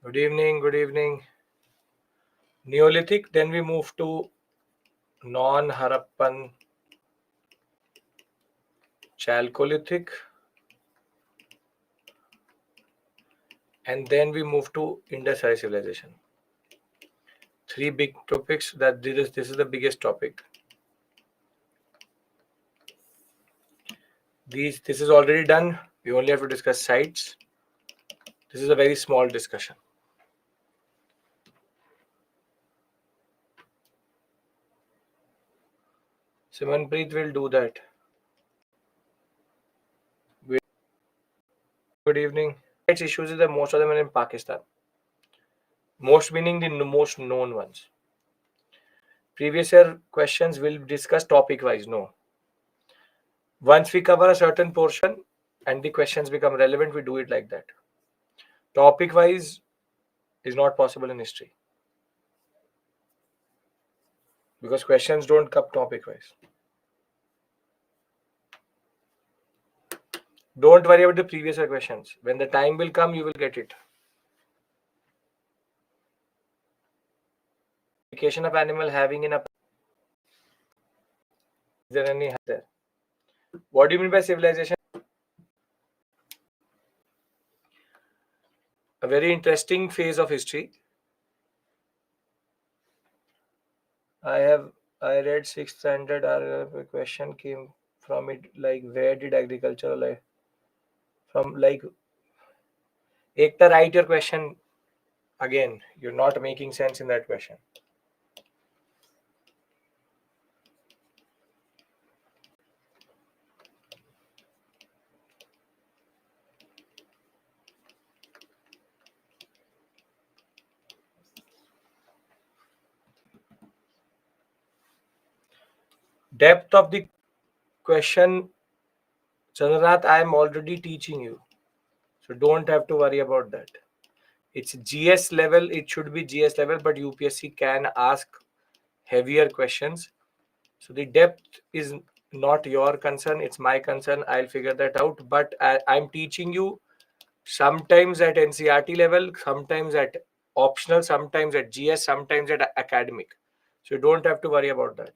Good evening, good evening. Neolithic, then we move to Non-Harappan, Chalcolithic, and then we move to Indus Valley civilization. Three big topics. This is the biggest topic. This is already done. We only have to discuss sites. This is a very small discussion. Simanpreet will do that. Good evening. Rights issues is the most of them are in Pakistan. Most meaning the most known ones. Previous year questions will discuss topic wise. No. Once we cover a certain portion and the questions become relevant, we do it like that. Topic wise is not possible in history because questions don't come topic wise. Don't worry about the previous year questions. When the time will come, you will get it. Application of animal having in a. Is there any there? What do you mean by civilization? A very interesting phase of history. I read 6th standard. A question came from it like where did agriculture like from like. Ekta, write your question again. You're not making sense in that question. Depth of the question, Chandranath, I am already teaching you. So don't have to worry about that. It's GS level. It should be GS level, but UPSC can ask heavier questions. So the depth is not your concern. It's my concern. I'll figure that out. But I'm teaching you sometimes at NCRT level, sometimes at optional, sometimes at GS, sometimes at academic. So you don't have to worry about that.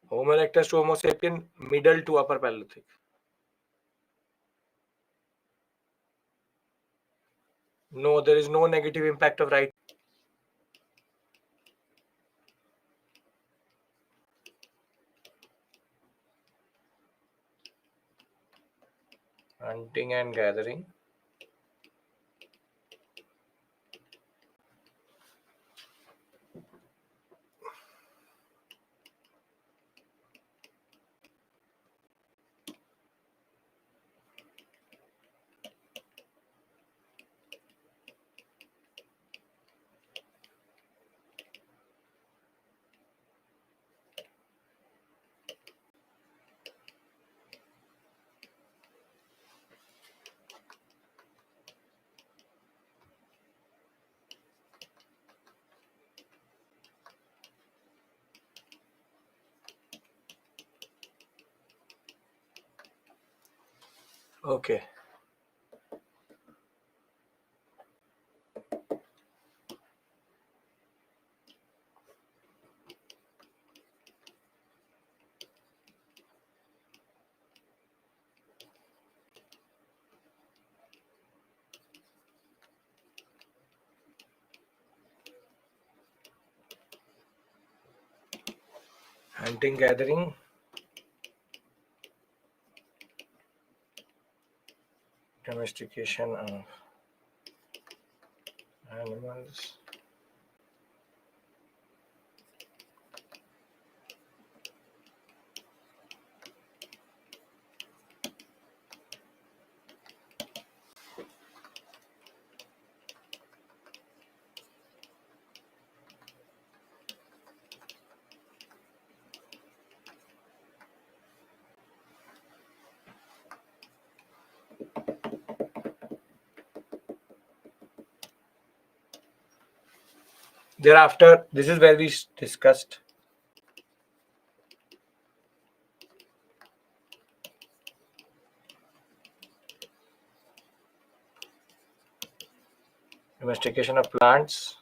Homo erectus to Homo sapien, middle to upper Paleolithic. No, there is no negative impact of right. Hunting and gathering. Okay. Hunting, gathering. Domestication of animals. Thereafter, this is where we discussed Domestication of plants.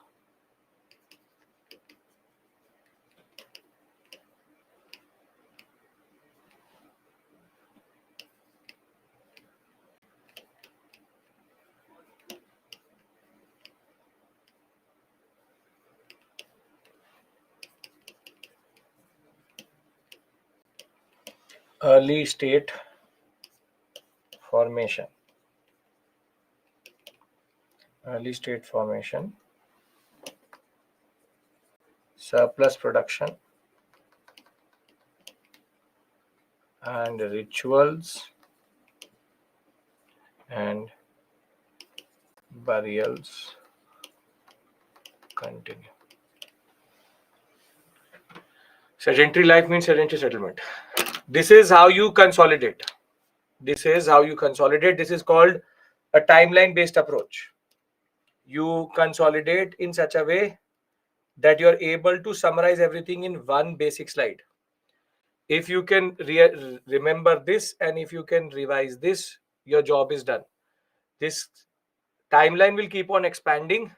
Early state formation. Early state formation. Surplus production. And rituals and burials continue. Sedentary life means sedentary settlement. This is how you consolidate. This is how you consolidate. This is called a timeline based approach. You consolidate in such a way that you're able to summarize everything in one basic slide. If you can remember this and if you can revise this, your job is done. This timeline will keep on expanding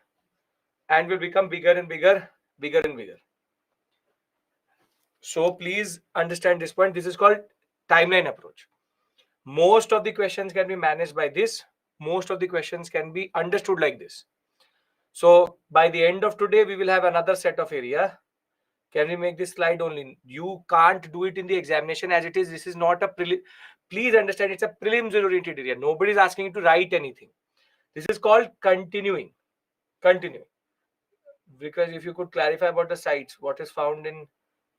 and will become bigger and bigger, bigger and bigger. So please understand this point. This is called timeline approach. Most of the questions can be managed by this. Most of the questions can be understood like this. So by the end of today, we will have another set of area. Can we make this slide only? You can't do it in the examination as it is. This is not a prelim. Please understand, it's a prelims oriented area. Nobody is asking you to write anything. This is called continuing. Continuing. Because if you could clarify about the sites, what is found in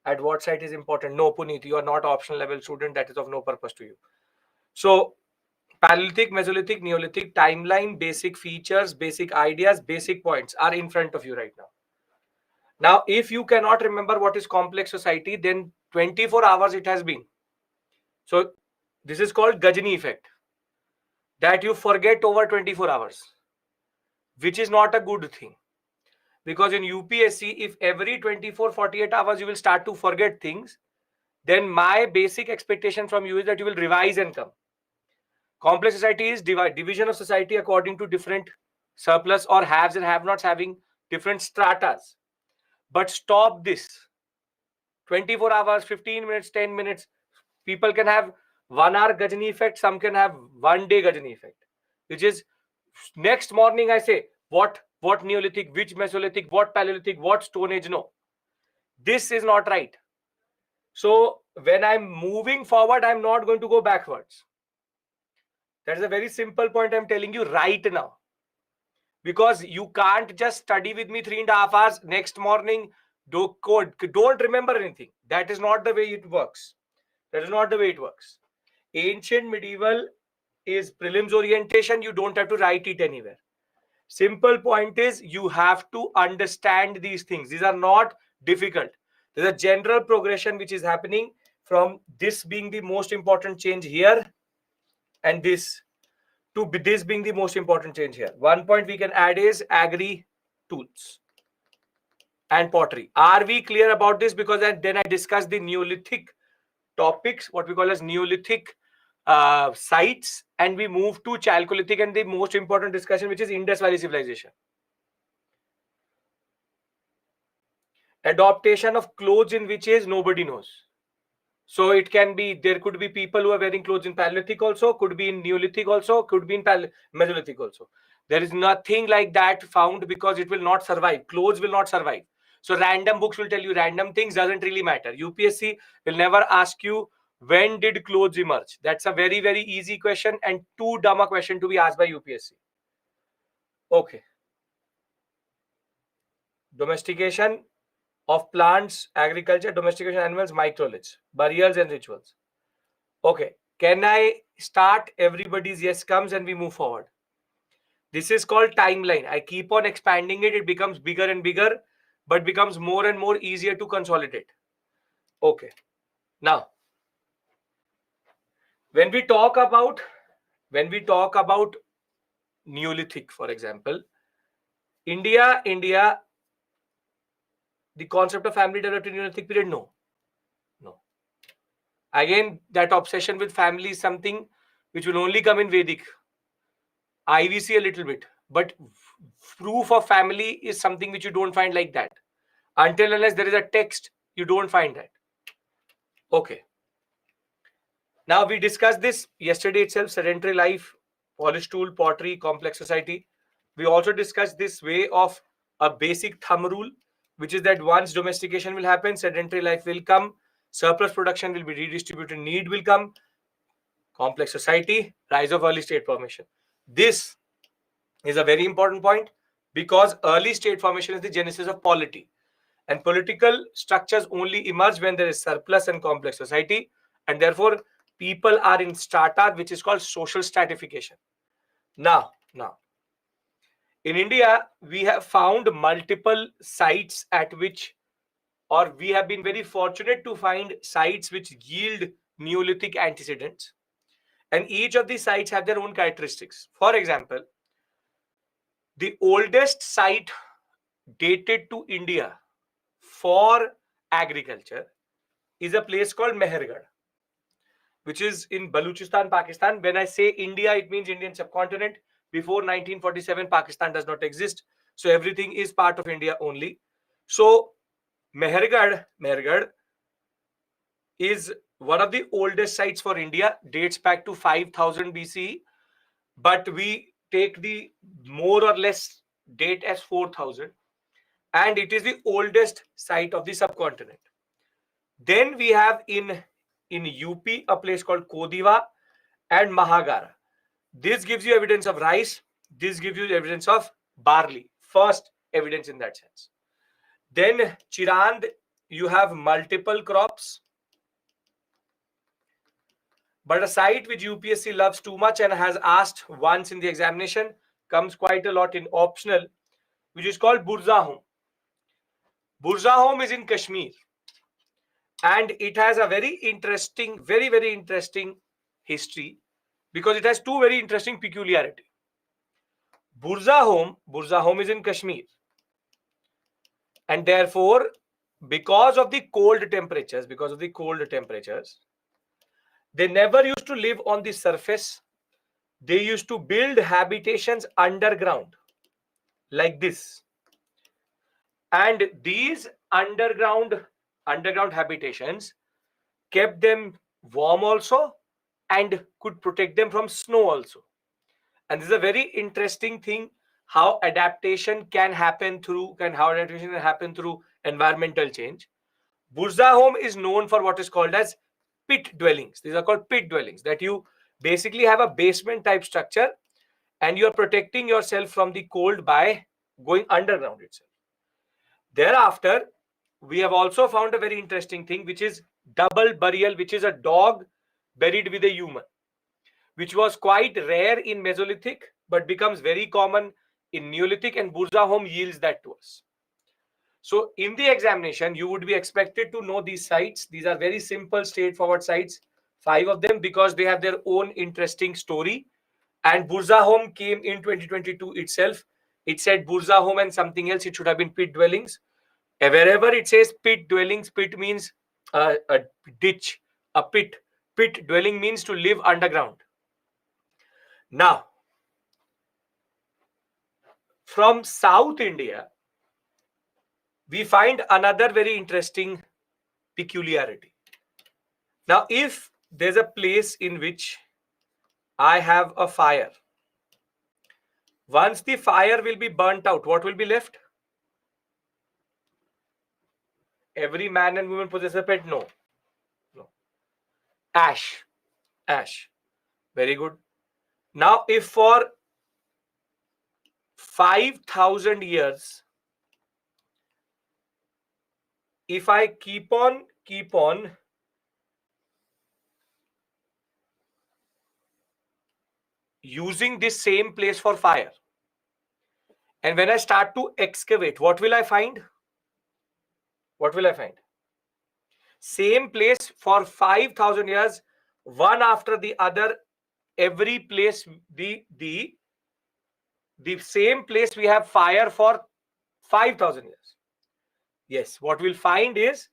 at what site is important. No, Puneet, you are not optional level student. That is of no purpose to you. So Paleolithic, Mesolithic, Neolithic, timeline, basic features, basic ideas, basic points are in front of you right now. Now, if you cannot remember what is complex society, then 24 hours it has been. So this is called Gajini effect. That you forget over 24 hours, which is not a good thing. Because in UPSC, if every 24, 48 hours you will start to forget things, then my basic expectation from you is that you will revise and come. Complex society is division of society according to different surplus or haves and have-nots having different stratas. But stop this. 24 hours, 15 minutes, 10 minutes. People can have 1 hour Gajini effect. Some can have 1 day Gajini effect. Which is next morning I say, what Neolithic, which Mesolithic, what Paleolithic, what Stone Age? No. This is not right. So when I'm moving forward, I'm not going to go backwards. That is a very simple point I'm telling you right now. Because you can't just study with me 3.5 hours. Next morning, don't remember anything. That is not the way it works. That is not the way it works. Ancient medieval is prelims orientation. You don't have to write it anywhere. Simple point is you have to understand these things. These are not difficult. There's a general progression which is happening from this being the most important change here and this to this being the most important change here. One point we can add is agri tools and pottery. Are we clear about this? Because then I discussed the Neolithic topics, what we call as Neolithic sites, and we move to Chalcolithic and the most important discussion, which is Indus Valley civilization. Adaptation of clothes in which age nobody knows. So it can be, there could be people who are wearing clothes in Paleolithic also, could be in Neolithic also, could be in Mesolithic also. There is nothing like that found because it will not survive. Clothes will not survive. So random books will tell you random things, doesn't really matter. UPSC will never ask you when did clothes emerge. That's a very, very easy question and too dumb a question to be asked by UPSC. Okay. Domestication of plants, agriculture, domestication animals, microliths, burials and rituals. Okay, can I start? Everybody's yes comes and we move forward. This is called timeline. I keep on expanding it. It becomes bigger and bigger, but becomes more and more easier to consolidate. Okay. Now, when we talk about Neolithic, for example, India, the concept of family developed in Neolithic period, no. Again, that obsession with family is something which will only come in Vedic. IVC a little bit, But proof of family is something which you don't find like that. Until unless there is a text, you don't find that. Okay. Now we discussed this yesterday itself: sedentary life, polished tool, pottery, complex society. We also discussed this way of a basic thumb rule, which is that once domestication will happen, sedentary life will come, surplus production will be redistributed, need will come, complex society, rise of early state formation. This is a very important point because early state formation is the genesis of polity. And political structures only emerge when there is surplus and complex society, and therefore people are in strata, which is called social stratification. Now, in India, we have found multiple sites at which, or we have been very fortunate to find sites which yield Neolithic antecedents, and each of these sites have their own characteristics. For example, the oldest site dated to India for agriculture is a place called Mehergarh, which is in Baluchistan, Pakistan. When I say India, it means Indian subcontinent. Before 1947, Pakistan does not exist. So everything is part of India only. So Mehergarh is one of the oldest sites for India, dates back to 5000 BCE, but we take the more or less date as 4000, and it is the oldest site of the subcontinent. Then we have in UP a place called Kodiva and Mahagara. This gives you evidence of rice. This gives you evidence of barley. First evidence in that sense. Then Chirand, you have multiple crops. But a site which UPSC loves too much and has asked once in the examination, comes quite a lot in optional, which is called Burzahom. Burzahom is in Kashmir. And it has a very interesting, very interesting history because it has two very interesting peculiarities. Burzahom is in Kashmir. And therefore, because of the cold temperatures, they never used to live on the surface. They used to build habitations underground like this. And these underground habitations kept them warm also and could protect them from snow also. And this is a very interesting thing, how adaptation can happen through environmental change. Burzahom is known for what is called as pit dwellings. These are called pit dwellings, that you basically have a basement type structure and you are protecting yourself from the cold by going underground itself. Thereafter, we have also found a very interesting thing, which is double burial, which is a dog buried with a human, which was quite rare in Mesolithic, but becomes very common in Neolithic, and Burzahom yields that to us. So in the examination, you would be expected to know these sites. These are very simple, straightforward sites, 5 of them, because they have their own interesting story. And Burzahom came in 2022 itself. It said Burzahom and something else. It should have been pit dwellings. Wherever it says pit dwellings, pit means a ditch, a pit. Pit dwelling means to live underground. Now, from South India, we find another very interesting peculiarity. Now, if there's a place in which I have a fire, once the fire will be burnt out, what will be left? Every man and woman possess a pet? No. Ash. Very good. Now, if for 5000 years, if I keep on using this same place for fire, and when I start to excavate, what will I find? Same place for 5000 years, one after the other, every place, the same place we have fire for 5000 years. Yes, what we'll find is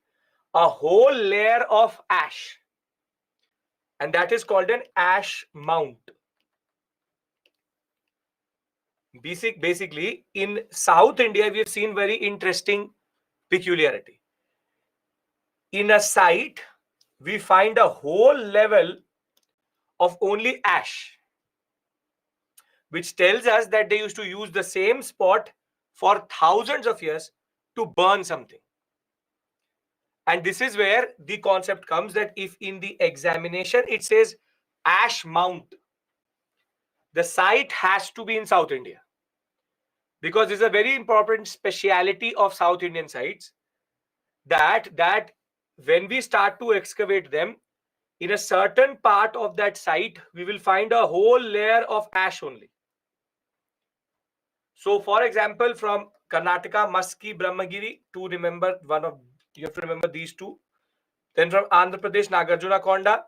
a whole layer of ash, and that is called an ash mount. Basically, in South India, we have seen very interesting peculiarity. In a site, we find a whole level of only ash, which tells us that they used to use the same spot for thousands of years to burn something. And this is where the concept comes that if in the examination it says ash mount, the site has to be in South India, because this is a very important speciality of South Indian sites, that when we start to excavate them, in a certain part of that site, we will find a whole layer of ash only. So, for example, from Karnataka, Maski, Brahmagiri, to remember you have to remember these two. Then from Andhra Pradesh, Nagarjuna Konda,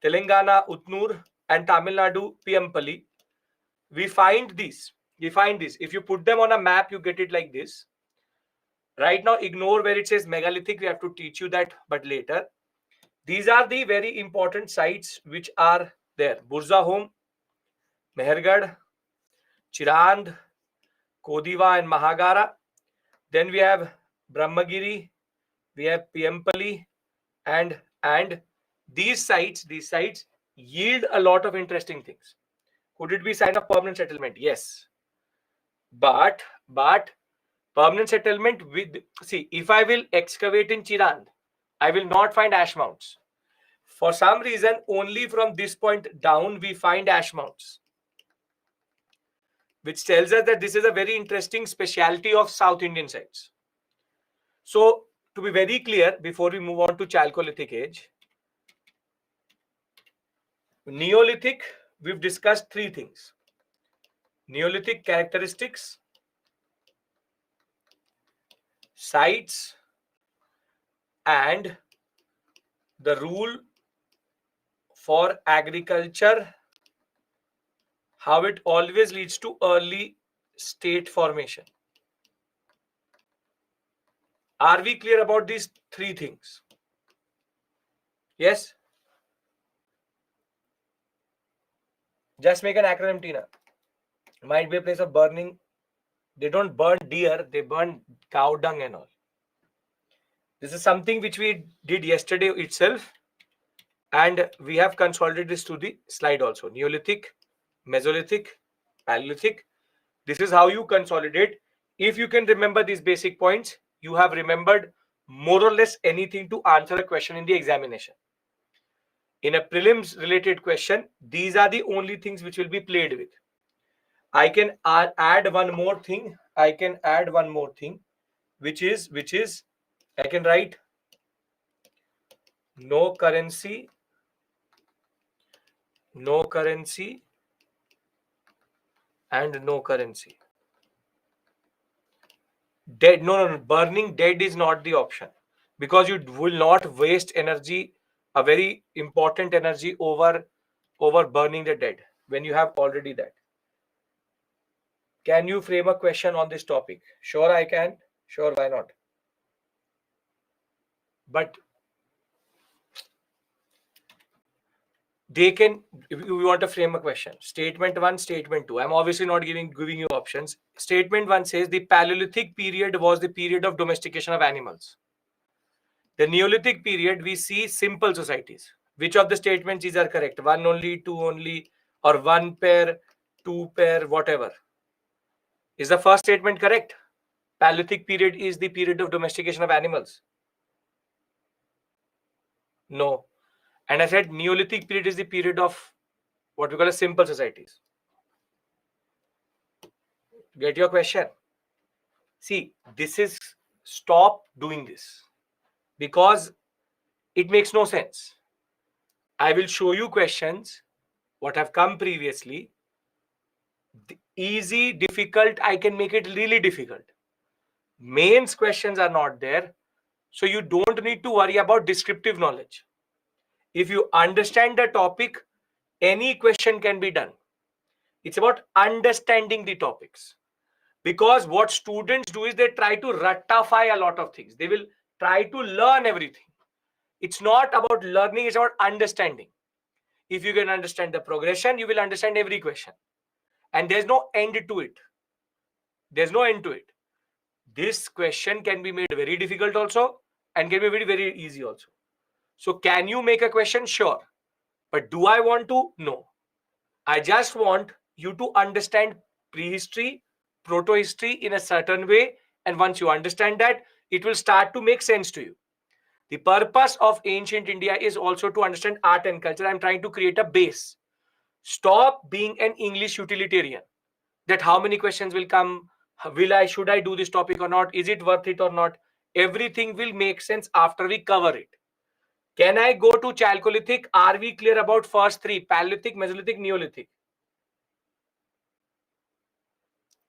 Telangana, Utnur, and Tamil Nadu, Piampali, we find these. If you put them on a map, you get it like this. Right now, ignore where it says megalithic. We have to teach you that, but later. These are the very important sites which are there. Burza Home, Mehergarh, Chirand, Kodiva, and Mahagara. Then we have Brahmagiri, we have Piampali, and these sites yield a lot of interesting things. Could it be sign of permanent settlement? Yes. But permanent settlement with, see, if I will excavate in Chirand, I will not find ash mounts. For some reason, only from this point down, we find ash mounts, which tells us that this is a very interesting specialty of South Indian sites. So, to be very clear, before we move on to Chalcolithic age, Neolithic, we've discussed three things. Neolithic characteristics, sites, and the rule for agriculture, how it always leads to early state formation. Are we clear about these three things? Yes? Just make an acronym, Tina. Might be a place of burning. They don't burn deer, they burn cow dung and all. This is something which we did yesterday itself, and we have consolidated this to the slide also. Neolithic, Mesolithic, Paleolithic. This is how you consolidate. If you can remember these basic points, you have remembered more or less anything to answer a question in the examination. In a prelims related question, these are the only things which will be played with. I can add one more thing. Which is I can write no currency, and no currency. Dead, no, burning dead is not the option, because you will not waste energy, a very important energy, over burning the dead when you have already that. Can you frame a question on this topic? Sure, I can. Sure, why not? But they can, if you want to frame a question, statement 1, statement 2. I'm obviously not giving you options. Statement 1 says the Paleolithic period was the period of domestication of animals. The Neolithic period, we see simple societies. Which of the statements these are correct? 1 only, 2 only, or 1 pair, 2 pair, whatever. Is the first statement correct? Paleolithic period is the period of domestication of animals. No. And I said Neolithic period is the period of what we call as simple societies. Get your question? See, this is, stop doing this, because it makes no sense. I will show you questions what have come previously. Easy, difficult, I can make it really difficult. Mains questions are not there, so you don't need to worry about descriptive knowledge. If you understand the topic, any question can be done. It's about understanding the topics. Because what students do is they try to ratify a lot of things. They will try to learn everything. It's not about learning, it's about understanding. If you can understand the progression, you will understand every question. And there's no end to it. There's no end to it. This question can be made very difficult also and can be very, very easy also. So can you make a question? Sure. But do I want to? No. I just want you to understand prehistory, proto-history in a certain way. And once you understand that, it will start to make sense to you. The purpose of ancient India is also to understand art and culture. I'm trying to create a base. Stop being an English utilitarian. That how many questions will come? Should I do this topic or not? Is it worth it or not? Everything will make sense after we cover it. Can I go to Chalcolithic? Are we clear about first three? Paleolithic, Mesolithic, Neolithic.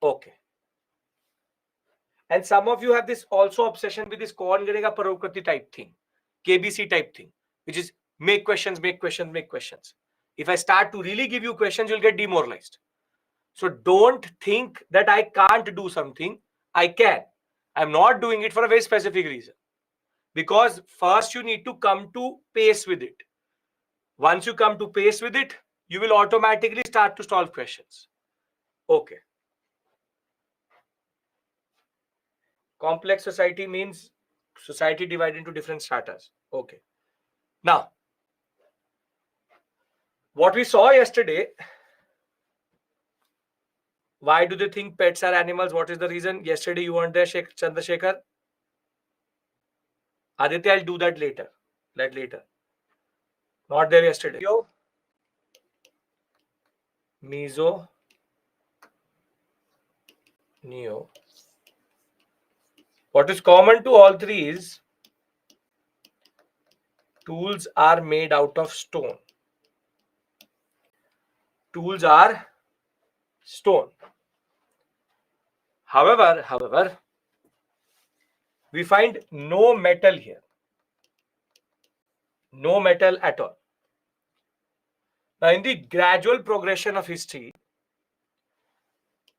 Okay. And some of you have this also obsession with this Kaun Garega Parokriti type thing, KBC type thing, which is make questions, make questions, make questions. If I start to really give you questions, you'll get demoralized. So don't think that I can't do something. I can. I'm not doing it for a very specific reason. Because first you need to come to pace with it. Once you come to pace with it, you will automatically start to solve questions. Okay. Complex society means society divided into different stratas. Okay. Now, what we saw yesterday, why do they think pets are animals? What is the reason? Yesterday you weren't there, Chandrasekhar. Aditya, I'll do that later. Later. Not there yesterday. Yo. Meso. Neo. What is common to all three is tools are made out of stone. Tools are stone. However, we find no metal here. No metal at all. Now, in the gradual progression of history,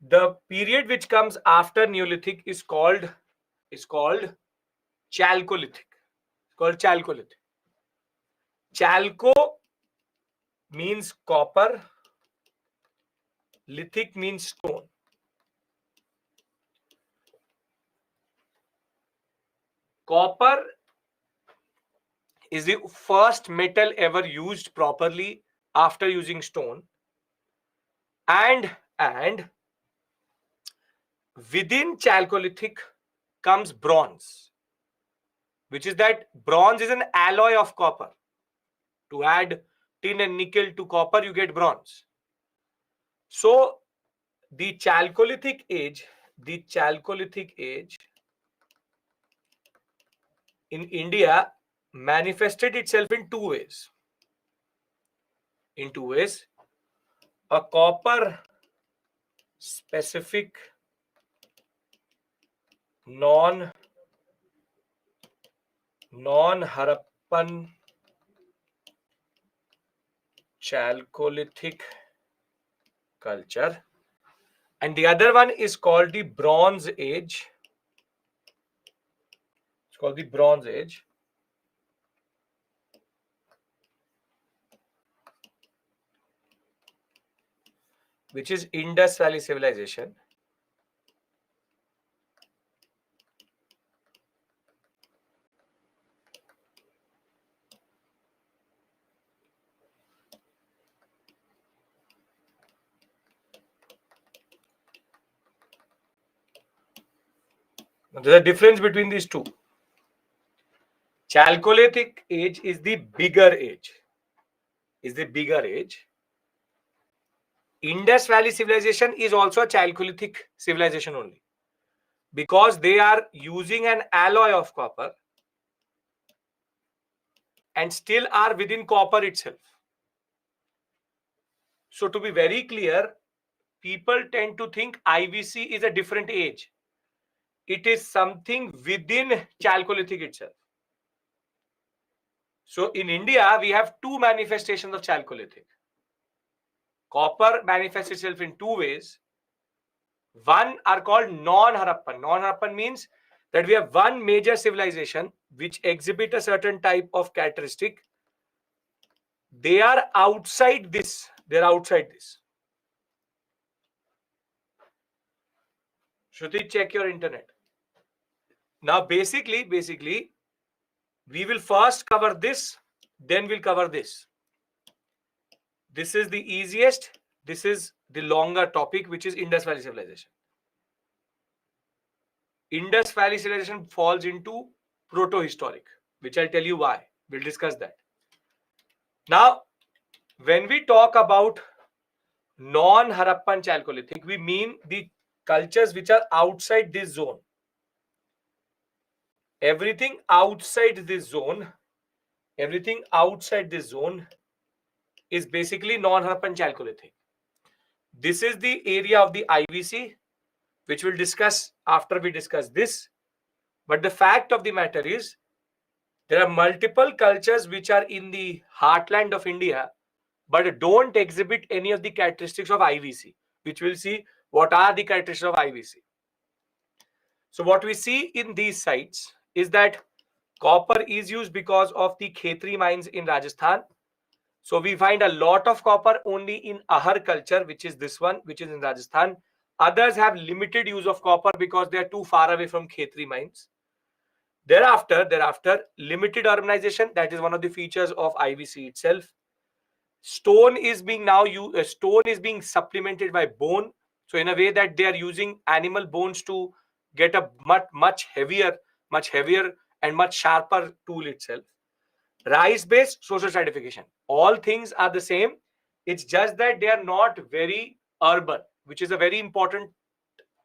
the period which comes after Neolithic is called Chalcolithic. It's called Chalcolithic. Chalco means copper. Lithic means stone. Copper is the first metal ever used properly after using stone. And within Chalcolithic comes bronze, which is that bronze is an alloy of copper. To add tin and nickel to copper, you get bronze. So the Chalcolithic age in India manifested itself in two ways. A copper specific non-Harappan Chalcolithic culture, and the other one is called the Bronze Age. It's called the Bronze Age. Which is Indus Valley civilization. Now, there's a difference between these two. Chalcolithic age is the bigger age. Indus Valley civilization is also a Chalcolithic civilization only, because they are using an alloy of copper and still are within copper itself. So to be very clear, people tend to think IVC is a different age. It is something within Chalcolithic itself. So in India, we have two manifestations of Chalcolithic. Copper manifests itself in two ways. One are called Non-Harappan. Non-Harappan means that we have one major civilization which exhibit a certain type of characteristic. They are outside this. Shruti, check your internet. Now, basically, we will first cover this, then we'll cover this. This is the easiest. This is the longer topic, which is Indus Valley Civilization. Indus Valley Civilization falls into proto-historic, which I'll tell you why. We'll discuss that. Now, when we talk about non-Harappan Chalcolithic, we mean the cultures which are outside this zone. Everything outside this zone is basically non-Harappan Chalcolithic. This is the area of the IVC, which we'll discuss after we discuss this. But the fact of the matter is, there are multiple cultures which are in the heartland of India, but don't exhibit any of the characteristics of IVC, which we'll see what are the characteristics of IVC. So what we see in these sites is that copper is used because of the Khetri mines in Rajasthan. So we find a lot of copper only in Ahar culture, which is this one, which is in Rajasthan. Others have limited use of copper because they are too far away from Khetri mines. Thereafter, limited urbanization, that is one of the features of IVC itself. Stone is being now used, stone is being supplemented by bone. So in a way that they are using animal bones to get a much heavier and much sharper tool itself. Rice-based social stratification. All things are the same. It's just that they are not very urban, which is a very important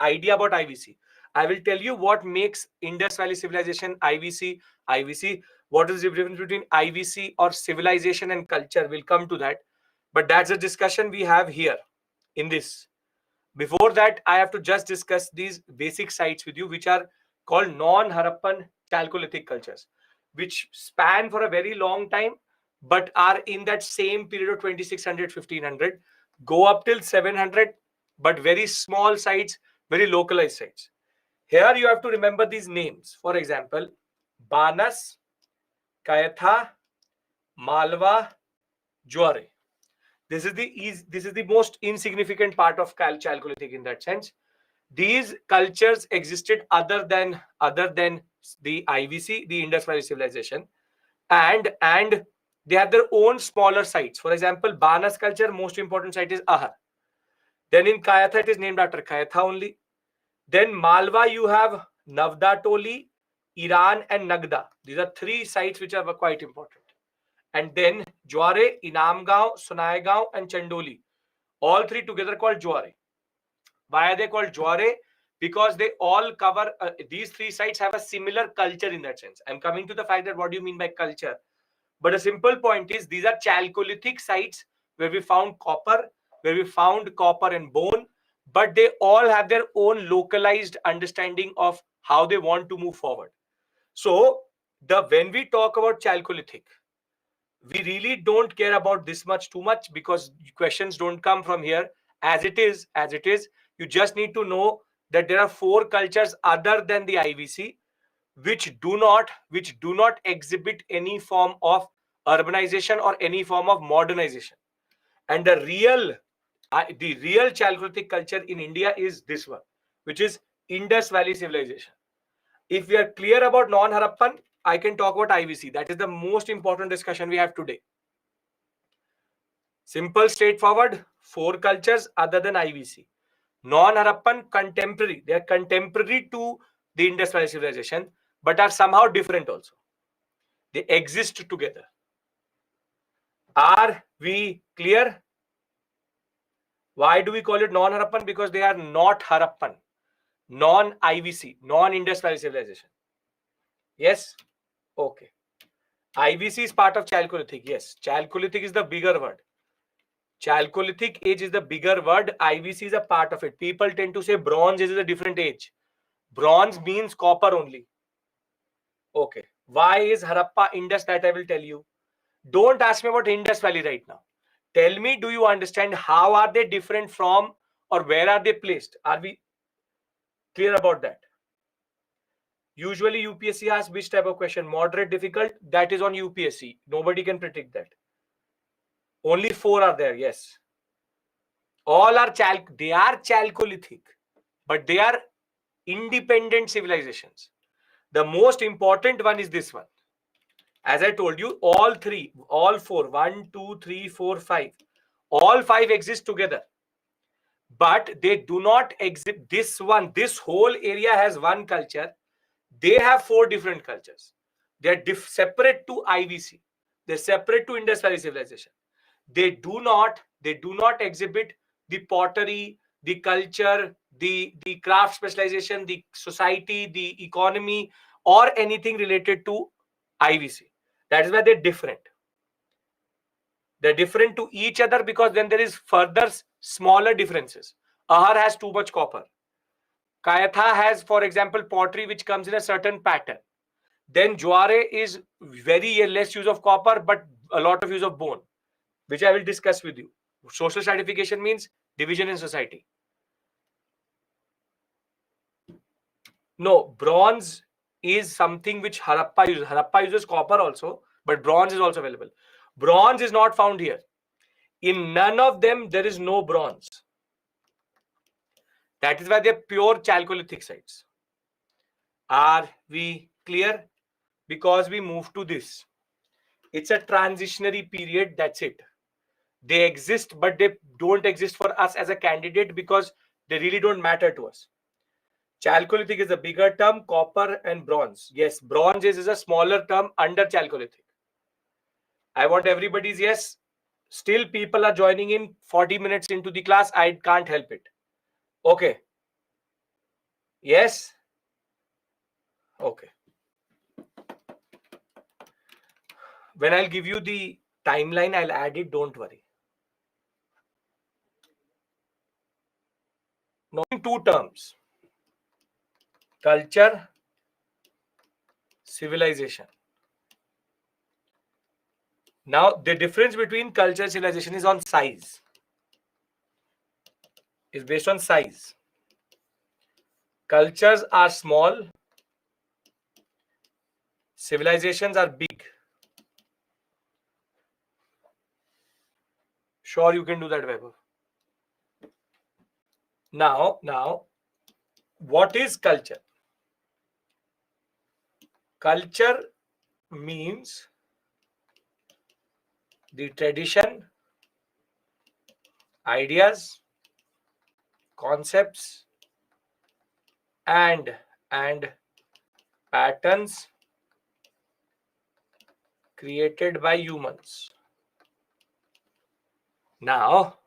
idea about IVC. I will tell you what makes Indus Valley Civilization IVC. What is the difference between IVC or civilization and culture? We'll come to that. But that's a discussion we have here in this. Before that, I have to just discuss these basic sites with you, which are called non-Harappan Chalcolithic cultures, which span for a very long time, but are in that same period of 2600, 1500, go up till 700, but very small sites, very localized sites. Here you have to remember these names. For example, Banas, Kayatha, Malwa, Juare. This is the most insignificant part of Chalcolithic in that sense. These cultures existed other than the IVC, the Indus Valley Civilization, and they have their own smaller sites. For example, Banas culture, most important site is Ahar. Then in Kayatha, it is named after Kayatha only. Then Malwa, you have Navda Toli, Iran, and Nagda. These are three sites which are quite important. And then Juare, Inamgaon, Sunaigaon, and Chandoli. All three together called Juare. Why are they called Juare? Because they all cover, these three sites have a similar culture in that sense. I'm coming to the fact that what do you mean by culture? But a simple point is these are Chalcolithic sites where we found copper, and bone, but they all have their own localized understanding of how they want to move forward. So when we talk about Chalcolithic, we really don't care about this much too much because questions don't come from here. As it is, you just need to know that there are four cultures other than the IVC which do not exhibit any form of urbanization or any form of modernization. And the real Chalcolithic culture in India is this one, which is Indus Valley Civilization. If we are clear about non-Harappan, I can talk about IVC. That is the most important discussion we have today. Simple, straightforward, four cultures other than IVC. Non-Harappan, contemporary. They are contemporary to the Indus Valley Civilization, but are somehow different also. They exist together. Are we clear? Why do we call it non-Harappan? Because they are not Harappan. Non-IVC, non-Indus Valley Civilization. Yes? Okay. IVC is part of Chalcolithic. Yes. Chalcolithic is the bigger word. Chalcolithic age is the bigger word. IVC is a part of it. People tend to say Bronze Age is a different age. Bronze means copper only. Okay. Why is Harappa Indus? That I will tell you. Don't ask me about Indus Valley right now. Tell me, do you understand how are they different from or where are they placed? Are we clear about that? Usually UPSC asks which type of question? Moderate, difficult? That is on UPSC. Nobody can predict that. Only four are there, yes. All are they are Chalcolithic, but they are independent civilizations. The most important one is this one. As I told you, all three, all four, 1, 2, 3, 4, 5, all 5 exist together. But they do not exist. This one, this whole area has one culture. They have 4 different cultures. They are separate to IVC. They're separate to Indus Valley civilization. They do not exhibit the pottery, the culture, the craft specialization, the society, the economy, or anything related to IVC. That is why they're different. They're different to each other because then there is further smaller differences. Ahar has too much copper. Kayatha has, for example, pottery which comes in a certain pattern. Then Juare is very less use of copper but a lot of use of bone, which I will discuss with you. Social stratification means division in society. No, bronze is something which Harappa uses. Harappa uses copper also, but bronze is also available. Bronze is not found here. In none of them, there is no bronze. That is why they're pure Chalcolithic sites. Are we clear? Because we move to this. It's a transitionary period, that's it. They exist, but they don't exist for us as a candidate because they really don't matter to us. Chalcolithic is a bigger term, copper and bronze. Yes, bronze is a smaller term under Chalcolithic. I want everybody's yes. Still people are joining in 40 minutes into the class. I can't help it. Okay. Yes. Okay. When I'll give you the timeline, I'll add it. Don't worry. Now, in 2 terms. Culture, civilization. Now, the difference between culture and civilization is on size. It's based on size. Cultures are small. Civilizations are big. Sure, you can do that, Vaibhav. Now, what is culture? Culture means the tradition, ideas, concepts, and patterns created by humans. Now,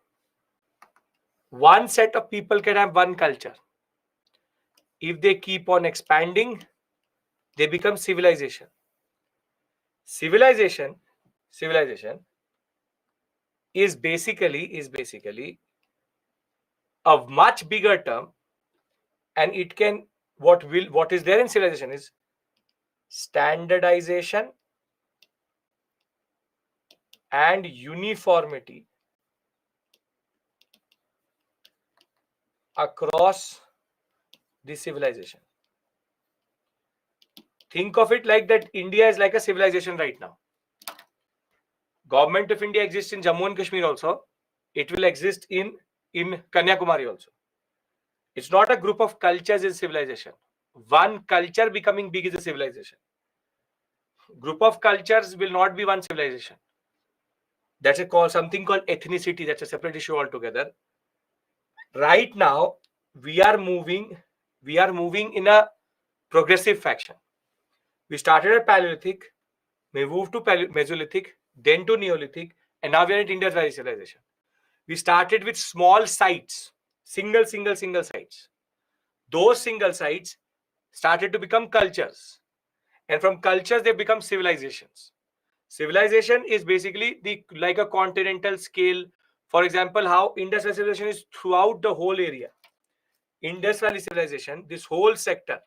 one set of people can have one culture. If they keep on expanding, they become civilization. Civilization is basically a much bigger term, and it can what is there in civilization is standardization and uniformity across the civilization. Think of it like that India is like a civilization right now. Government of India exists in Jammu and Kashmir also. It will exist in Kanyakumari also. It's not a group of cultures in civilization. One culture becoming big is a civilization. Group of cultures will not be one civilization. That's something called ethnicity. That's a separate issue altogether. Right now, we are moving in a progressive fashion. We started at Paleolithic, we moved to Mesolithic, then to Neolithic, and now we are at Indus Valley civilization. We started with small sites, single sites. Those single sites started to become cultures, and from cultures they become civilizations. Civilization is basically like a continental scale. For example, how Indus Valley civilization is throughout the whole area. Indus Valley civilization, this whole sector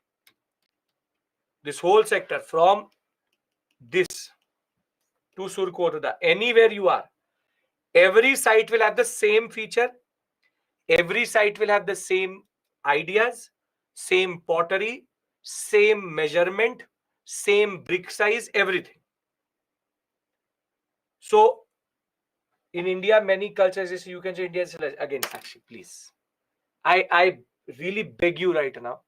from this to Surkotada, anywhere you are, every site will have the same feature. Every site will have the same ideas, same pottery, same measurement, same brick size, everything. So in India, many cultures, you can say India is again, Sakshi, please. I really beg you right now.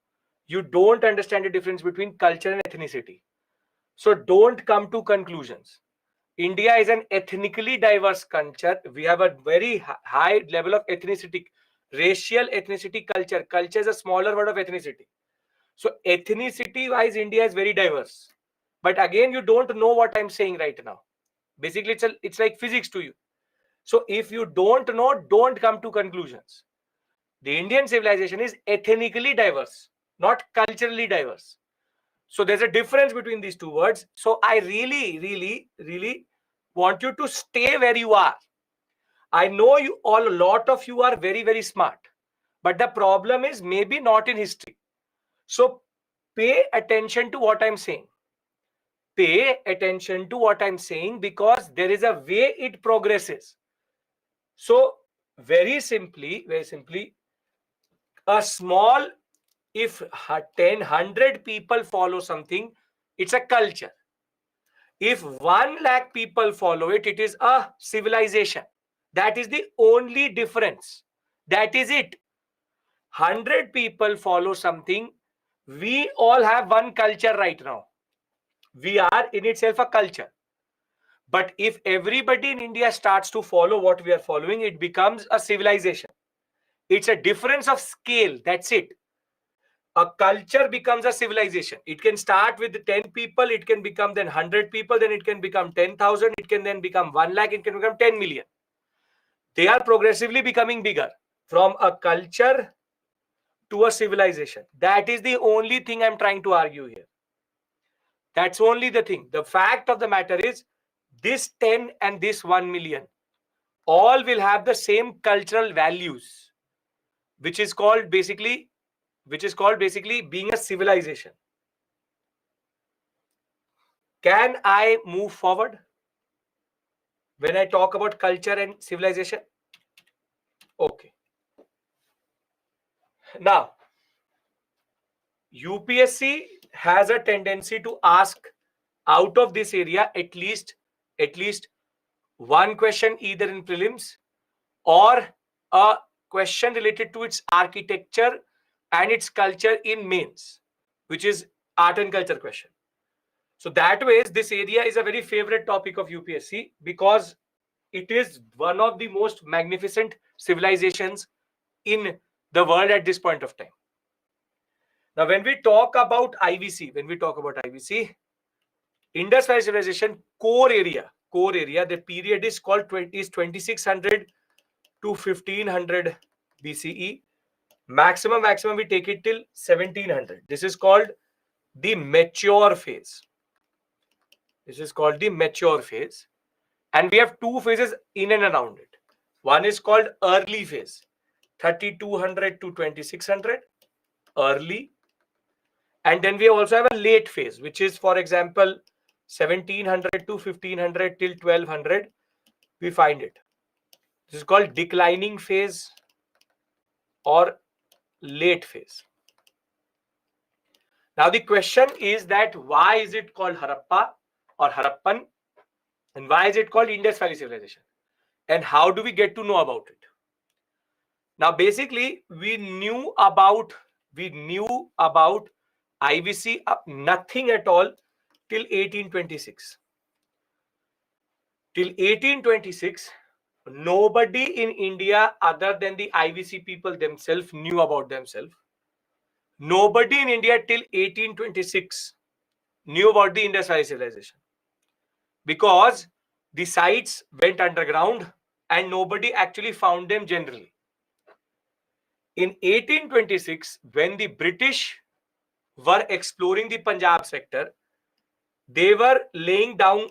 You don't understand the difference between culture and ethnicity. So don't come to conclusions. India is an ethnically diverse culture. We have a very high level of ethnicity, racial ethnicity, culture. Culture is a smaller word of ethnicity. So ethnicity wise, India is very diverse. But again, you don't know what I'm saying right now. Basically, it's like physics to you. So if you don't know, don't come to conclusions. The Indian civilization is ethnically diverse, not culturally diverse. So there's a difference between these two words. So I really want you to stay where you are. I know you all, a lot of you are very smart, but the problem is maybe not in history. So pay attention to what I'm saying. Pay attention to what I'm saying, because there is a way it progresses. So very simply, a small, if 100 people follow something, it's a culture. If 1 lakh people follow it, it is a civilization. That is the only difference. That is it. 100 people follow something. We all have one culture right now. We are in itself a culture. But if everybody in India starts to follow what we are following, it becomes a civilization. It's a difference of scale. That's it. A culture becomes a civilization. It can start with 10 people, it can become then 100 people, then it can become 10,000, it can then become 1 lakh, it can become 10 million. They are progressively becoming bigger from a culture to a civilization. That is the only thing I'm trying to argue here. That's only the thing. The fact of the matter is, this 10 and this 1 million all will have the same cultural values, which is called basically being a civilization. Can I move forward when I talk about culture and civilization? Okay. Now, UPSC has a tendency to ask out of this area at least one question either in prelims or a question related to its architecture and its culture in mains, which is art and culture question. So that way, this area is a very favorite topic of UPSC because it is one of the most magnificent civilizations in the world at this point of time. Now, when we talk about IVC, Indus Valley Civilization core area, the period is called 2600 to 1500 BCE. Maximum we take it till 1700. This is called the mature phase. And we have two phases in and around it. One is called early phase, 3200 to 2600, early. And then we also have a late phase, which is, for example, 1700 to 1500 till 1200. We find it. This is called declining phase or late phase. Now the question is that why is it called Harappa or Harappan, and why is it called Indus Valley Civilization, and how do we get to know about it? Now basically we knew about IVC nothing at all till 1826. Till 1826, nobody in India other than the IVC people themselves knew about themselves. Nobody in India till 1826 knew about the Indus Valley Civilization, because the sites went underground and nobody actually found them generally. In 1826, when the British were exploring the Punjab sector, they were laying down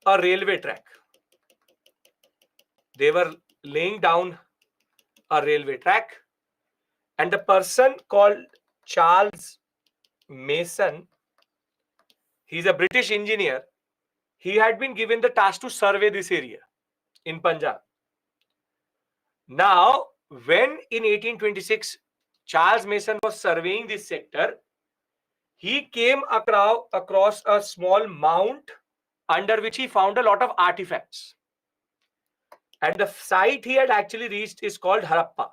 a railway track. And the person called Charles Mason, he's a British engineer. He had been given the task to survey this area in Punjab. Now, when in 1826 Charles Mason was surveying this sector, he came across a small mount under which he found a lot of artifacts. And the site he had actually reached is called Harappa.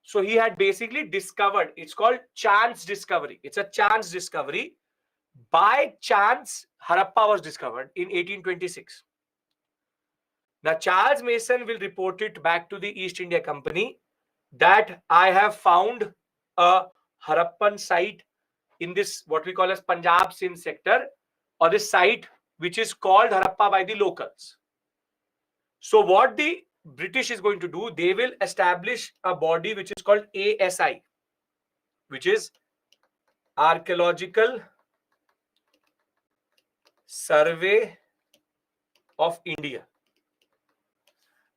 So he had basically discovered, it's called chance discovery. It's a chance discovery. By chance, Harappa was discovered in 1826. Now, Charles Mason will report it back to the East India Company that I have found a Harappan site in this, what we call as Punjab Sindh sector, or this site which is called Harappa by the locals. So what the British is going to do, they will establish a body which is called ASI, which is Archaeological Survey of India.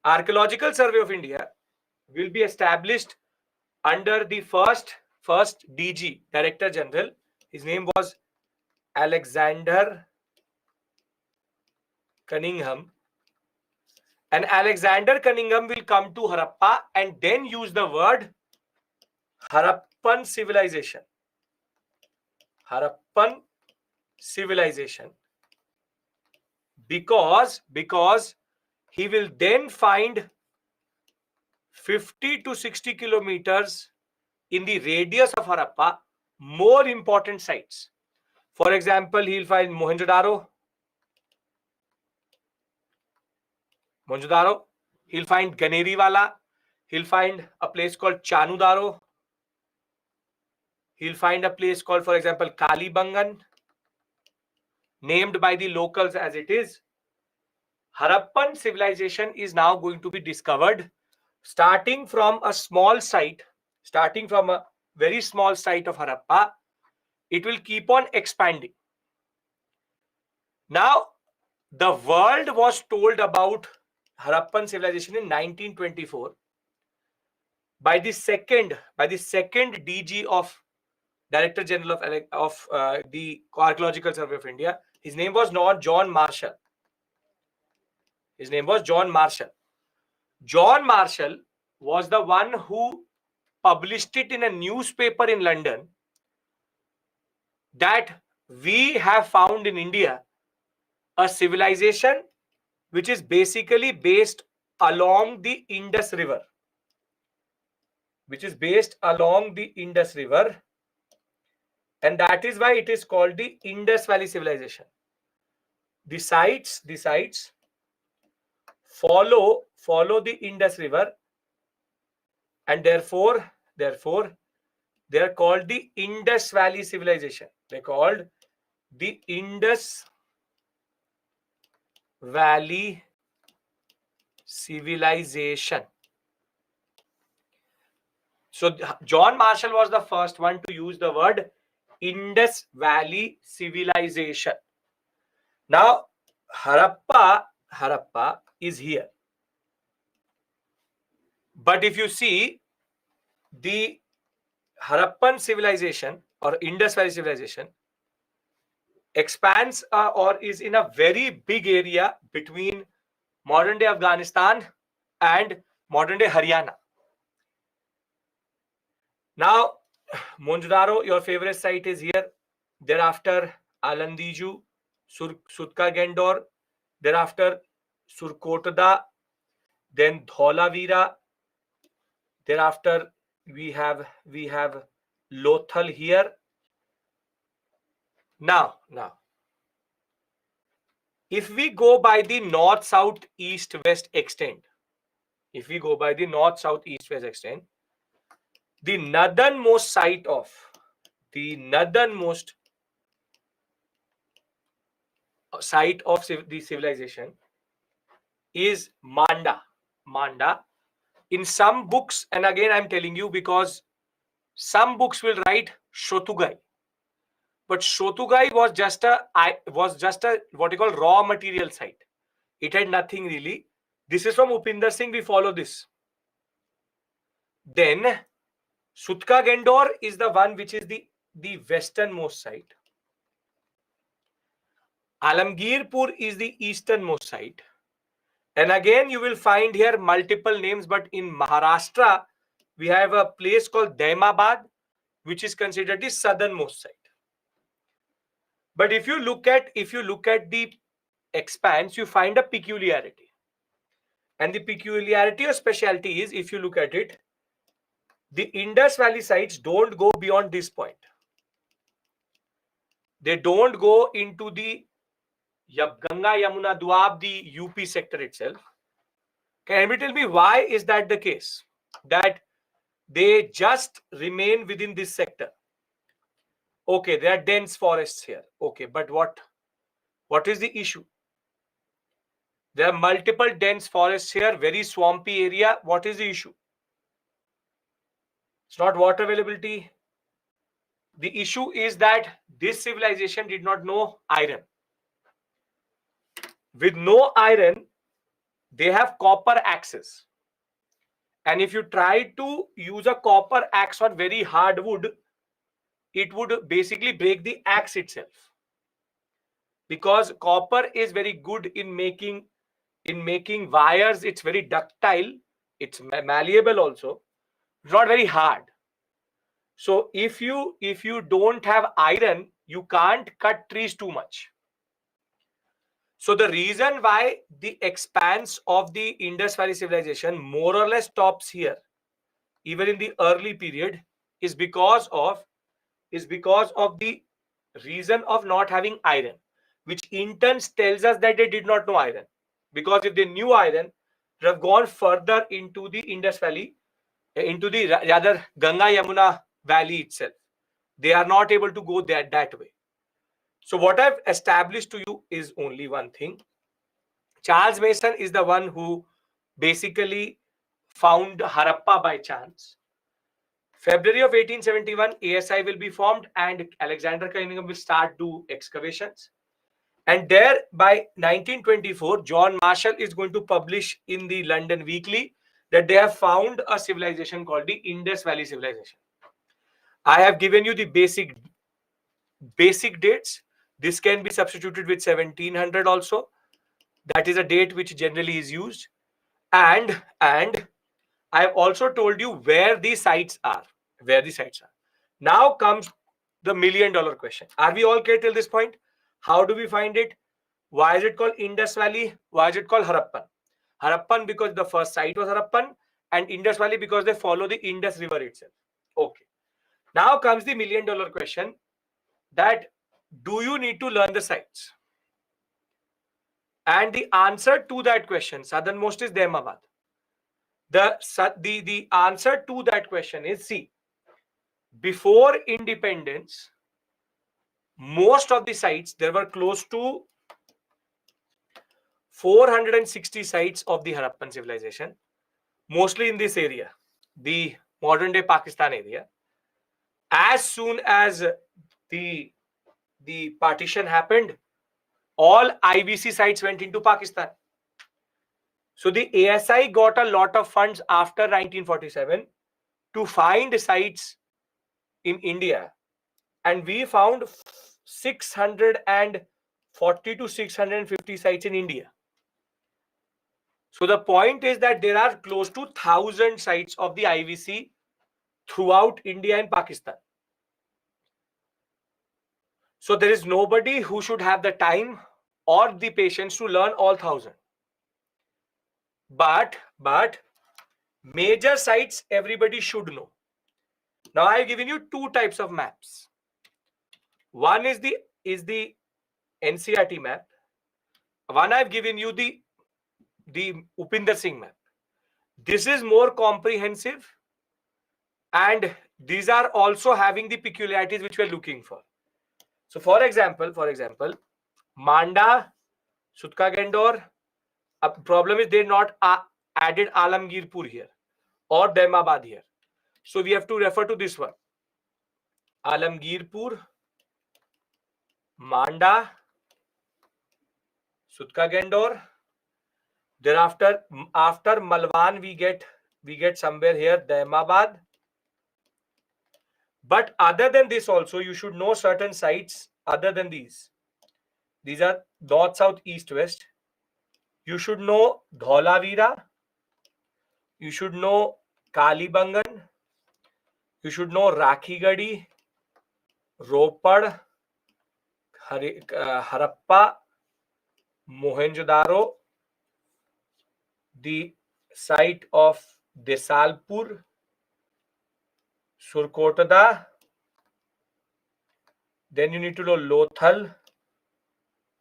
Archaeological Survey of India will be established under the first DG, Director General. His name was Alexander Cunningham. And Alexander Cunningham will come to Harappa and then use the word Harappan civilization. Harappan civilization. Because he will then find 50 to 60 kilometers in the radius of Harappa more important sites. For example, he'll find Mohenjo-daro. He'll find Ganeriwala. He'll find a place called Chanudaro. He'll find a place called, for example, Kalibangan, named by the locals as it is. Harappan civilization is now going to be discovered starting from a small site, starting from a very small site of Harappa. It will keep on expanding. Now, the world was told about Harappan civilization in 1924 by the second DG of Director General of the Archaeological Survey of India. His name was not John Marshall. His name was John Marshall. John Marshall was the one who published it in a newspaper in London that we have found in India a civilization which is basically based along the Indus River. And that is why it is called the Indus Valley civilization. The sites follow the Indus River, and therefore they are called the Indus Valley civilization. They're called the Indus Valley civilization. So John Marshall was the first one to use the word Indus Valley civilization. Now, Harappa is here. But if you see the Harappan civilization or Indus Valley civilization expands or is in a very big area between modern day Afghanistan and modern day Haryana. Now, Mohenjo-daro, your favorite site, is here. Thereafter, Alandiju, Sutka Gendor. Thereafter, Surkotada. Then Dholavira. Thereafter, we have Lothal here. Now, if we go by the north, south, east, west extent, the northernmost site of the civilization is Manda. In some books, and again I'm telling you because some books will write Shotugai, but Shotugai was just a what you call raw material site. It had nothing really. This is from Upinder Singh. We follow this. Then Sutka Gendor is the one which is the westernmost site. Alamgirpur is the easternmost site. And again, you will find here multiple names, but in Maharashtra, we have a place called Daimabad, which is considered the southernmost site. But if you look at the expanse, you find a peculiarity. And the peculiarity or specialty is, if you look at it, The Indus Valley sites don't go beyond this point. They don't go into the Ganga, Yamuna, Doab, the UP sector itself. Can anybody tell me why is that the case? That they just remain within this sector. Okay, there are dense forests here. Okay, but what is the issue? There are multiple dense forests here, very swampy area. What is the issue? It's not water availability. The issue is that this civilization did not know iron. With no iron, they have copper axes. And if you try to use a copper axe on very hard wood, it would basically break the axe itself. Because copper is very good in making wires. It's very ductile. It's malleable also. It's not very hard. So if you don't have iron, you can't cut trees too much. So the reason why the expanse of the Indus Valley civilization more or less stops here, even in the early period, is because of the reason of not having iron, which in turn tells us that they did not know iron. Because if they knew iron, they have gone further into the Indus Valley, into the rather Ganga Yamuna Valley itself. They are not able to go there that way. So what I've established to you is only one thing. Charles Mason is the one who basically found Harappa by chance. February of 1871, ASI will be formed and Alexander Cunningham will start do excavations. And there by 1924, John Marshall is going to publish in the London Weekly that they have found a civilization called the Indus Valley Civilization. I have given you the basic dates. This can be substituted with 1700 also. That is a date which generally is used. And I have also told you where the sites are. Now comes the $1 million question. Are we all clear till this point? How do we find it? Why is it called Indus Valley? Why is it called Harappan? Harappan because the first site was Harappan, and Indus Valley because they follow the Indus River itself. Okay. Now comes the $1 million question, that do you need to learn the sites? And the answer to that question, southernmost is Dehmabad. The answer to that question is, see, before independence, most of the sites, there were close to 460 sites of the Harappan civilization, mostly in this area, the modern day Pakistan area. As soon as the partition happened, all IBC sites went into Pakistan. So the ASI got a lot of funds after 1947 to find sites in India, and we found 640 to 650 sites in India. So the point is that there are close to 1,000 sites of the IVC throughout India and Pakistan. So there is nobody who should have the time or the patience to learn all 1,000. But major sites everybody should know. Now I have given you two types of maps. One is the NCRT map. One I have given you the Upinder Singh map. This is more comprehensive, and these are also having the peculiarities which we are looking for. So for example, Manda, Sutka Gendor, a problem is they not added Alamgirpur here or Dehmabad here. So we have to refer to this one. Alamgirpur, Manda, Sutka Gendor. Thereafter, after Malwan, we get somewhere here Dehmabad. But other than this also, you should know certain sites other than these. These are north, south, east, west. You should know Dholavira. You should know Kalibangan. You should know Rakhigadi, Ropad, Harappa, Mohenjo-daro, the site of Desalpur, Surkotada. Then you need to know Lothal.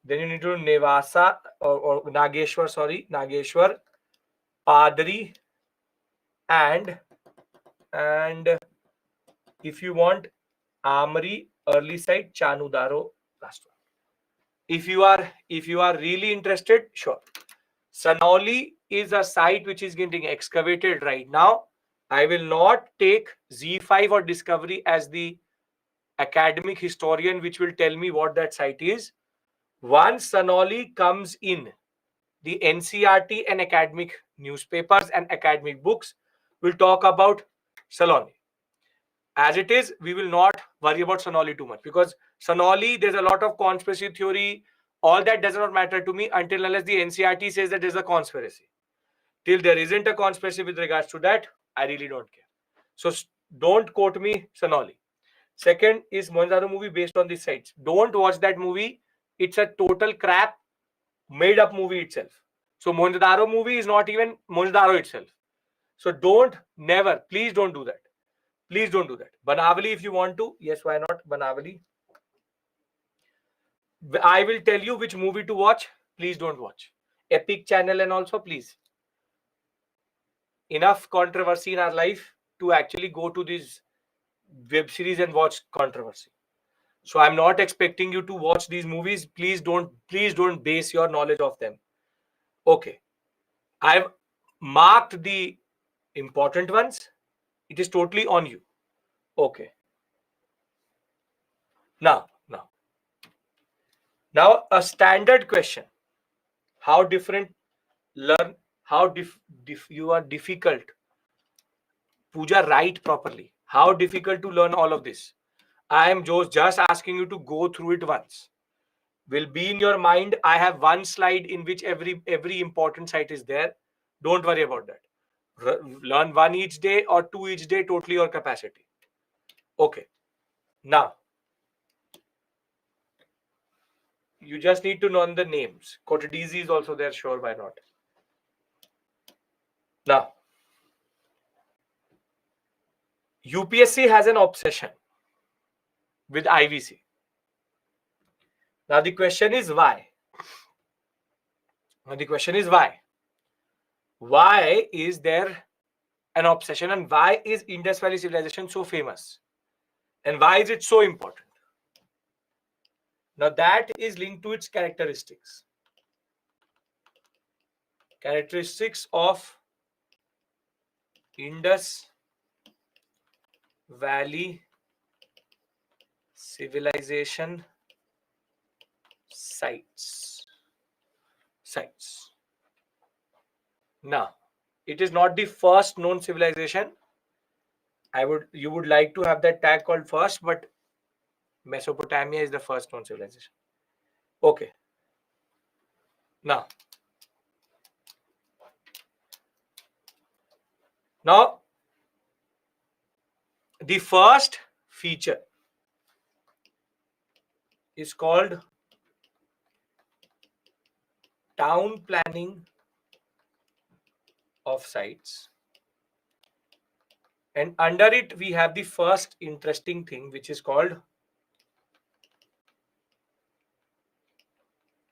Then you need to know Nevasa or Nageshwar, sorry, Nageshwar, Padri, and if you want Amri, early site, Chanudaro, last one. If you are really interested, sure. Sanauli is a site which is getting excavated right now. I will not take Z5 or Discovery as the academic historian which will tell me what that site is. Once Sanauli comes in, the NCRT and academic newspapers and academic books will talk about Saloni. As it is, we will not worry about Sanauli too much, because Sanauli, there's a lot of conspiracy theory. All that does not matter to me until unless the NCRT says that there's a conspiracy. Till there isn't a conspiracy with regards to that, I really don't care. So don't quote me Sanauli. Second is Mohenjo-daro movie based on these sites. Don't watch that movie. It's a total crap, made up movie itself. So Mohenjo-daro movie is not even Mohenjo-daro itself. So never, please don't do that. Please don't do that. Banavali, if you want to, yes, why not? Banavali. I will tell you which movie to watch. Please don't watch. Epic channel and also, please. Enough controversy in our life to actually go to this web series and watch controversy. So I'm not expecting you to watch these movies. Please don't base your knowledge of them. Okay. I've marked the important ones. It is totally on you. Okay. Now a standard question. How different learn, how you are difficult. Puja, write properly. How difficult to learn all of this? I am just asking you to go through it once. Will be in your mind. I have one slide in which every important site is there. Don't worry about that. Learn one each day or two each day, totally your capacity. Okay. Now, you just need to know the names. Kotadisi is also there, sure, why not? Now, UPSC has an obsession with IVC. Now, the question is why? Why is there an obsession, and why is Indus Valley civilization so famous? And why is it so important? Now, that is linked to its characteristics. Characteristics of Indus Valley civilization sites. Now, it is not the first known civilization. You would like to have that tag called first, but Mesopotamia is the first known civilization. Okay. Now, the first feature is called town planning of sites. And under it, we have the first interesting thing, which is called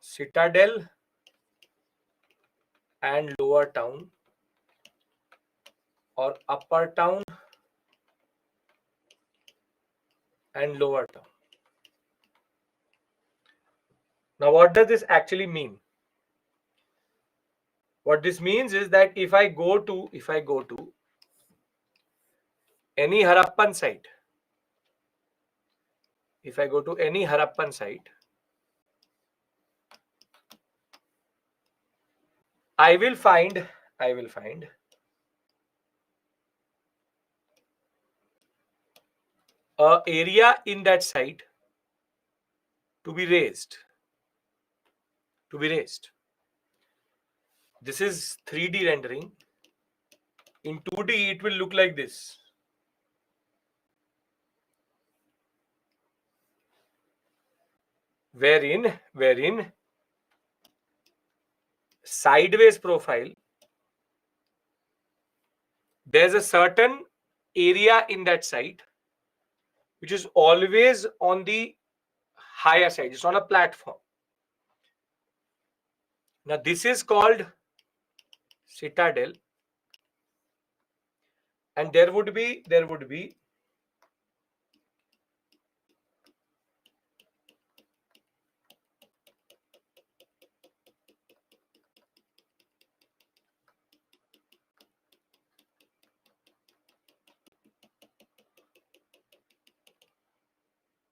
citadel and lower town, or upper town and lower town. Now, what does this actually mean? What this means is that if I go to any Harappan site, I will find a area in that site to be raised. This is 3D rendering. In 2D, it will look like this. Wherein sideways profile, there's a certain area in that site which is always on the higher side. It's on a platform. Now this is called citadel, and there would be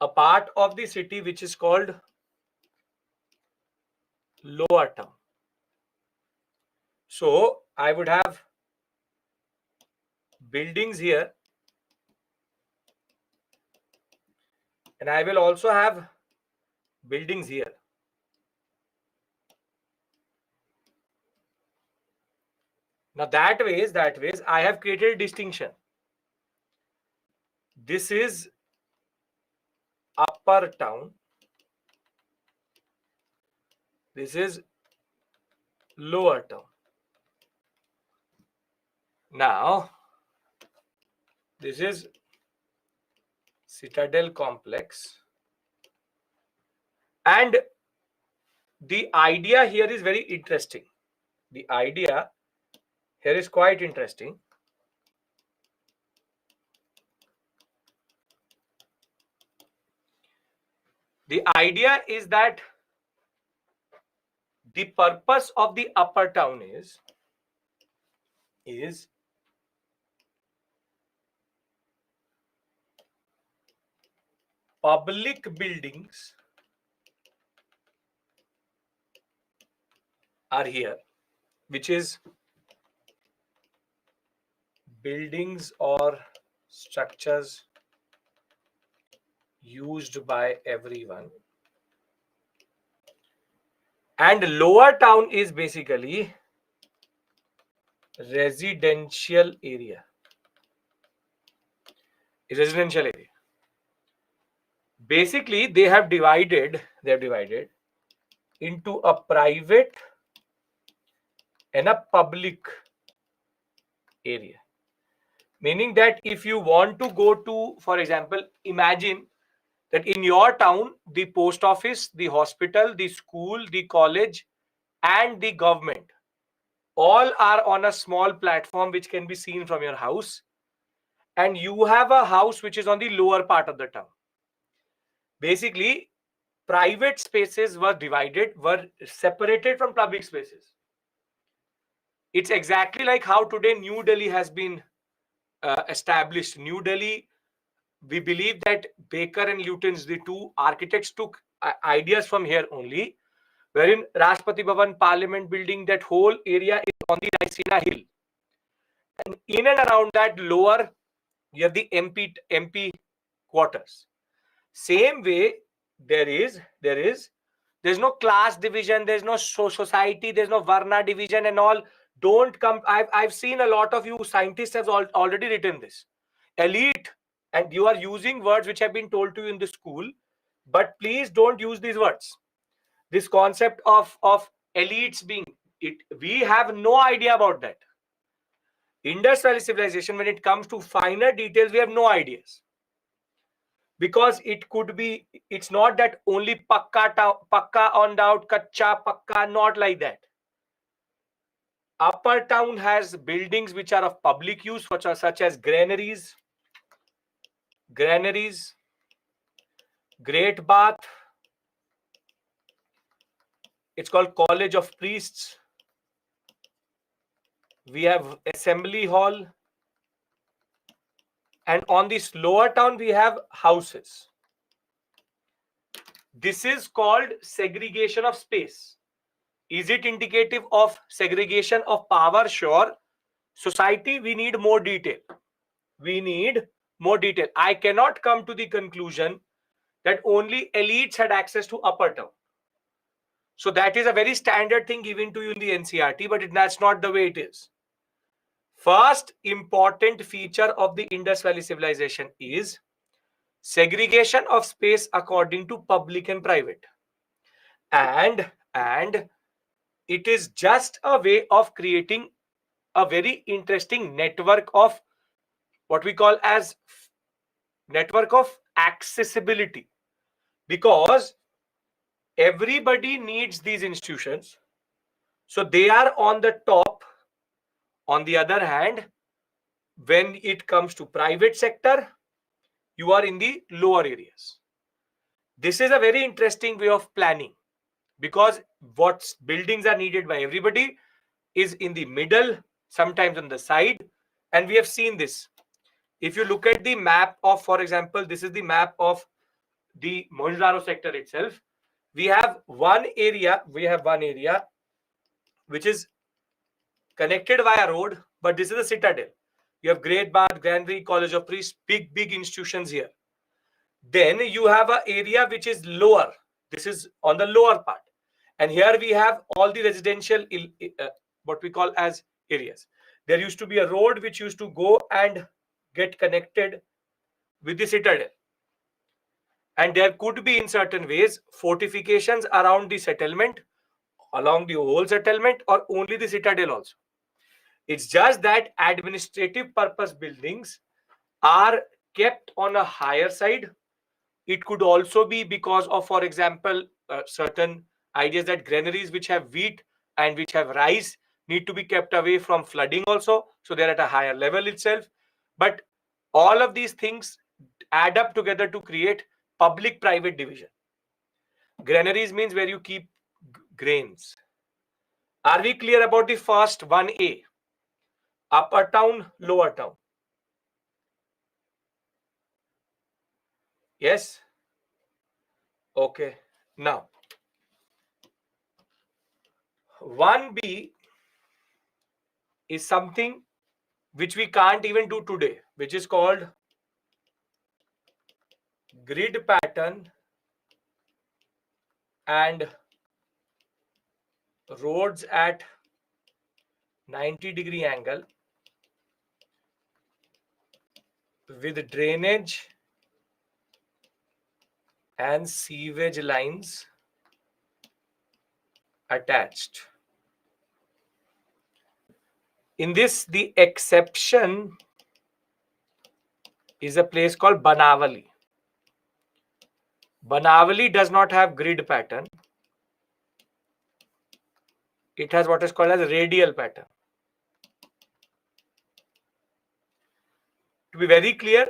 a part of the city which is called lower town. So I would have buildings here, and I will also have buildings here. Now that ways I have created a distinction. This is upper town. This is lower town. Now this is citadel complex, and the idea here is very interesting. The idea here is quite interesting. The idea is that the purpose of the upper town is public buildings are here, which is buildings or structures used by everyone, and lower town is basically residential area. Basically they have divided into a private and a public area, meaning that if you want to go to, for example, imagine that in your town the post office, the hospital, the school, the college and the government all are on a small platform which can be seen from your house, and you have a house which is on the lower part of the town. Basically private spaces were separated from public spaces. It's exactly like how today New Delhi has been established. New Delhi, we believe that Baker and Lutyens, the two architects, took ideas from here only, wherein Rashtrapati Bhavan Parliament building, that whole area is on the Raisina Hill, and in and around that lower you have the MP quarters. Same way there's no class division, there's no society, there's no Varna division and all. Don't come. I've seen a lot of you scientists have already written this elite, and you are using words which have been told to you in the school, but please don't use these words. This concept of elites being it, we have no idea about that. Indus Valley civilization, when it comes to finer details, we have no ideas, because it could be, it's not that only pakka on doubt, kacha pakka, not like that. Upper town has buildings which are of public use, such as granaries, great bath, it's called college of priests, we have assembly hall, and on this lower town we have houses. This is called segregation of space. Is it indicative of segregation of power? Sure. Society, we need more detail. I cannot come to the conclusion that only elites had access to upper town. So that is a very standard thing given to you in the NCERT, but that's not the way it is. First important feature of the Indus Valley civilization is segregation of space according to public and private. And it is just a way of creating a very interesting network of what we call as network of accessibility, because everybody needs these institutions. So they are on the top. On the other hand, when it comes to private sector, you are in the lower areas. This is a very interesting way of planning, because what buildings are needed by everybody is in the middle, sometimes on the side. And we have seen this. If you look at the map of, for example, this is the map of the Mohenjo-daro sector itself. We have one area which is connected via road, but this is a citadel. You have Great Bath, Granary, College of Priests, big institutions here. Then you have an area which is lower. This is on the lower part. And here we have all the residential, what we call as areas. There used to be a road which used to go and get connected with the citadel. And there could be, in certain ways, fortifications around the settlement, along the whole settlement, or only the citadel also. It's just that administrative purpose buildings are kept on a higher side. It could also be because of, for example, certain ideas that granaries which have wheat and which have rice need to be kept away from flooding also. So they're at a higher level itself. But all of these things add up together to create public-private division. Granaries means where you keep grains. Are we clear about the first 1A? Upper town, lower town. Yes? Okay. Now, 1B is something which we can't even do today, which is called grid pattern and roads at 90-degree angle with drainage and sewage lines attached. In this, the exception is a place called Banavali. Banavali does not have grid pattern. It has what is called as radial pattern. To be very clear,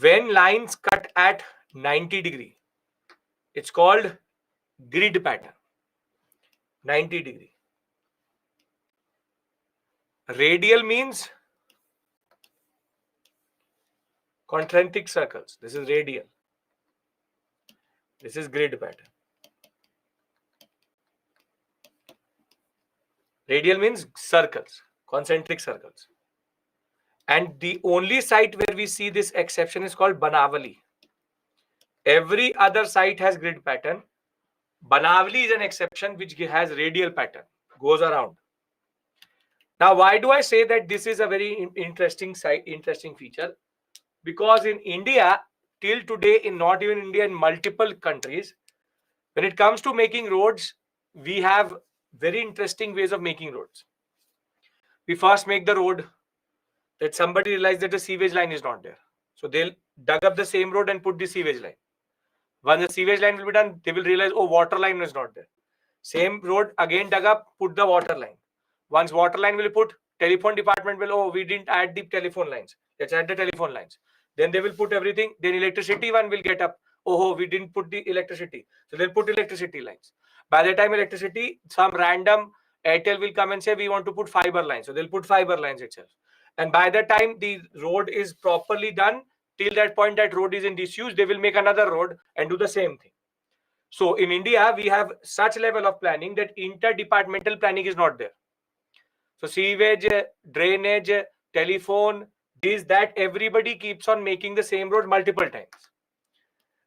when lines cut at 90-degree, it's called grid pattern. 90-degree. Radial means concentric circles. This is radial. This is grid pattern. Radial means circles, concentric circles. And the only site where we see this exception is called Banavali. Every other site has grid pattern. Banavali is an exception which has radial pattern, goes around. Now, why do I say that this is a very interesting feature? Because in India, till today, in not even India, in multiple countries, when it comes to making roads, we have very interesting ways of making roads. We first make the road that somebody realized that the sewage line is not there. So they'll dug up the same road and put the sewage line. Once the sewage line will be done, they will realize, oh, water line is not there. Same road again dug up, put the water line. Once water line will put, telephone department will, oh, we didn't add the telephone lines. Let's add the telephone lines. Then they will put everything. Then electricity one will get up. Oh, we didn't put the electricity. So they'll put electricity lines. By the time electricity, some random Airtel will come and say, we want to put fiber lines. So they'll put fiber lines itself. And by the time the road is properly done, till that point that road is in disuse, they will make another road and do the same thing. So in India, we have such level of planning that interdepartmental planning is not there. So sewage, drainage, telephone, that everybody keeps on making the same road multiple times.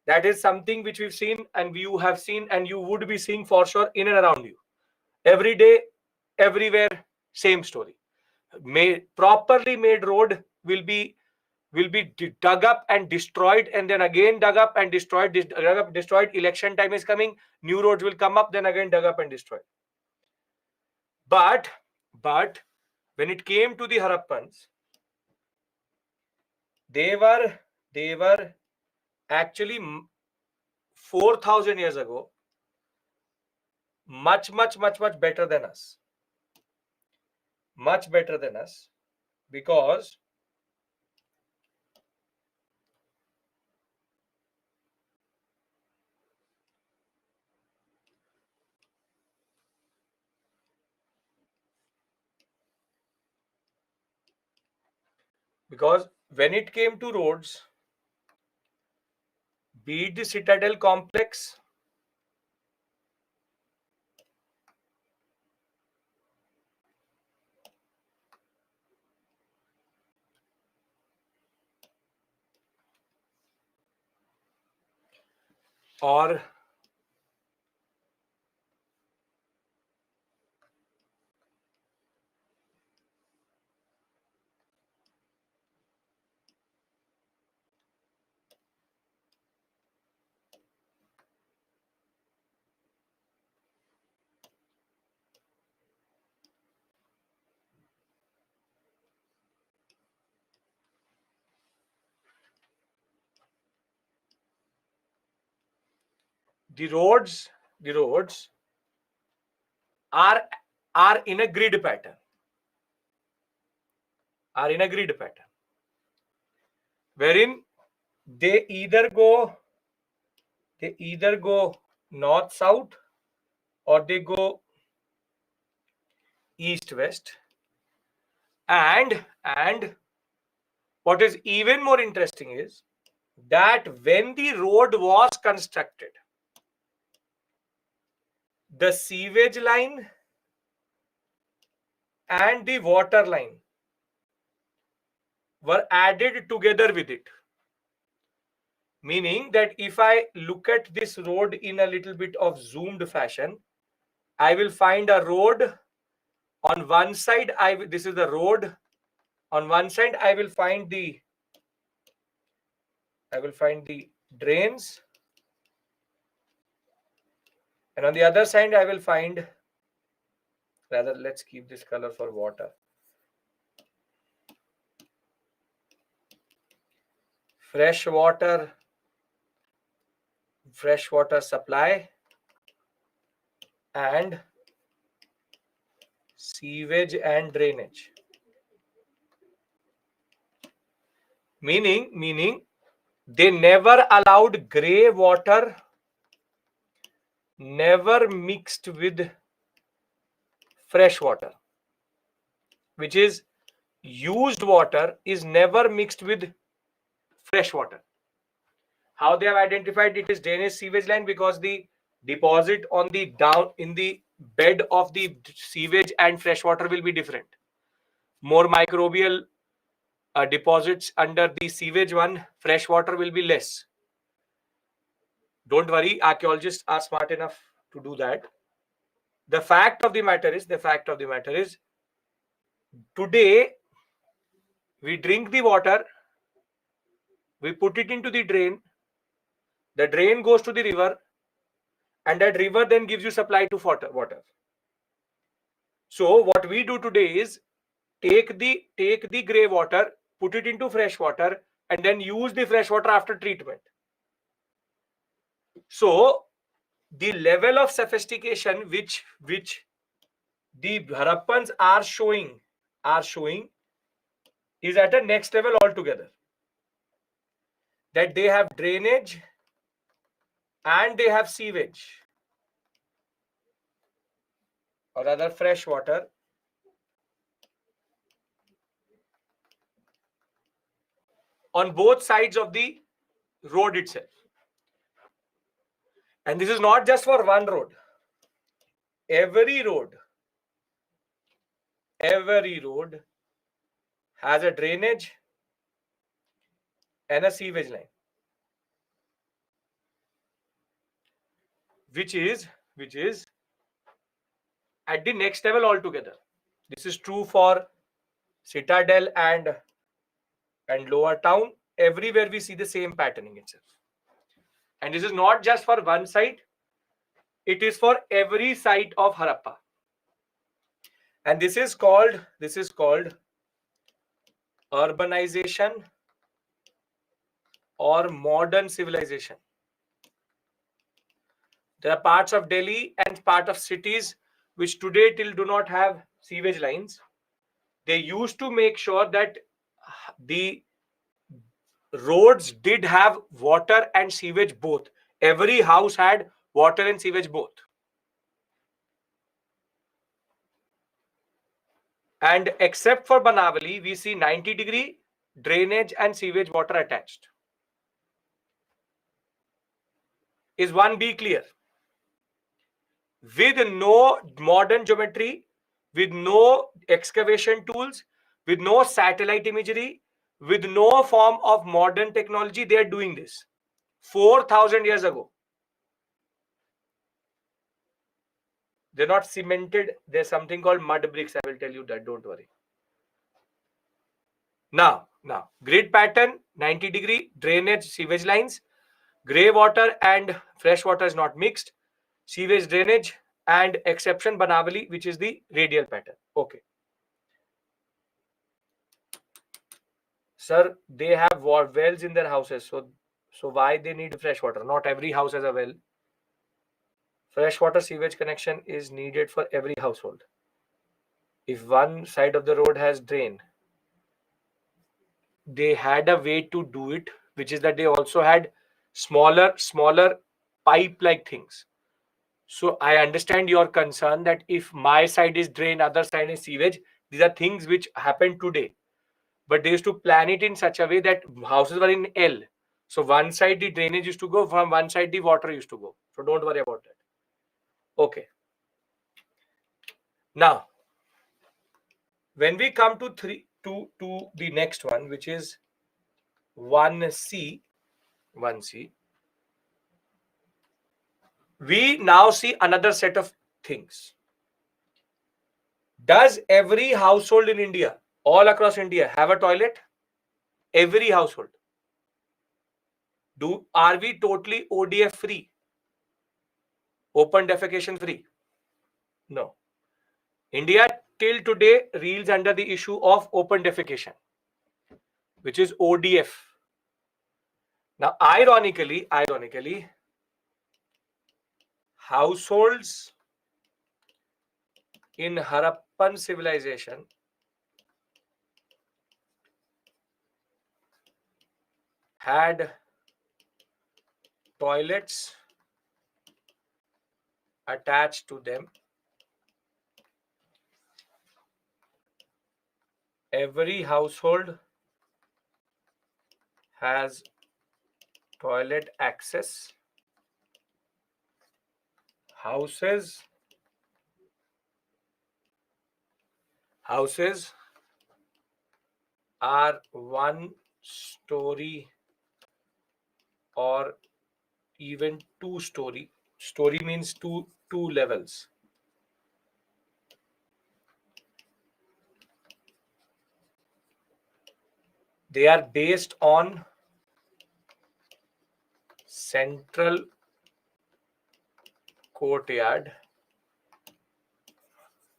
That is something which we've seen and you have seen and you would be seeing for sure in and around you. Every day, everywhere, same story. Properly made road will be dug up and destroyed, and then again dug up and destroyed. Destroyed. Election time is coming. New roads will come up, then again dug up and destroyed. But when it came to the Harappans, they were actually 4,000 years ago much better than us. Much better than us, because when it came to roads, be it the citadel complex, or the roads are in a grid pattern. Wherein they either go north south, or they go east west. And what is even more interesting is that when the road was constructed, the sewage line and the water line were added together with it. Meaning that if I look at this road in a little bit of zoomed fashion, I will find a road on one side. This is the road. On one side, I will find the drains, and on the other side, I will find, rather, let's keep this color for water. Fresh water supply and sewage and drainage. Meaning they never allowed grey water, never mixed with fresh water, which is used water is never mixed with fresh water. How they have identified it is drainage sewage line, because the deposit on the down in the bed of the sewage and fresh water will be different. More microbial deposits under the sewage one, fresh water will be less. Don't worry, archaeologists are smart enough to do that. The fact of the matter is today we drink the water, we put it into the drain goes to the river, and that river then gives you supply to water. So what we do today is take the grey water, put it into fresh water, and then use the fresh water after treatment. So the level of sophistication which the Harappans are showing is at a next level altogether. That they have drainage and they have sewage, or rather fresh water, on both sides of the road itself. And this is not just for one road. Every road has a drainage and a sewage line, which is at the next level altogether. This is true for citadel and lower town. Everywhere we see the same patterning itself. And this is not just for one site, it is for every site of Harappa. And this is called urbanization or modern civilization. There are parts of Delhi and part of cities which today till do not have sewage lines. They used to make sure that the roads did have water and sewage both. Every house had water and sewage both. And except for Banavali, we see 90-degree drainage and sewage water attached. Is 1B clear? With no modern geometry, with no excavation tools, with no satellite imagery, with no form of modern technology, they are doing this 4,000 years ago. They're not cemented. There's something called mud bricks. I will tell you that. Don't worry. Now, grid pattern, 90-degree drainage, sewage lines, grey water and fresh water is not mixed, sewage drainage, and exception Banavali, which is the radial pattern. Okay. Sir, they have wells in their houses, so why they need fresh water? Not every house has a well. Freshwater sewage connection is needed for every household. If one side of the road has drain, they had a way to do it, which is that they also had smaller pipe like things. So I understand your concern that if my side is drain, other side is sewage, these are things which happen today. But they used to plan it in such a way that houses were in L. So one side the drainage used to go, from one side the water used to go. So don't worry about that. Okay. Now, when we come to the next one, which is 1C, we now see another set of things. Does every household in India, all across India, have a toilet? Every household. Are we totally ODF free? Open defecation free? No. India till today reels under the issue of open defecation, which is ODF. Now, ironically, households in Harappan civilization had toilets attached to them. Every household has toilet access. Houses are one story or even two story. Story means two levels. They are based on central courtyard.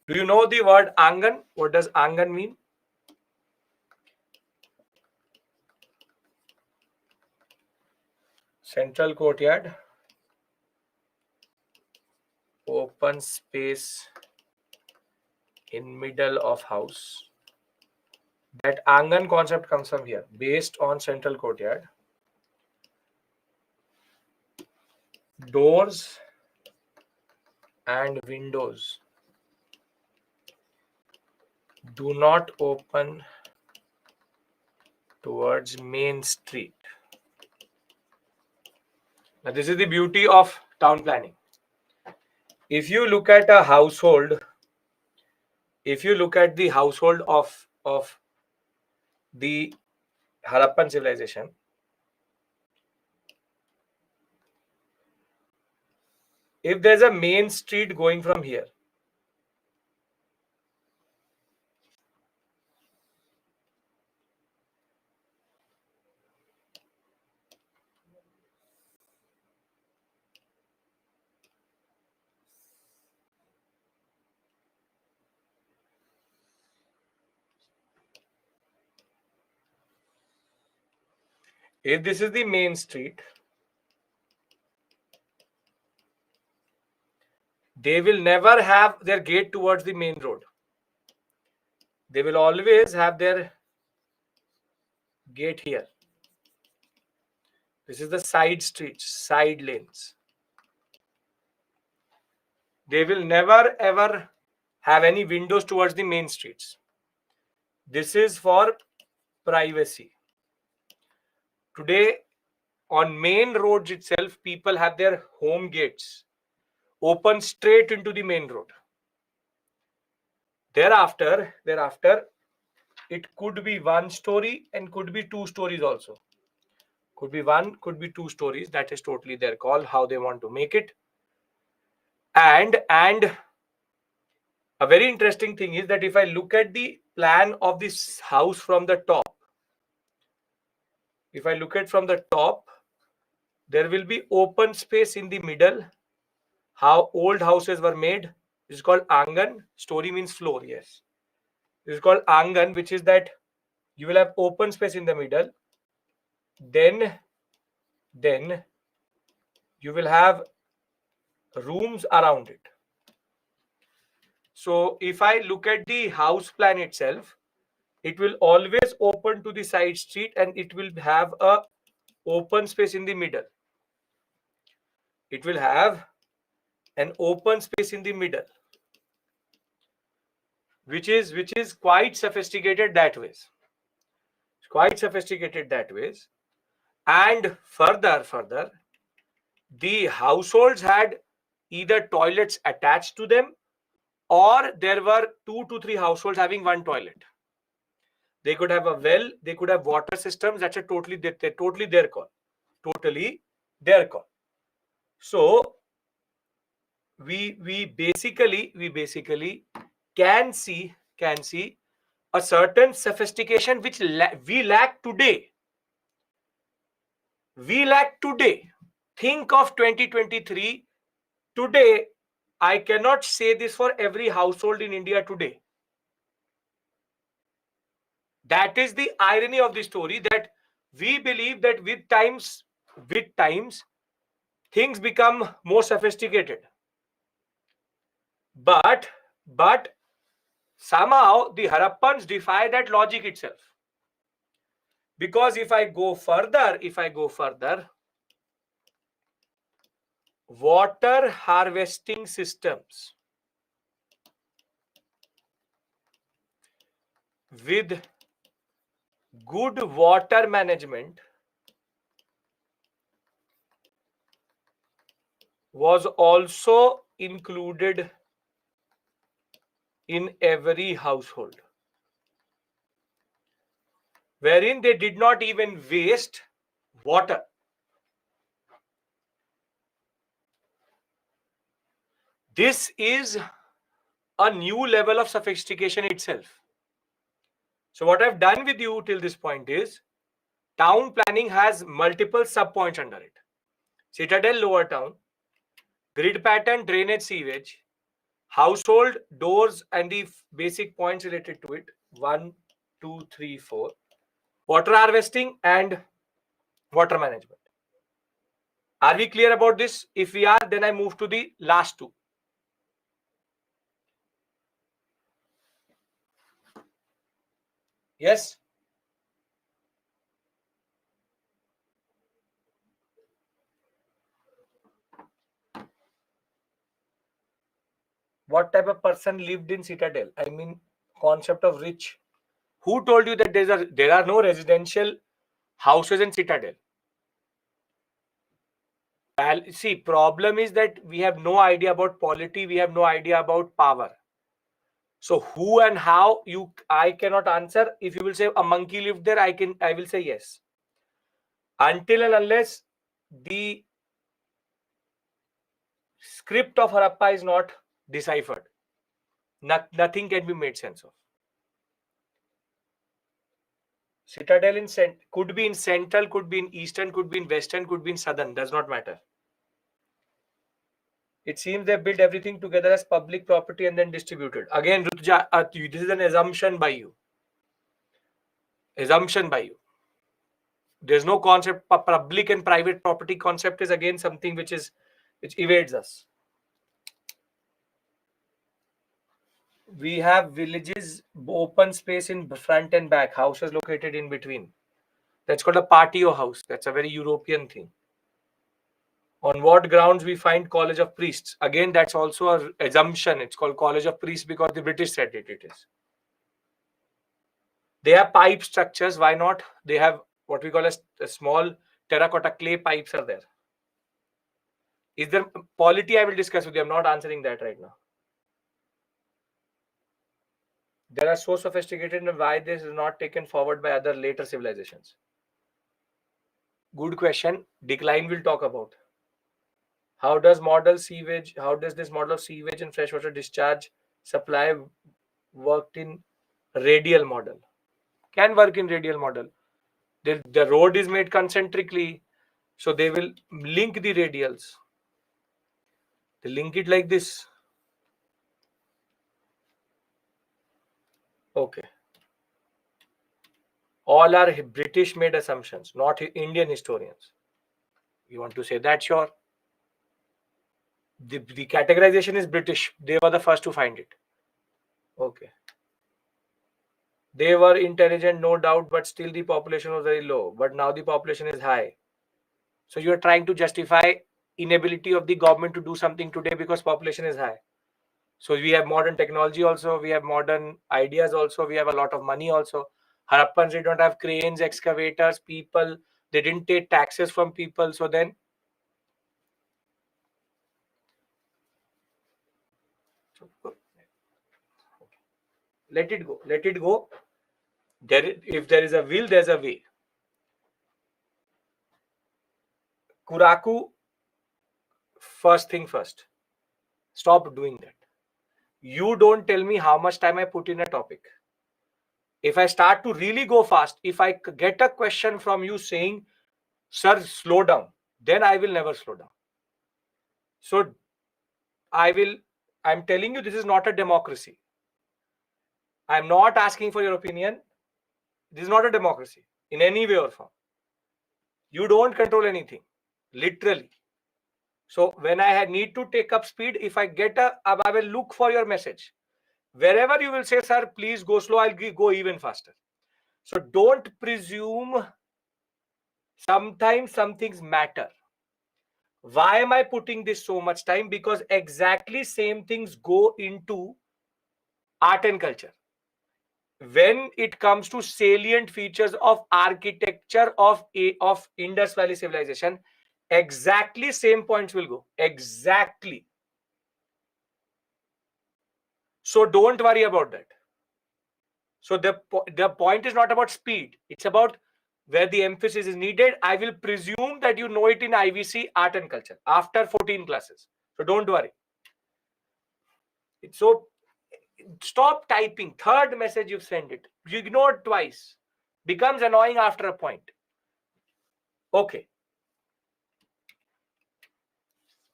Do you know the word angan? What does angan mean? Central courtyard, open space in middle of house. That angan concept comes from here, based on central courtyard. Doors and windows do not open towards main street. Now, this is the beauty of town planning. If you look at a household, if you look at the household of the Harappan civilization, if there's a main street going from here, If this is the main street, they will never have their gate towards the main road. They will always have their gate here. This is the side streets, side lanes. They will never ever have any windows towards the main streets. This is for privacy. Today, on main roads itself, people have their home gates open straight into the main road. Thereafter, it could be one story and could be two stories also. Could be one, could be two stories. That is totally their call, how they want to make it. And a very interesting thing is that if I look at the plan of this house from the top, if I look at from the top, there will be open space in the middle. How old houses were made. This is called angan. Story means floor, yes. This is called angan, which is that you will have open space in the middle. Then you will have rooms around it. So if I look at the house plan itself, it will always open to the side street and it will have a open space in the middle. It will have an open space in the middle, which is quite sophisticated that ways. It's quite sophisticated that ways. And further, the households had either toilets attached to them or there were 2 to 3 households having one toilet. They could have a well, they could have water systems. That's totally their call. Totally their call. So we basically can see a certain sophistication which we lack today. Think of 2023. Today, I cannot say this for every household in India today. That is the irony of the story, that we believe that with times, things become more sophisticated. But somehow the Harappans defy that logic itself. Because if I go further, water harvesting systems with good water management was also included in every household, wherein they did not even waste water. This is a new level of sophistication itself. So what I've done with you till this point is, town planning has multiple sub-points under it. Citadel, lower town, grid pattern, drainage, sewage, household, doors, and the basic points related to it. 1, 2, 3, 4. Water harvesting and water management. Are we clear about this? If we are, then I move to the last two. Yes? What type of person lived in Citadel? I mean, concept of rich. Who told you that there are no residential houses in Citadel? See, problem is that we have no idea about polity. We have no idea about power. So who and how, I cannot answer. If you will say a monkey lived there, I will say yes. Until and unless the script of Harappa is not deciphered, nothing can be made sense of. Citadel could be in central, could be in eastern, could be in western, could be in southern, does not matter. It seems they built everything together as public property and then distributed. Again, Rutja, this is an assumption by you. There's no concept. Public and private property concept is again something which evades us. We have villages, open space in front and back, houses located in between. That's called a patio house. That's a very European thing. On what grounds we find College of Priests? Again, that's also an assumption. It's called College of Priests because the British said it is. They have pipe structures. Why not? They have what we call a small terracotta clay pipes are there. Is there polity? I will discuss with you. I'm not answering that right now. They are so sophisticated and why this is not taken forward by other later civilizations. Good question. Decline we'll talk about. How does this model of sewage and freshwater discharge supply worked in radial model? Can work in radial model. The road is made concentrically, so they will link the radials. They link it like this. Okay. All are British made assumptions, not Indian historians. You want to say that? Sure. The categorization is British. They were the first to find it. Okay. They were intelligent, no doubt, but still the population was very low. But now the population is high. So you are trying to justify inability of the government to do something today because population is high. So we have modern technology also, we have modern ideas also, we have a lot of money also. Harappans, they don't have cranes, excavators, people. They didn't take taxes from people. So then let it go. Let it go. If there is a will, there's a way. Kuraku, first thing first. Stop doing that. You don't tell me how much time I put in a topic. If I start to really go fast, if I get a question from you saying, sir, slow down, then I will never slow down. So I'm telling you, this is not a democracy. I'm not asking for your opinion. This is not a democracy in any way or form. You don't control anything, literally. So when I need to take up speed, if I I will look for your message. Wherever you will say, sir, please go slow, I'll go even faster. So don't presume. Sometimes some things matter. Why am I putting this so much time? Because exactly same things go into art and culture. When it comes to salient features of architecture of Indus Valley civilization, exactly same points will go. Exactly. So don't worry about that. So the point is not about speed. It's about where the emphasis is needed. I will presume that you know it in IVC art and culture after 14 classes. So don't worry. So stop typing. Third message you've sent it. You ignored twice. Becomes annoying after a point. Okay.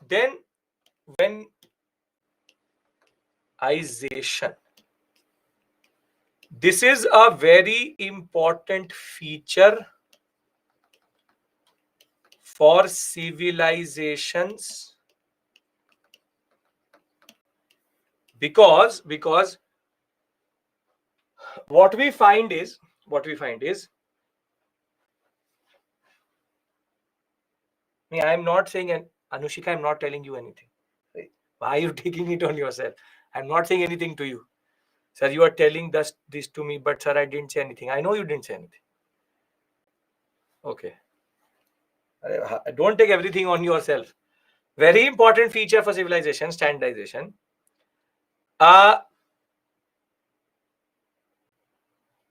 Then when ization. This is a very important feature for civilizations because what we find is I'm not saying, Anushika, I'm not telling you anything. Why are you taking it on yourself? I'm not saying anything to you. Sir, you are telling this to me, but sir, I didn't say anything. I know you didn't say anything. Okay. Don't take everything on yourself. Very important feature for civilization, standardization.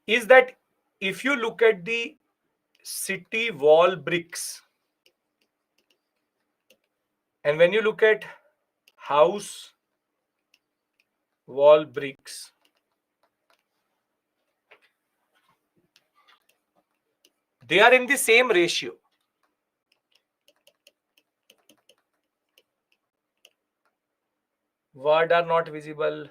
Is that if you look at the city wall bricks, and when you look at house wall bricks, they are in the same ratio. Word are not visible.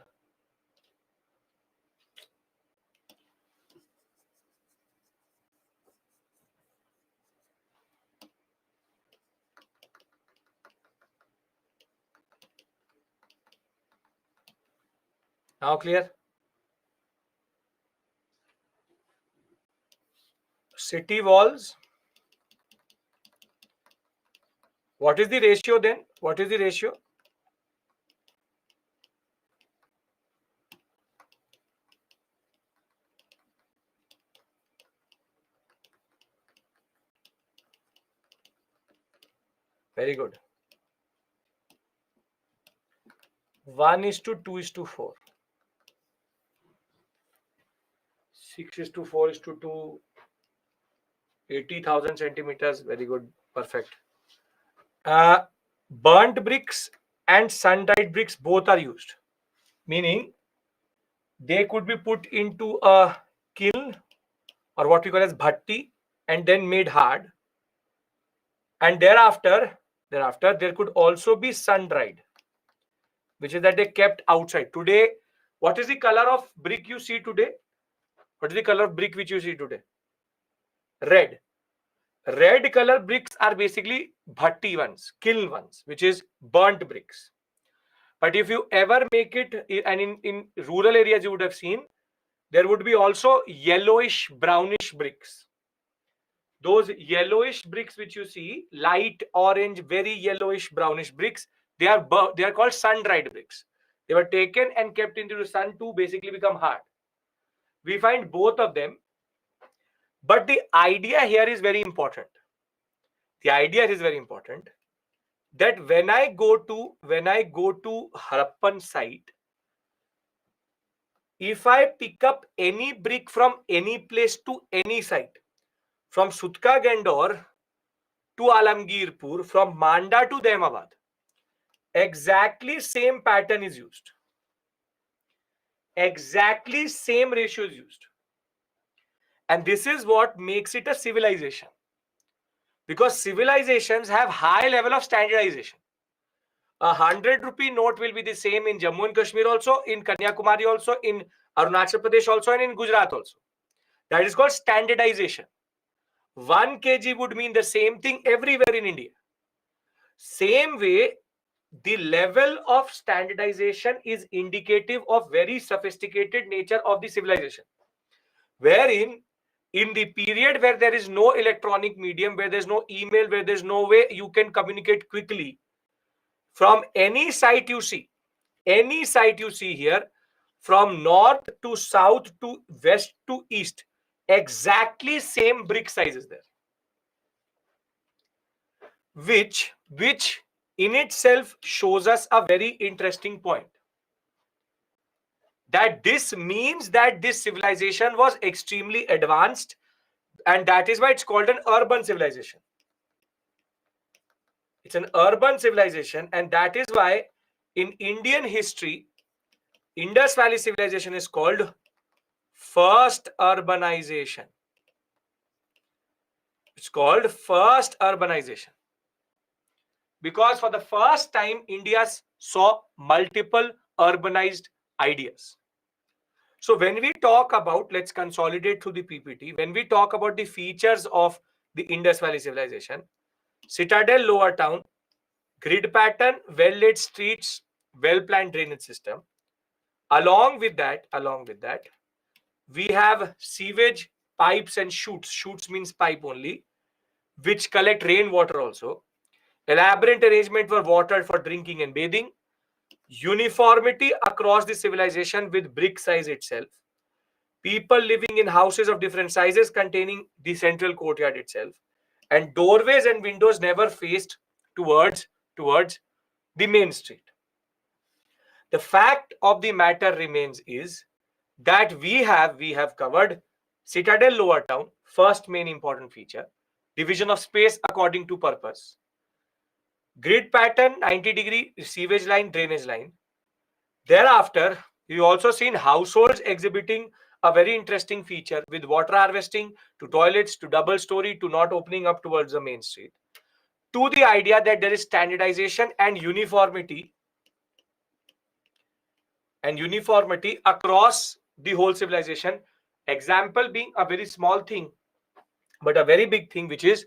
Now clear? City walls. What is the ratio then? What is the ratio? Very good. 1:2:4. 6:4:2. 80,000 centimeters. Very good. Perfect. Burnt bricks and sun-dried bricks both are used. Meaning they could be put into a kiln or what we call as bhatti and then made hard. And thereafter there could also be sun-dried, which is that they kept outside. Today, what is the color of brick you see today? What is the color of brick which you see today? Red. Red color bricks are basically bhatti ones, kiln ones, which is burnt bricks. But if you ever make it, and in rural areas you would have seen, there would be also yellowish, brownish bricks. Those yellowish bricks which you see, light orange, very yellowish, brownish bricks, they are called sun-dried bricks. They were taken and kept into the sun to basically become hard. We find both of them, but the idea here is very important. The idea is very important that when I go to Harappan site, if I pick up any brick from any place to any site, from Sutka Gandor to Alamgirpur, from Manda to Dehmabad, exactly same pattern is used. Exactly same ratio is used. And this is what makes it a civilization. Because civilizations have high level of standardization. A 100 rupee note will be the same in Jammu and Kashmir also, in Kanyakumari also, in Arunachal Pradesh also, and in Gujarat also. That is called standardization. 1 kg would mean the same thing everywhere in India. Same way, the level of standardization is indicative of very sophisticated nature of the civilization. Wherein, in the period where there is no electronic medium, where there's no email, where there's no way you can communicate quickly, from any site you see here, from north to south to west to east, exactly same brick size is there, which in itself shows us a very interesting point, that this means that this civilization was extremely advanced, and that is why it's called an urban civilization. It's an urban civilization, and that is why in Indian history, Indus Valley civilization is called first urbanization. It's called first urbanization because for the first time India saw multiple urbanized ideas. So when we talk about, let's consolidate through the PPT, when we talk about the features of the Indus Valley civilization: citadel, lower town, grid pattern, well-lit streets, well-planned drainage system. Along with that, we have sewage pipes and chutes. Chutes means pipe only, which collect rainwater also. Elaborate arrangement for water for drinking and bathing. Uniformity across the civilization with brick size itself. People living in houses of different sizes containing the central courtyard itself. And doorways and windows never faced towards the main street. The fact of the matter remains is that we have covered citadel, lower town, first main important feature, division of space according to purpose, grid pattern, 90-degree sewage line, drainage line. Thereafter, you also seen households exhibiting a very interesting feature with water harvesting, to toilets, to double story, to not opening up towards the main street, to the idea that there is standardization and uniformity across the whole civilization. Example being a very small thing, but a very big thing, which is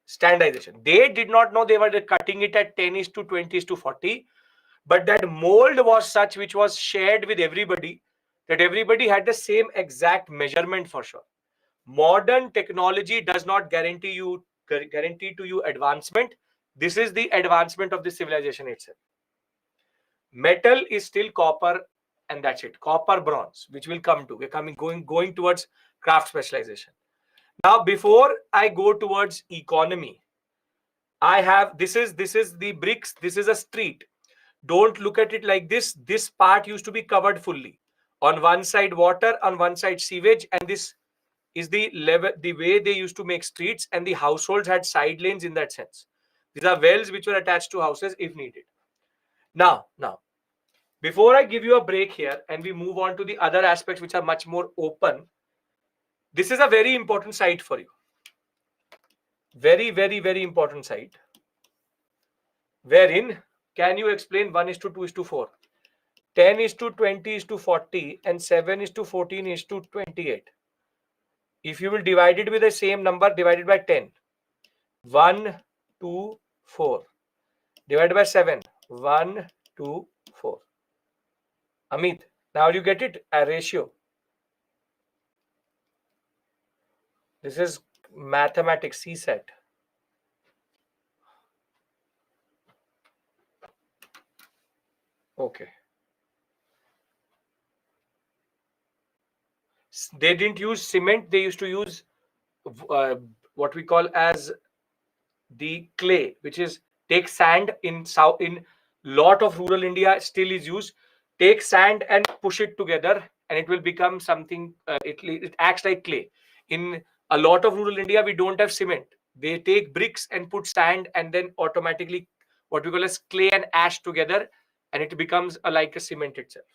standardization. They did not know they were cutting it at 10:20:40. but that mold was such which was shared with everybody, that everybody had the same exact measurement for sure. Modern technology does not guarantee to you advancement. This is the advancement of the civilization itself. Metal is still copper, and that's it. Copper, bronze, which will come to. We're going towards craft specialization. Now, before I go towards economy, I have this is the bricks. This is a street. Don't look at it like this. This part used to be covered fully. On one side water, on one side sewage, and this is the level, the way they used to make streets, and the households had side lanes in that sense. These are wells which were attached to houses if needed. Now, before I give you a break here and we move on to the other aspects which are much more open, this is a very important site for you. Very, very, very important site. Wherein, can you explain 1 is to 2 is to 4? 10 is to 20 is to 40 and 7 is to 14 is to 28. If you will divide it with the same number, divided by 10. 1, 2, 4. Divided by 7. 1, 2, 4. Amit, now you get it? A ratio. This is mathematics C set. Okay. They didn't use cement. They used to use what we call as the clay, which is take sand in lot of rural India still is used. Take sand and push it together, and it will become something. It acts like clay. In a lot of rural India, we don't have cement. They take bricks and put sand, and then automatically what we call as clay and ash together, and it becomes like a cement itself.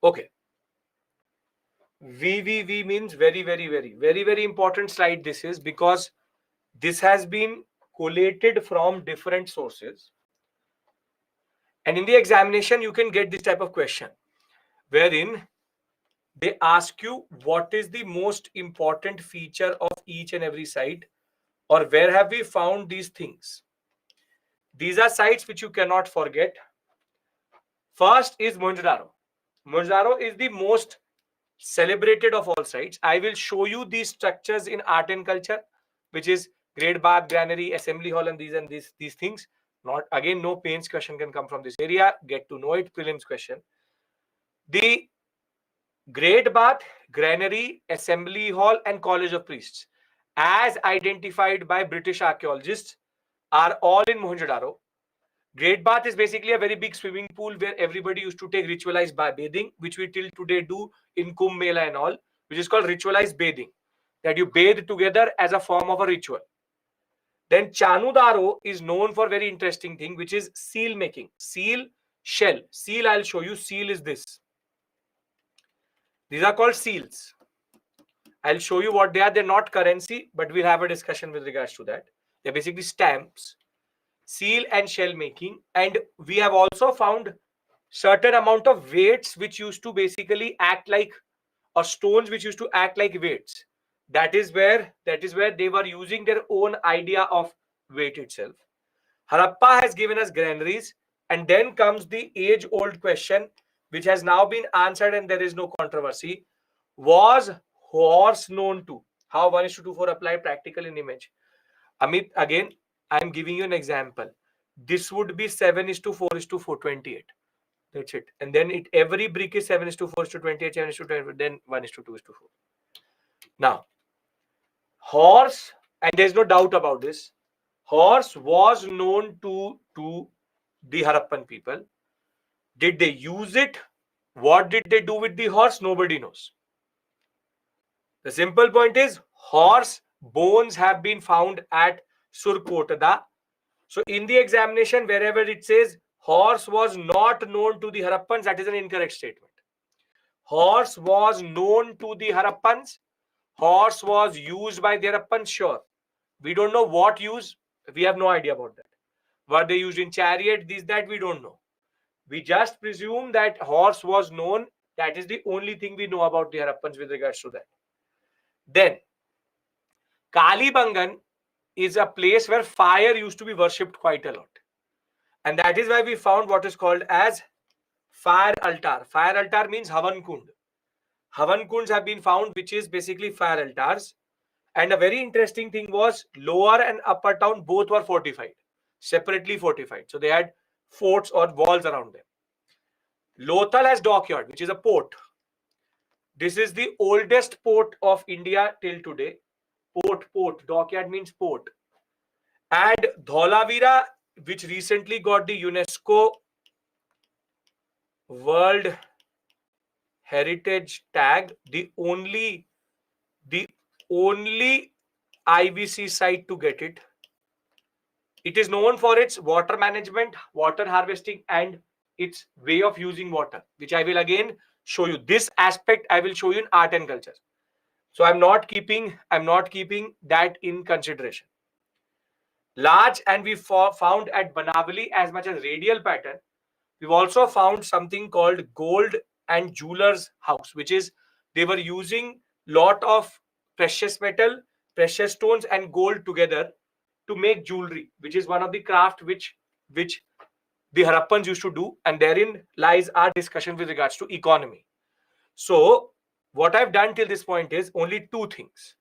Okay. VVV means very, very, very, very, very important slide. This is because this has been collated from different sources. And in the examination, you can get this type of question wherein they ask you what is the most important feature of each and every site, or where have we found these things. These are sites which you cannot forget. First is Mohenjo-daro. Mohenjo-daro is the most celebrated of all sites. I will show you these structures in art and culture, which is great bath, granary, assembly hall, and these things. Not again, no pains question can come from this area. Get to know it. Prelims question. The great bath, granary, assembly hall, and college of priests, as identified by British archaeologists, are all in Mohenjo-daro. Great bath is basically a very big swimming pool where everybody used to take ritualized bathing, which we till today do in Kumbh Mela and all, which is called ritualized bathing, that you bathe together as a form of a ritual. Then Chanudaro is known for very interesting thing, which is seal making. Seal, shell. Seal, I'll show you. Seal is this. These are called seals. I'll show you what they are. They're not currency, but we'll have a discussion with regards to that. They're basically stamps. Seal and shell making. And we have also found certain amount of weights which used to basically act like, or stones which used to act like weights. That is where they were using their own idea of weight itself. Harappa has given us granaries, and then comes the age-old question, which has now been answered and there is no controversy. Was horse known to? How 1 is to 2, 4 apply practical in image? Amit, again, I'm giving you an example. This would be 7 is to 4 is to 4, 28. That's it. And then every brick is 7 is to 4 is to 28, 7 is to 20, then 1 is to 2 is to 4. Now, horse, and there's no doubt about this, horse was known to the Harappan people. Did they use it? What did they do with the horse? Nobody knows. The simple point is, horse bones have been found at Surkotada. So in the examination, wherever it says horse was not known to the Harappans, that is an incorrect statement. Horse was known to the Harappans. Horse was used by the Harappans, sure. We don't know what use. We have no idea about that. What they used in chariot, this, that, we don't know. We just presume that horse was known. That is the only thing we know about the Harappans with regards to that. Then, Kalibangan is a place where fire used to be worshipped quite a lot. And that is why we found what is called as fire altar. Fire altar means Havan Kund. Havan Kunds have been found, which is basically fire altars. And a very interesting thing was lower and upper town both were fortified, separately fortified. So they had forts or walls around them. Lothal has dockyard, which is a port. This is the oldest port of India till today. Port. Dockyard means port. And Dholavira, which recently got the UNESCO World Heritage tag, the only IVC site to get it. It is known for its water management, water harvesting, and its way of using water, which I will again show you. This aspect I will show you in art and culture. So I'm not keeping that in consideration. Large, and we found at Banavali as much as radial pattern. We've also found something called gold and jewelers house, which is they were using lot of precious metal, precious stones, and gold together to make jewelry, which is one of the craft which the Harappans used to do, and therein lies our discussion with regards to economy. So what I've done till this point is only two things.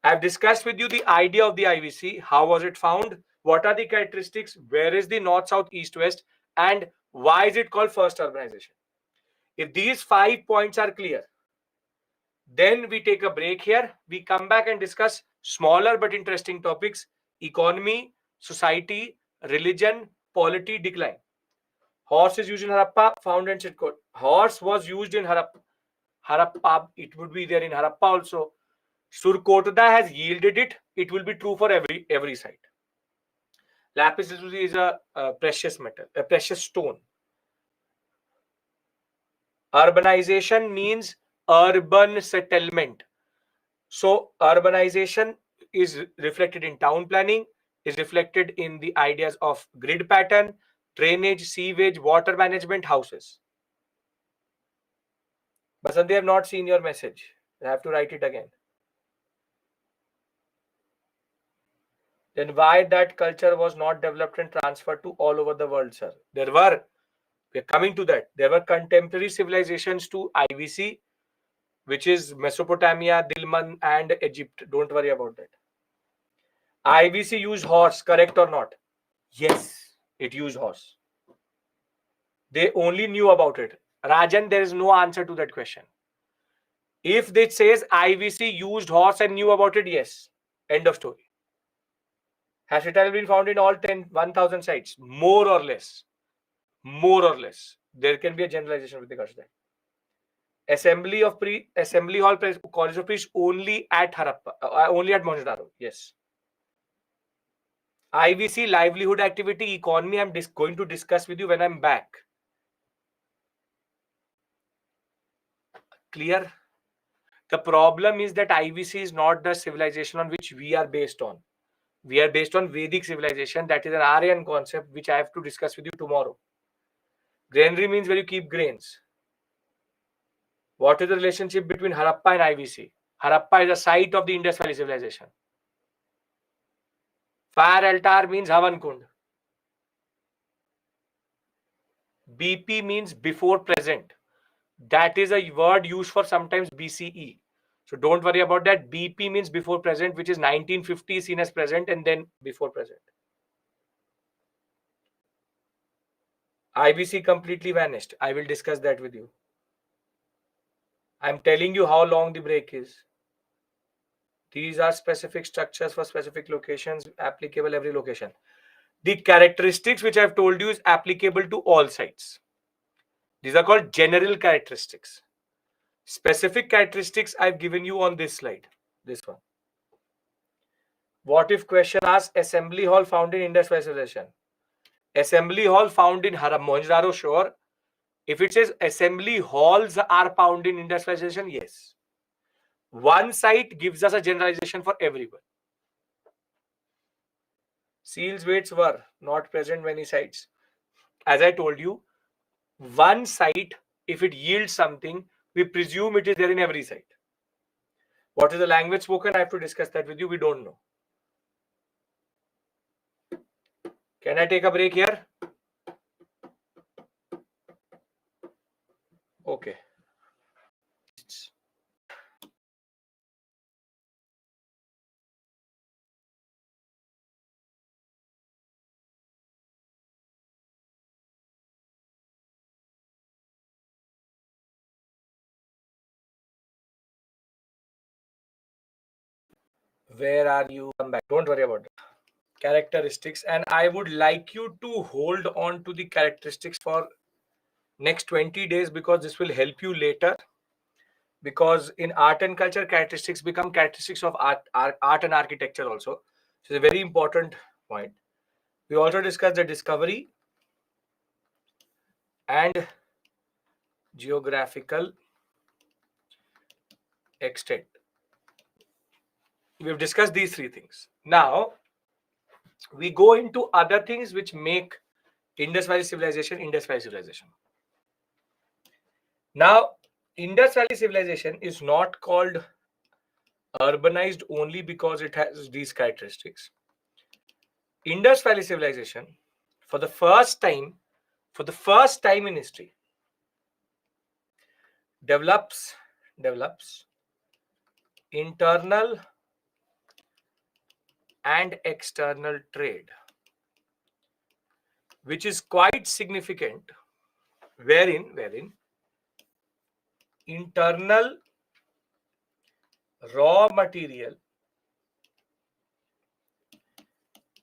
I've discussed with you the idea of the IVC, how was it found, what are the characteristics, where is the north, south, east, west, and why is it called first urbanization. If these 5 points are clear, then we take a break here. We come back and discuss smaller but interesting topics: economy, society, religion, polity, decline. Horse is used in Harappa, found in Chitkote. Horse was used in Harappa. It would be there in Harappa also. Surkotada has yielded it. It will be true for every site. Lapis lazuli is a precious metal, a precious stone. Urbanization means urban settlement. So urbanization is reflected in town planning, is reflected in the ideas of grid pattern, drainage, sewage, water management, houses. Basanti, I have not seen your message. I have to write it again. Then why that culture was not developed and transferred to all over the world, sir? We're coming to that. There were contemporary civilizations to IVC, which is Mesopotamia, Dilmun, and Egypt. Don't worry about that. IVC used horse, correct or not? Yes, it used horse. They only knew about it. Rajan, there is no answer to that question. If it says IVC used horse and knew about it, yes. End of story. Has it been found in all 1,000 sites? More or less. More or less. There can be a generalization with regards to that. Assembly Hall College of Priests only at Harappa, only at Mohenjo-daro. Yes. IVC, livelihood activity, economy, I'm going to discuss with you when I'm back. Clear? The problem is that IVC is not the civilization on which we are based on. We are based on Vedic civilization. That is an Aryan concept which I have to discuss with you tomorrow. Granary means where you keep grains. What is the relationship between Harappa and IVC? Harappa is a site of the Indus Valley civilization. Fire altar means Havan Kund. BP means before present. That is a word used for sometimes BCE. So don't worry about that. BP means before present, which is 1950 seen as present and then before present. IVC completely vanished. I will discuss that with you. I'm telling you how long the break is. These are specific structures for specific locations, applicable every location. The characteristics which I've told you is applicable to all sites. These are called general characteristics. Specific characteristics I've given you on this slide. This one. What if question asks assembly hall found in Indus Valley civilization? Assembly hall found in Mohenjo-daro, sure. If it says assembly halls are found in Indus Valley civilization, yes. One site gives us a generalization for everyone. Seals weights were not present many sites. As I told you, one site, if it yields something, we presume it is there in every site. What is the language spoken? I have to discuss that with you. We don't know. Can I take a break here? Okay. Where are you? Come back. Don't worry about it. Characteristics, and I would like you to hold on to the characteristics for next 20 days, because this will help you later. Because in art and culture, characteristics become characteristics of art and architecture also. So it's a very important point. We also discussed the discovery and geographical extent. We've discussed these three things. Now we go into other things which make Indus Valley civilization Indus Valley civilization. Now, Indus Valley civilization is not called urbanized only because it has these characteristics. Indus Valley civilization, for the first time in history, develops internal and external trade, which is quite significant, wherein internal raw material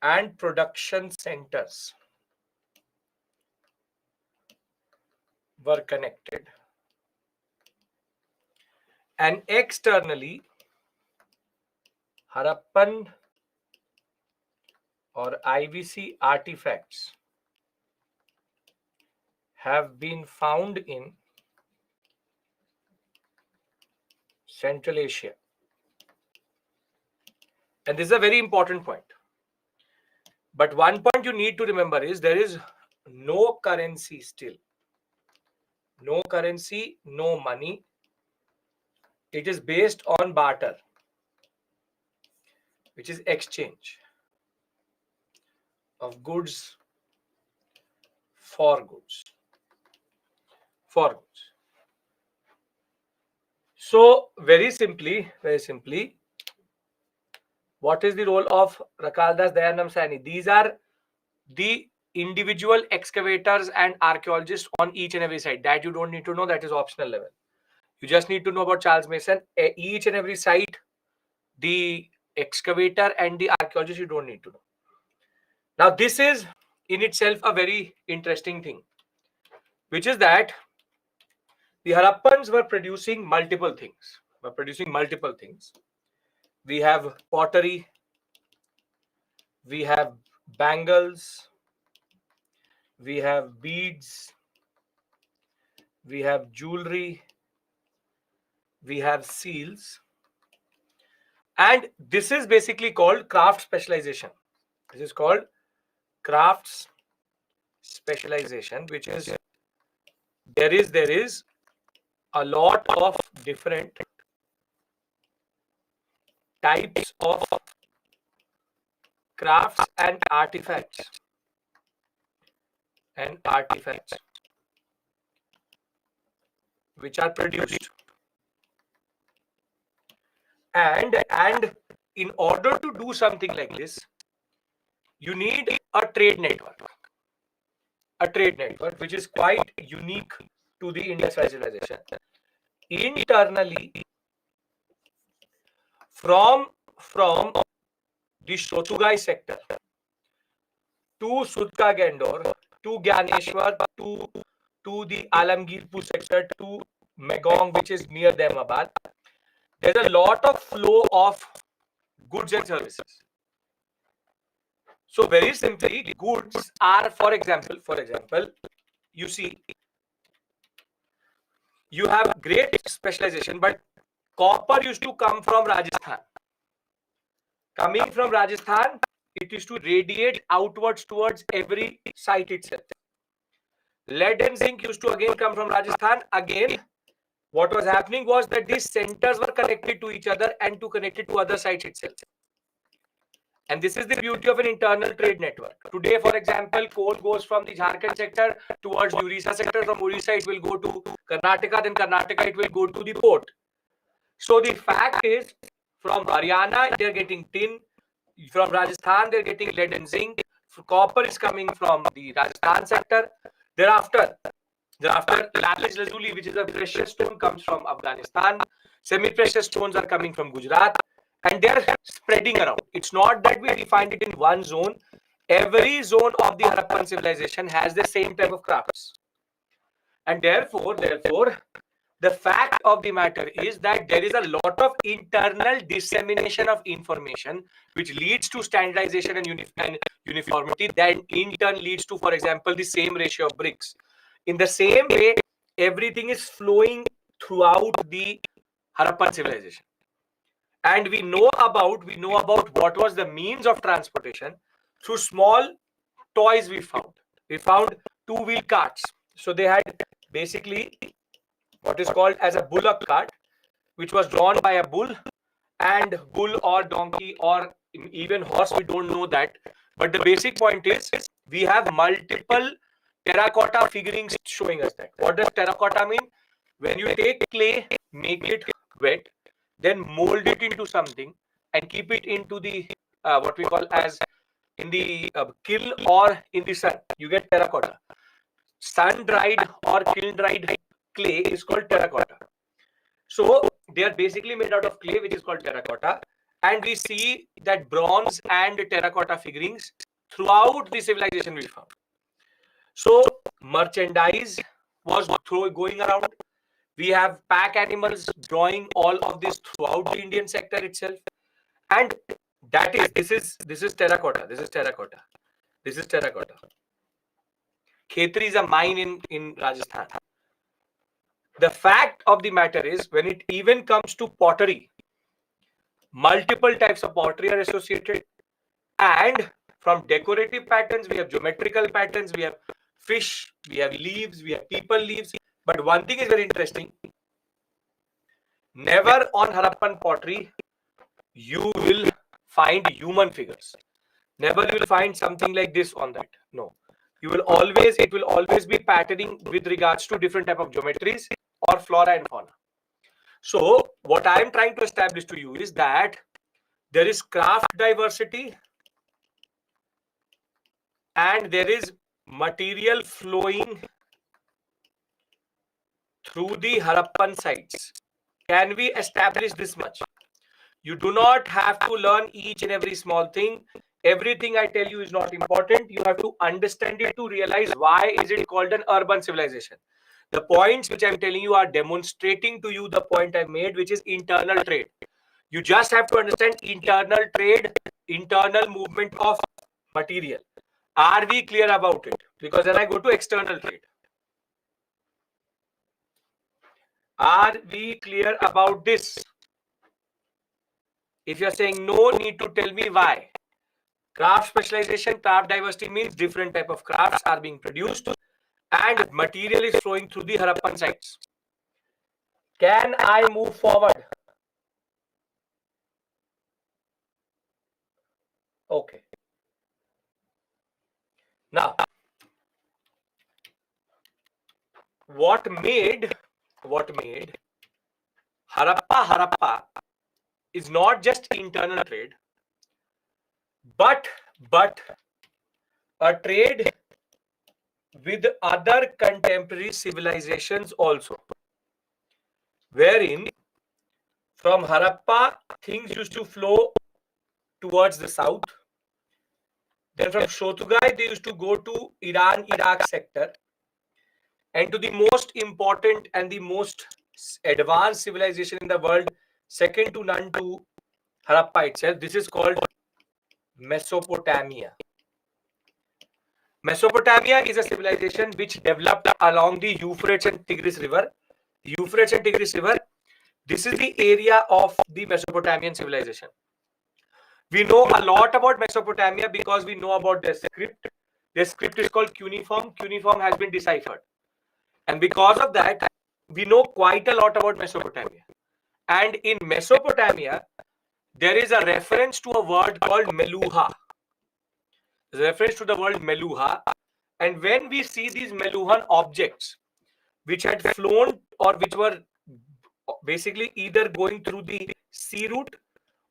and production centers were connected, and externally Harappan or IVC artifacts have been found in Central Asia. And this is a very important point. But one point you need to remember is there is no currency still. No currency, no money. It is based on barter, which is exchange of goods for goods. So very simply, what is the role of Rakaldas Dayanam Sani? These are the individual excavators and archaeologists on each and every site. That you don't need to know, that is optional level. You just need to know about Charles Mason. Each and every site, the excavator and the archaeologist, you don't need to know. Now, this is in itself a very interesting thing, which is that the Harappans were producing multiple things. We have pottery, we have bangles, we have beads, we have jewelry, we have seals, and this is basically called craft specialization. This is called crafts specialization, which is there is a lot of different types of crafts and artifacts which are produced, and in order to do something like this, you need a trade network which is quite unique to the Indus Valley civilization. Internally, from the Shotugai sector to Sudka Gendor to Gyaneshwar to the Alamgirpur sector to Megong, which is near Dehmabad, there's a lot of flow of goods and services. So very simply, goods are, for example, you see, you have great specialization, but copper used to come from Rajasthan. Coming from Rajasthan, it used to radiate outwards towards every site itself. Lead and zinc used to again come from Rajasthan. Again, what was happening was that these centers were connected to each other and connected to other sites itself. And this is the beauty of an internal trade network. Today, for example, coal goes from the Jharkhand sector towards the Orissa sector. From Orissa, it will go to Karnataka. Then Karnataka, it will go to the port. So the fact is, from Haryana, they're getting tin. From Rajasthan, they're getting lead and zinc. Copper is coming from the Rajasthan sector. Thereafter, lapis lazuli, which is a precious stone, comes from Afghanistan. Semi-precious stones are coming from Gujarat, and they're spreading around. It's not that we defined it in one zone. Every zone of the Harappan civilization has the same type of crafts, and therefore, the fact of the matter is that there is a lot of internal dissemination of information which leads to standardization and uniformity, that in turn leads to, for example, the same ratio of bricks. In the same way, everything is flowing throughout the Harappan civilization. And we know about what was the means of transportation through small toys we found. We found two-wheel carts. So they had basically what is called as a bullock cart, which was drawn by a bull, and bull or donkey or even horse, we don't know that. But the basic point is we have multiple terracotta figurines showing us that. What does terracotta mean? When you take clay, make it wet, then mold it into something and keep it into the what we call as in the kiln or in the sun, you get terracotta. Sun dried or kiln dried clay is called terracotta. So they are basically made out of clay, which is called terracotta, and we see that bronze and terracotta figurines throughout the civilization we found. So merchandise was going around. We have pack animals drawing all of this throughout the Indian sector itself, and this is terracotta. This is terracotta. This is terracotta. Khetri is a mine in Rajasthan. The fact of the matter is, when it even comes to pottery, multiple types of pottery are associated, and from decorative patterns, we have geometrical patterns, we have fish, we have leaves, we have people leaves. But one thing is very interesting. Never on Harappan pottery you will find human figures. Never you will find something like this on that. No. It will always be patterning with regards to different type of geometries or flora and fauna. So what I am trying to establish to you is that there is craft diversity and there is material flowing through the Harappan sites. Can we establish this much? You do not have to learn each and every small thing. Everything I tell you is not important. You have to understand it to realize why is it called an urban civilization. The points which I'm telling you are demonstrating to you the point I made, which is internal trade. You just have to understand internal trade, internal movement of material. Are we clear about it? Because then I go to external trade. Are we clear about this? If you're saying no, need to tell me why. Craft specialization, craft diversity means different type of crafts are being produced and material is flowing through the Harappan sites. Can I move forward? Okay. Now, what made Harappa is not just internal trade, but a trade with other contemporary civilizations also, wherein from Harappa things used to flow towards the south. Then from Shotugai they used to go to Iran-Iraq sector, and to the most important and the most advanced civilization in the world, second to none to Harappa itself. This is called Mesopotamia. Mesopotamia is a civilization which developed along the Euphrates and Tigris River. The Euphrates and Tigris River, this is the area of the Mesopotamian civilization. We know a lot about Mesopotamia because we know about their script. Their script is called cuneiform. Cuneiform has been deciphered. And because of that, we know quite a lot about Mesopotamia. And in Mesopotamia, there is a reference to a word called Meluha. There's a reference to the word Meluha. And when we see these Meluhan objects, which had flown or which were basically either going through the sea route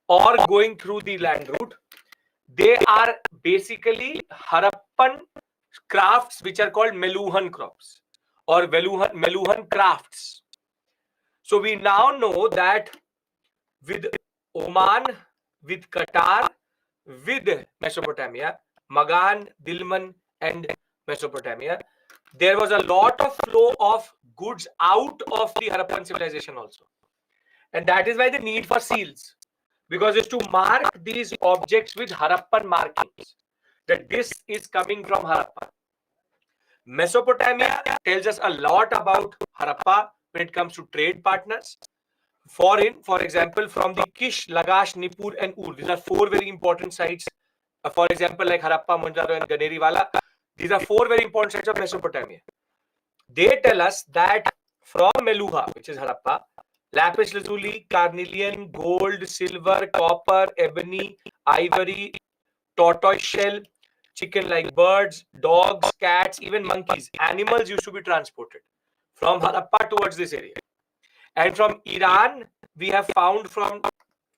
or going through the land route, they are basically Harappan crafts which are called Meluhan crops or Meluhan crafts. So we now know that with Oman, with Qatar, with Mesopotamia, Magan, Dilman, and Mesopotamia, there was a lot of flow of goods out of the Harappan civilization also. And that is why the need for seals, because it's to mark these objects with Harappan markings, that this is coming from Harappa. Mesopotamia tells us a lot about Harappa when it comes to trade partners. For example, from the Kish, Lagash, Nippur, and Ur, these are four very important sites. For example, like Harappa, Mohenjo-daro, and Ganeriwala, these are four very important sites of Mesopotamia. They tell us that from Meluha, which is Harappa, lapis lazuli, carnelian, gold, silver, copper, ebony, ivory, tortoise shell, chicken-like birds, dogs, cats, even monkeys, animals used to be transported from Harappa towards this area. And from Iran, we have found from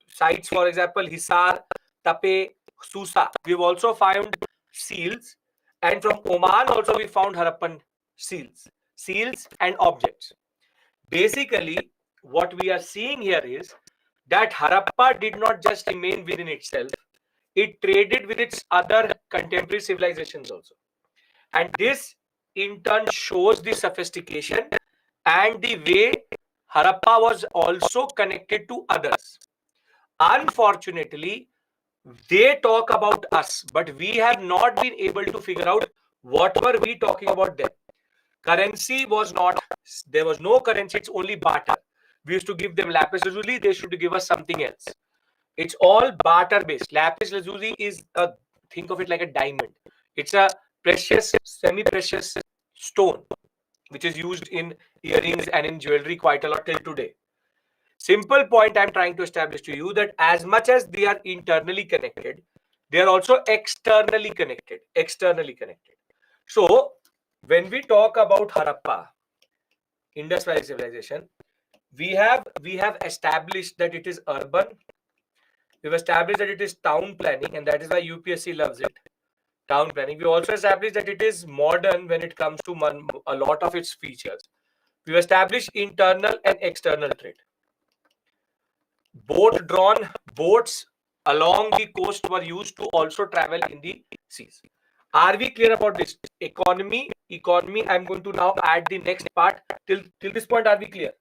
sites, for example, Hisar, Tape, Susa. We've also found seals. And from Oman also we found Harappan seals and objects. Basically, what we are seeing here is that Harappa did not just remain within itself. It traded with its other contemporary civilizations also. And this in turn shows the sophistication and the way Harappa was also connected to others. Unfortunately, they talk about us, but we have not been able to figure out what were we talking about them. Currency was not, there was no currency, it's only barter. We used to give them lapis lazuli, they should give us something else. It's all barter based. Lapis lazuli is think of it like a diamond. It's a precious, semi-precious stone, which is used in earrings and in jewelry quite a lot till today. Simple point I'm trying to establish to you, that as much as they are internally connected, they are also externally connected. So when we talk about Harappa, Indus Valley civilization, we have established that it is urban. We've established that it is town planning, and that is why UPSC loves it. Town planning. We also established that it is modern when it comes to a lot of its features. We've established internal and external trade. Boat-drawn boats along the coast were used to also travel in the seas. Are we clear about this? Economy. I'm going to now add the next part. Till this point, are we clear?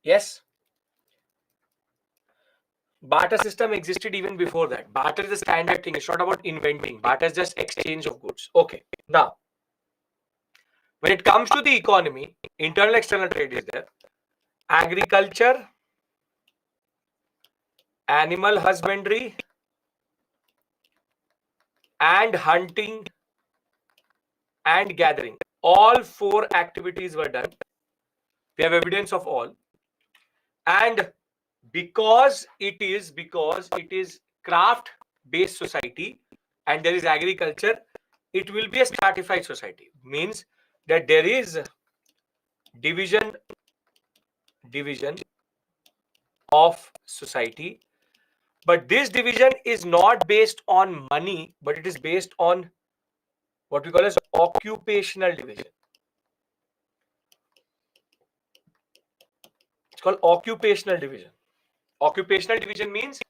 Yes. Barter system existed even before that. Barter is a standard thing. It's not about inventing. Barter is just exchange of goods. Okay. Now, when it comes to the economy, internal external trade is there. Agriculture, animal husbandry, and hunting and gathering. All four activities were done. We have evidence of all. And because it is craft based society and there is agriculture, it will be a stratified society. Means that there is division of society, but this division is not based on money, but it is based on what we call as occupational division. It's called occupational division. Occupational division means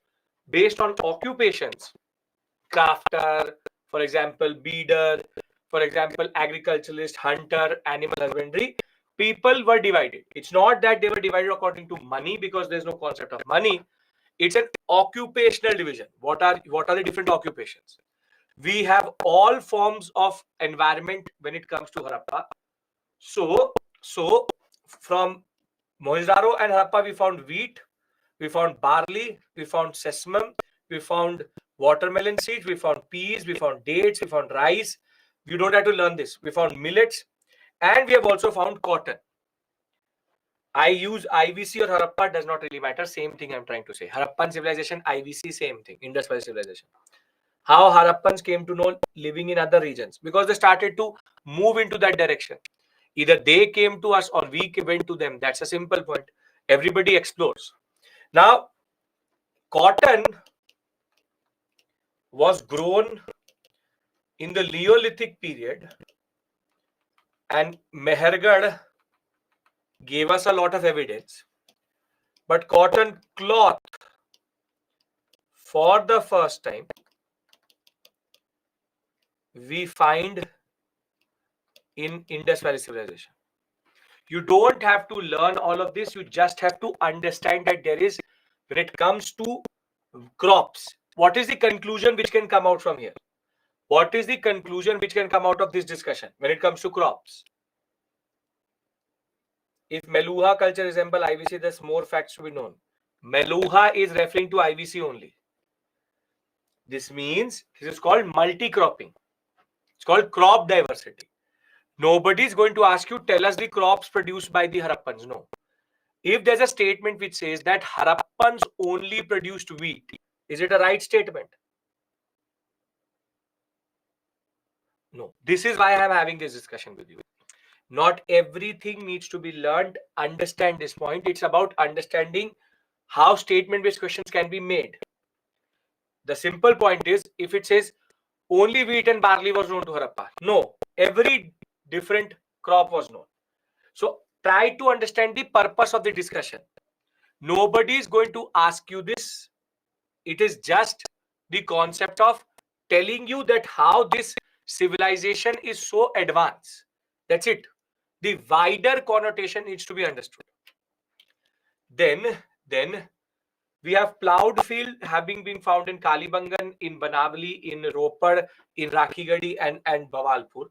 based on occupations. Crafter, for example, beater, for example, agriculturalist, hunter, animal husbandry. People were divided. It's not that they were divided according to money, because there's no concept of money. It's an occupational division. What are the different occupations? We have all forms of environment when it comes to Harappa. So from Mohenjo-daro and Harappa, we found wheat, we found barley, we found sesame, we found watermelon seeds, we found peas, we found dates, we found rice. You don't have to learn this. We found millets, and we have also found cotton. I use IVC or Harappa, does not really matter. Same thing I'm trying to say. Harappan civilization, IVC, same thing. Indus Valley civilization. How Harappans came to know living in other regions? Because they started to move into that direction. Either they came to us or we went to them. That's a simple point. Everybody explores. Now, cotton was grown in the Neolithic period, and Mehergarh gave us a lot of evidence. But cotton cloth, for the first time, we find in Indus Valley civilization. You don't have to learn all of this. You just have to understand that there is, when it comes to crops, what is the conclusion which can come out from here? What is the conclusion which can come out of this discussion when it comes to crops? If Meluha culture resemble IVC, there's more facts to be known. Meluha is referring to IVC only. This means this is called multi-cropping. It's called crop diversity. Nobody is going to ask you, tell us the crops produced by the Harappans. No. If there's a statement which says that Harappans only produced wheat, is it a right statement? No. This is why I'm having this discussion with you. Not everything needs to be learned. Understand this point. It's about understanding how statement-based questions can be made. The simple point is, if it says only wheat and barley was known to Harappa, no, every different crop was known. So try to understand the purpose of the discussion. Nobody is going to ask you this. It is just the concept of telling you that how this civilization is so advanced. That's it. The wider connotation needs to be understood. Then we have plowed field having been found in Kalibangan, in Banavali, in Ropar, in Rakhigadi and Bawalpur.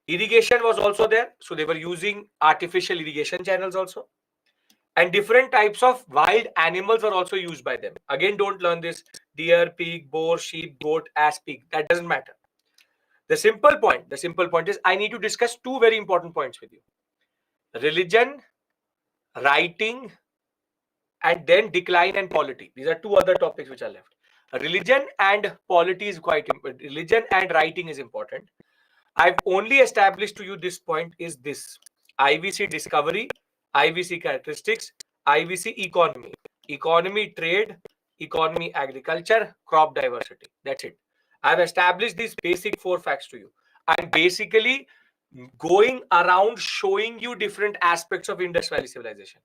Irrigation was also there. So they were using artificial irrigation channels also. And different types of wild animals were also used by them. Again, don't learn this. Deer, pig, boar, sheep, goat, ass, pig. That doesn't matter. The simple point is I need to discuss two very important points with you. Religion, writing, and then decline and polity. These are two other topics which are left. Religion and polity is quite important. Religion and writing is important. I've only established to you this point is this. IVC discovery, IVC characteristics, IVC economy. Economy trade, economy agriculture, crop diversity. That's it. I've established these basic 4 facts to you. I'm basically going around showing you different aspects of Indus Valley civilization.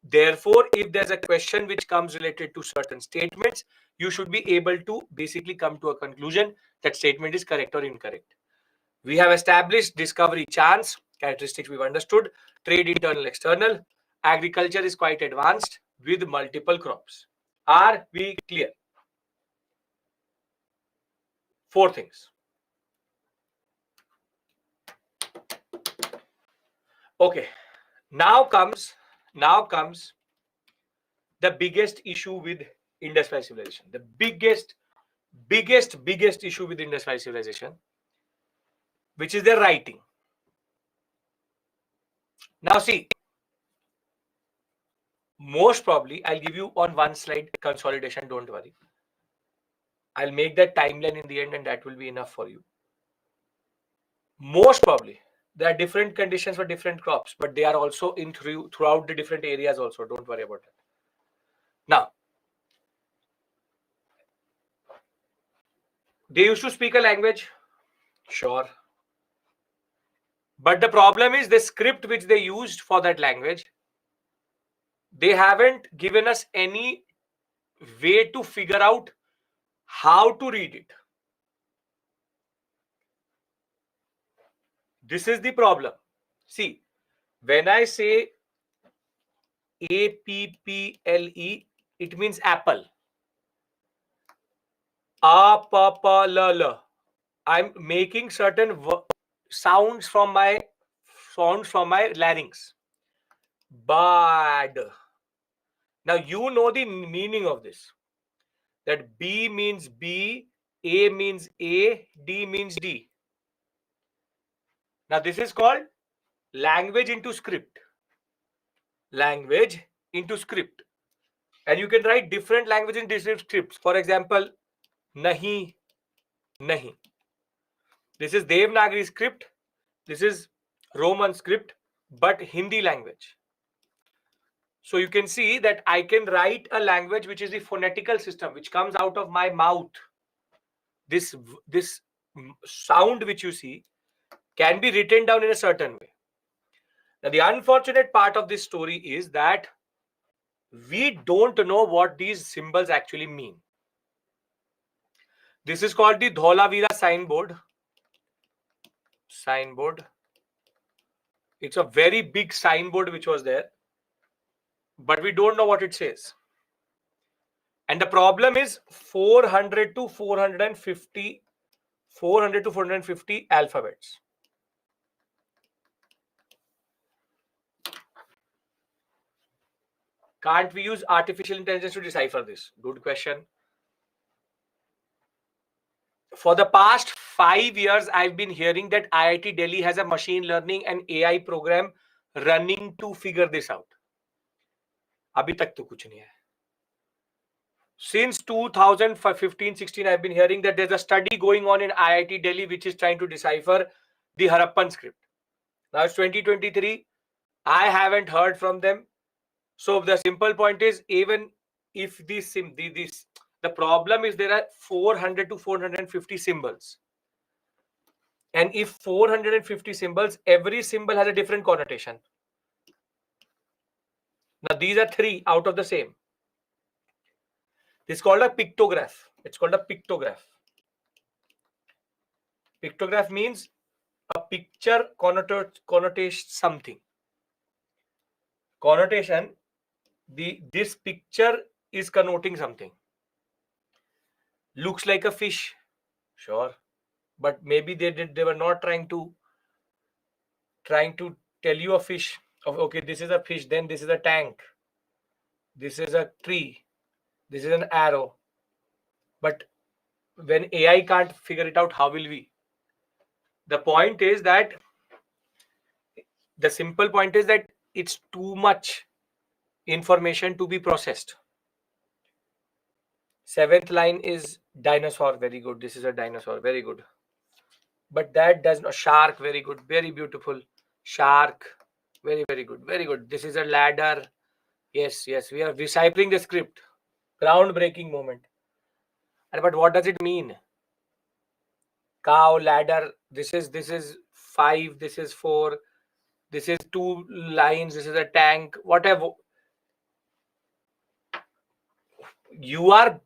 Therefore, if there's a question which comes related to certain statements, you should be able to basically come to a conclusion that statement is correct or incorrect. We have established discovery chance, characteristics we've understood, trade internal, external, agriculture is quite advanced with multiple crops. Are we clear? 4 things. Okay, now comes the biggest issue with Indus Valley civilization. The biggest issue with Indus Valley civilization, which is their writing. Now see, most probably I'll give you on one slide consolidation, don't worry. I'll make that timeline in the end and that will be enough for you. Most probably there are different conditions for different crops, but they are also in throughout the different areas also. Don't worry about that. Now, they used to speak a language, sure. But the problem is the script which they used for that language, they haven't given us any way to figure out how to read it. This is the problem. See, when I say APPLE, it means apple. A-P-P-L-L. I'm making certain sounds from my larynx. Bad. Now you know the meaning of this. That B means B, A means A, D means D. Now this is called language into script. language into script. And you can write different languages in different scripts. For example, nahi, nahi. This is Devanagari script. This is Roman script, but Hindi language. So you can see that I can write a language which is the phonetical system, which comes out of my mouth. This sound which you see can be written down in a certain way. Now, the unfortunate part of this story is that we don't know what these symbols actually mean. This is called the Dholavira signboard. Signboard. It's a very big signboard which was there, but we don't know what it says. And the problem is 400 to 450 alphabets. Can't we use artificial intelligence to decipher this? Good question. For the past 5 years, I've been hearing that IIT Delhi has a machine learning and AI program running to figure this out. अभी तक तो कुछ नहीं है. Since 2015-16, I've been hearing that there's a study going on in IIT Delhi which is trying to decipher the Harappan script. Now it's 2023. I haven't heard from them. So the simple point is, even if the problem is there are 400 to 450 symbols. And if 450 symbols, every symbol has a different connotation. Now these are 3 out of the same. This is called a pictograph. It's called a pictograph. Pictograph means a picture connotates something. Connotation, this picture is connoting something. Looks like a fish, sure, but maybe they were not trying to tell you a fish. Okay, this is a fish, then this is a tank, this is a tree, this is an arrow. But when AI can't figure it out, how will we? The point is that the simple point is that it's too much information to be processed. 7th line is dinosaur, very good. This is a dinosaur, very good. But that does not. Shark, very good, very beautiful. Shark, very, very good, very good. This is a ladder. Yes, yes, we are deciphering the script. Groundbreaking moment. But what does it mean? Cow, ladder. This is 5. This is 4. This is 2 lines. This is a tank. Whatever. You are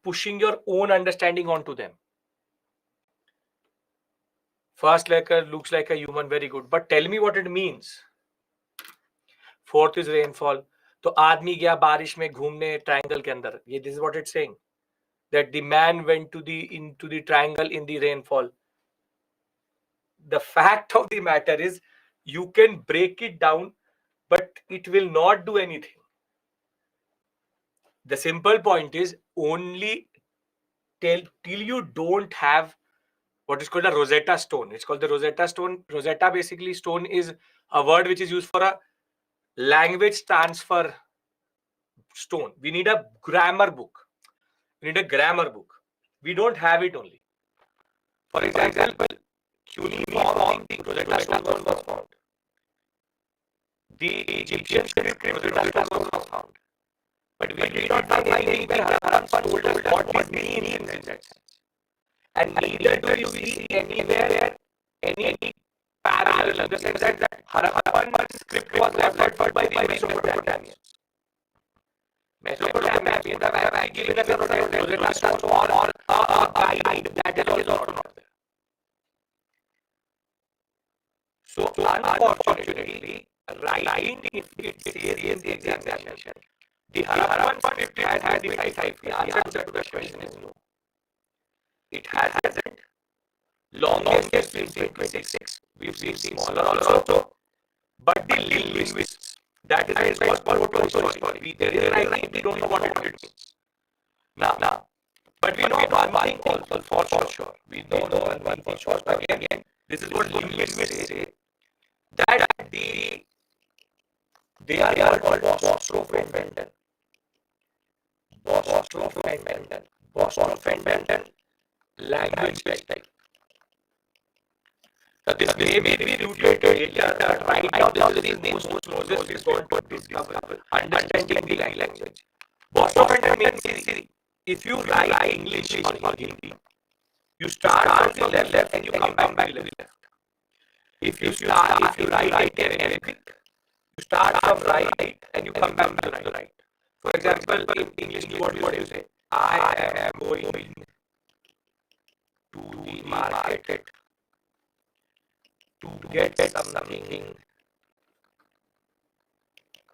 pushing your own understanding onto them. First letter looks like a human, very good. But tell me what it means. 4th is rainfall. तो आदमी गया बारिश में घूमने triangle के अंदर. ये this is what it's saying. That the man went into the triangle in the rainfall. The fact of the matter is, you can break it down, but it will not do anything. The simple point is, only till you don't have what is called a Rosetta Stone. It's called the Rosetta Stone. Rosetta, basically, stone is a word which is used for a language transfer stone. We need a grammar book. We We don't have it only. For example, cuneiform Rosetta Stone was found. The Egyptian script Rosetta Stone was found. But we did not find anything where Harappan told us what this means in that sense. And neither do you see anywhere any parallel in the sense that Harappan script was left by the Mesopotamians. Mesopotamians would have given us a Rosetta Stone or a guide that is also not there. So unfortunately, writing, if it says in the examination, the Harappan script has the 5. The answer to the question is no. It hasn't. Longest is 26. We've seen smaller also. But the linguists, that is what story. There is writing, we don't know what it means. Now, but we know one thing also for sure. We know one thing for sure. Again, this is what linguists say, that They are called Bostrophendon, Bostrophendon language type. So this may be refuted later, but right now this is the most closest is going to discover understanding the language. Bostrophendon means if you write English or Hindi, you start from the left and you come back to the left. If you write in Arabic, you start from right and you come back to the right. For example, in English, what you say? I am going to the market to get something.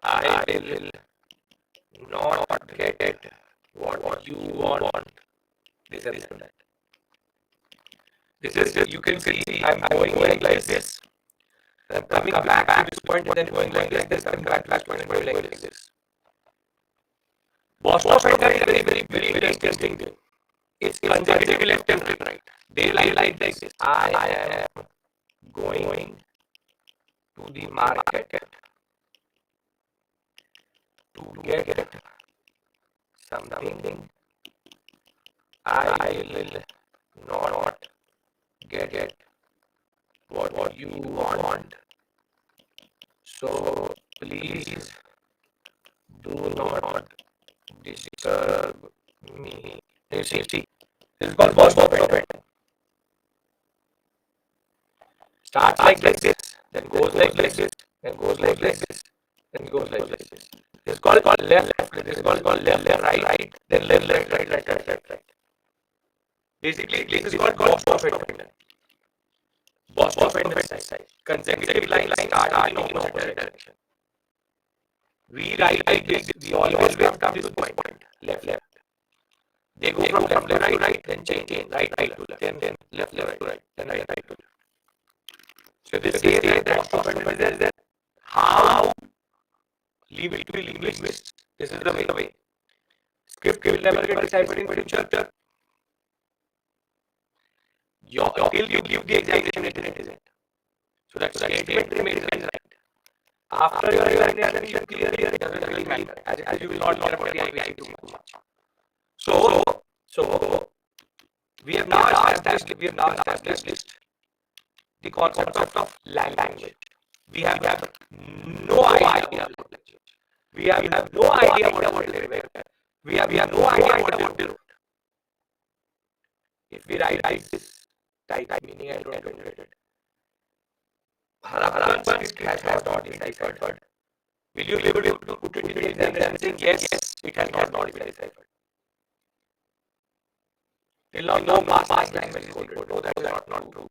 I will not get what you want. This and that. This is, you can see I'm going like this. I'm coming back to this point and then going like this, coming back to this point and going like this. Bostrophendon is a very interesting thing. It's consecutive left and right. They like this. I am going to the market to get something. I will not get what you want. So please do not disturb me. You see, this is called Bostrophendon. Starts like this, then goes like this, then goes like this, then goes like this. This is called left. This is called left, right, then left, right. Basically, this is called Bostrophendon. Bostrophendon side. Consecutive lines start in opposite direction. We write like this. We always come to this point. Left. They go from left to right, then change, right to left, then left to right, then right to left. So this is that how leave it to linguists. This is the way. Script will never get deciphered in future. Till you give the examination, it isn't. So that statement remains right. After your examination, you clear it doesn't really matter, as you will not care about the IVC too much. So we have now established the concept of language. We have no idea about language. We have no idea what they were. We have no idea what they wrote. If we write this type meaning, I don't get it. Harappan script has not been deciphered. Will you be able to put it in the examination? Yes, it has not been deciphered. Till now, no mass language is coded. No, that is not true.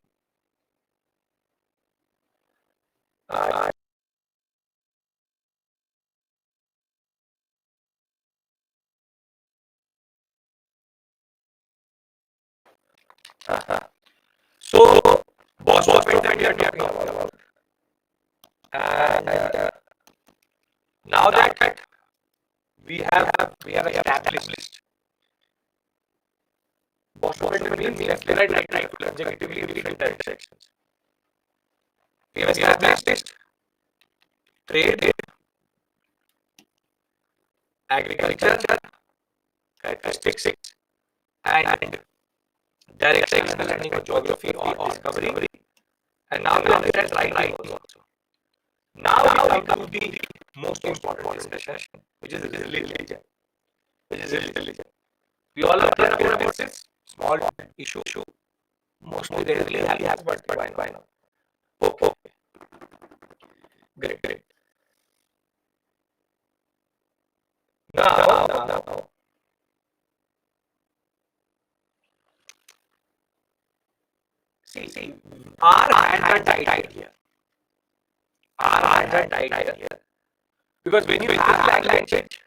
So, Bostrophendon we are talking about. And now that we have established Bostrophendon means left, right, consecutively in different directions. We have established trade, agriculture, characteristics, and directional understanding of geography or discovery. And now we understand right also. Now we come to the most important discussion, which is religion. We all are clear about this small issue. Mostly they really have, but why not? Okay. Great. Now, see, our hands are tied here. Because when you have language,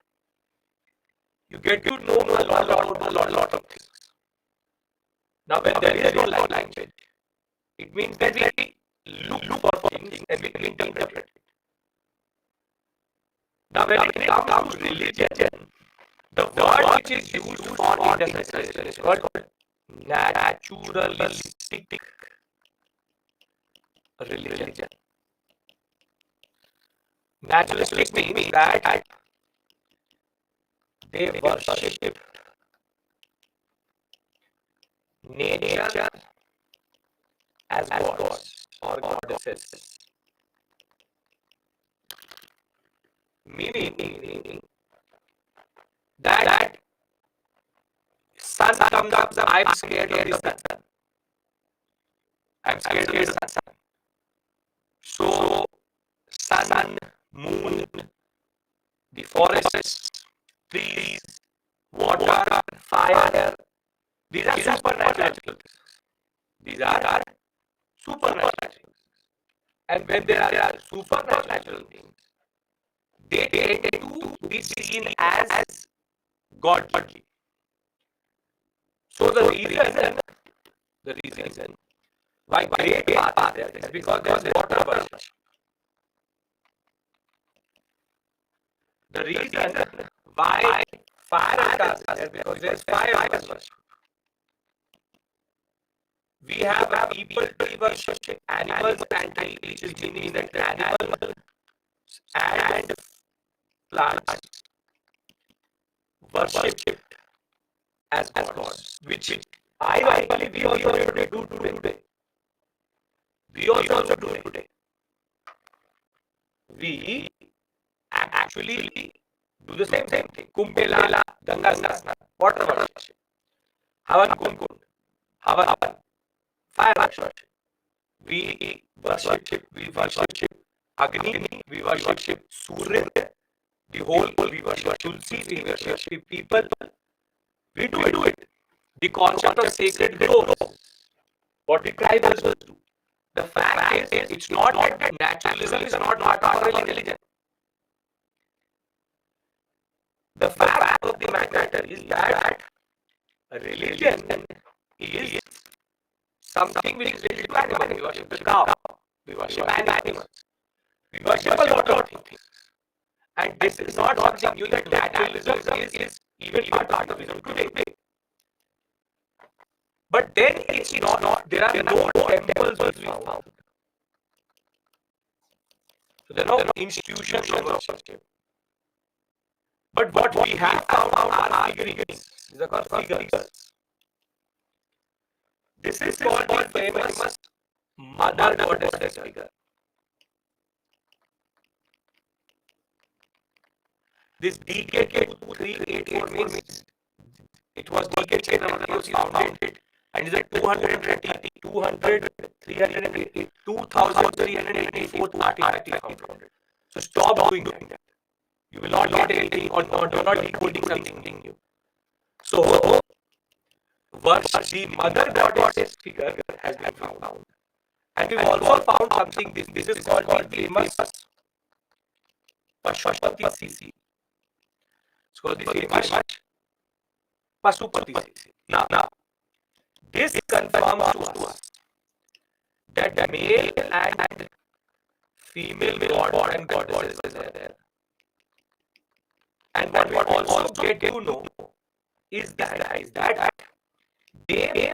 you get to know a lot of things. Now, when there is no language, it means that we look for things and we can interpret it. Now, when it comes to religion, the word which is used for interpretation is called naturalistic religion. Naturalistic means that they worship nature as gods or goddesses. Meaning that sun comes up, I'm scared of the sun. I'm scared of the sun. So sun, moon, the forests, trees, water, fire, these are supernatural things. These are supernatural things. And when there are supernatural things, they tend to be seen as godly. So the reason why great path is there is because there is water worship. The reason why fire altars is there because there is fire worship. We have people tree worship, animals and tree, which is meaning that animals and plants worship as gods, which I believe we also need to do today. We also do it today. We actually do the same thing. Kumbhela, Ganga Snan, water worship, Havan Kund, Havan, fire worship. We worship Agni, we worship Surya, the whole, we worship Tulsi, we worship people. We do it. The concept of sacred groves, what the tribals do. The fact is, it's not that naturalism is not part of our religion. The fact of the matter is that religion is something which is related to animals. We worship the cow, we worship animals, we worship a lot of things. And this is not something new that naturalism is even part of Islam today. But then it's not, there are no temples which we found. So there are no institutions of worship. But what we have found are figurines. These are called figures. This is called the famous mother goddess figure. This DKK 384 means it was DKK was founded and is at 2,384 So stop doing that. You will not get anything or not decoding something new. So the mother goddess figure has been found. And we've also found something, this is called the famous Pashupati Sisi. It's called the famous Pasupati Sisi. Now, this confirms to us that male and female god and goddesses are there. And what we also get to know is that they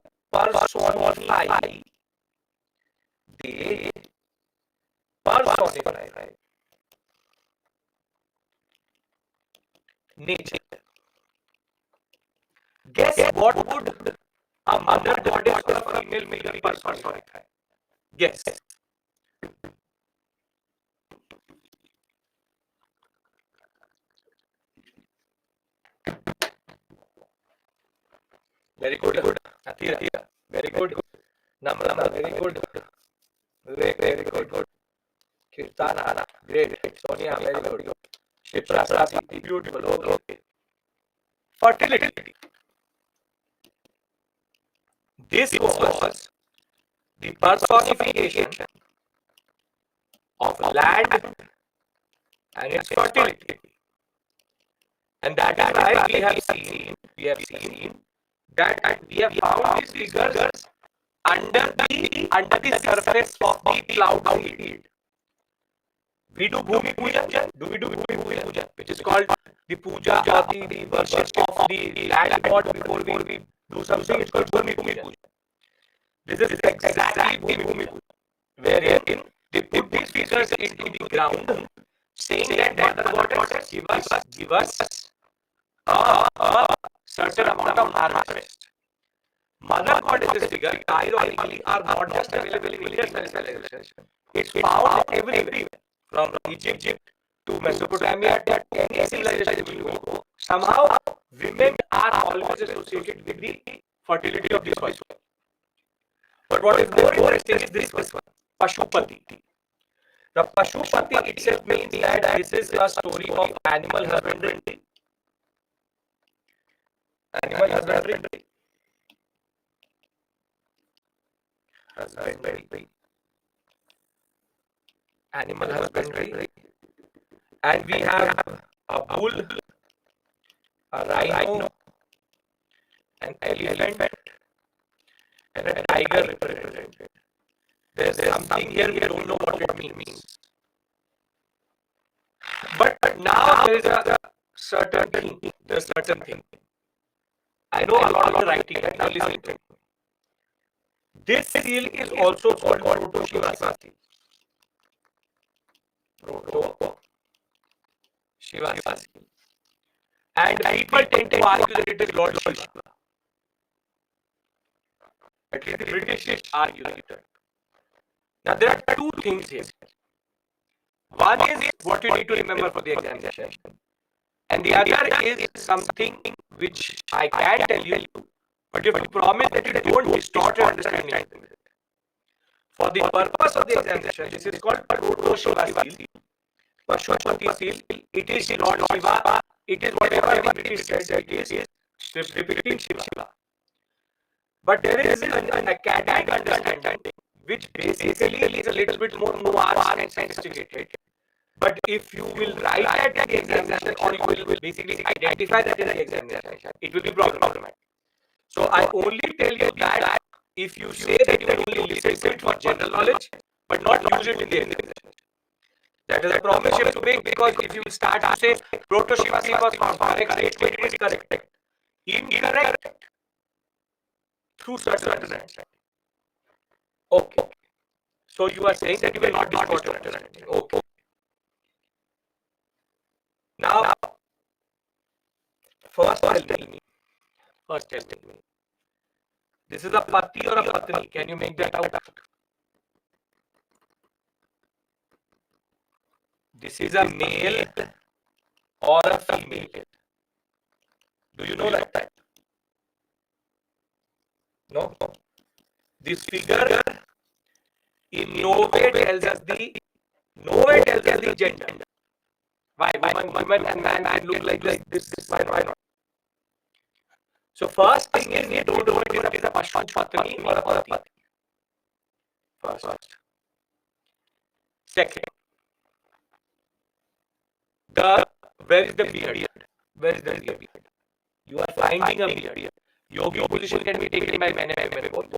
personify nature. Guess what would a mother goddess or a female figure personify? Guess. Very good. Atira, very good. Namrama, very good. Vivek, very good. Kirtana, great. Sonia, very good. Shipra, Sasi, beautiful. Okay. Fertility. This was the personification of land and its fertility. And that is why we have seen that we have found these figures under the surface of the cloud field. We do Bhumi Puja. Do we do Bhumi Puja? Which is called the puja or the worship of the land god before we do something. It's called Bhumi Puja. This is exactly Bhumi Puja, wherein they put these figures into the ground saying that mother goddess give us a certain amount of harvest. Mother goddesses figure ironically are not just available in Indian civilization. It's found everywhere, from Egypt to Mesopotamia to any civilization you go. Somehow, women are always associated with the fertility of this soil. But what is more interesting is this one, Pashupati. The Pashupati itself means that this is a story of animal husbandry. Animal husbandry. Animal husbandry. And we have a bull, a rhino, an elephant, and a tiger represented. There's something here we don't know what it means. But now there is a certain thing. There's certain thing. I know a lot of writing. Now listen to me. This seal is also called Proto-Shiva seal. Proto-Shiva seal. And people tend to argue that it is Lord Shiva. At least the British argue that. Now there are two things here. One is what you need to remember for the examination. And the other is something which I can tell you, but you have to promise that you don't distort your understanding. For the purpose of the examination, this is called Proto-Shiva seal. Pashupati seal. It is Lord Shiva. It is whatever the British said it is depicting Shiva. But there is an academic understanding which basically is a little bit more nuanced and sophisticated. But if you will write at the examination or you will basically identify that in the examination, it will be problematic. So I only tell you that if you say that you will only listen to it for general knowledge, but not use it in the examination. That is a promise you have to make, because if you start to say Proto-Shiva seal was found, correct statement, it is correct. Incorrect through certain understanding. Okay. So you are saying that you will not distort your understanding. Okay. Now, first tell me. This is a pati or a patni. Can you make that out? This is a male or a female. Do you know that? No. This figure in no way tells us the gender. Why woman and man can look like this? Why not? So first thing is you don't know it is a Pashupatni or a Pati. First. Second. Where is the beard? Where is the beard? You are finding a beard. Yogi position can be taken by men and women both.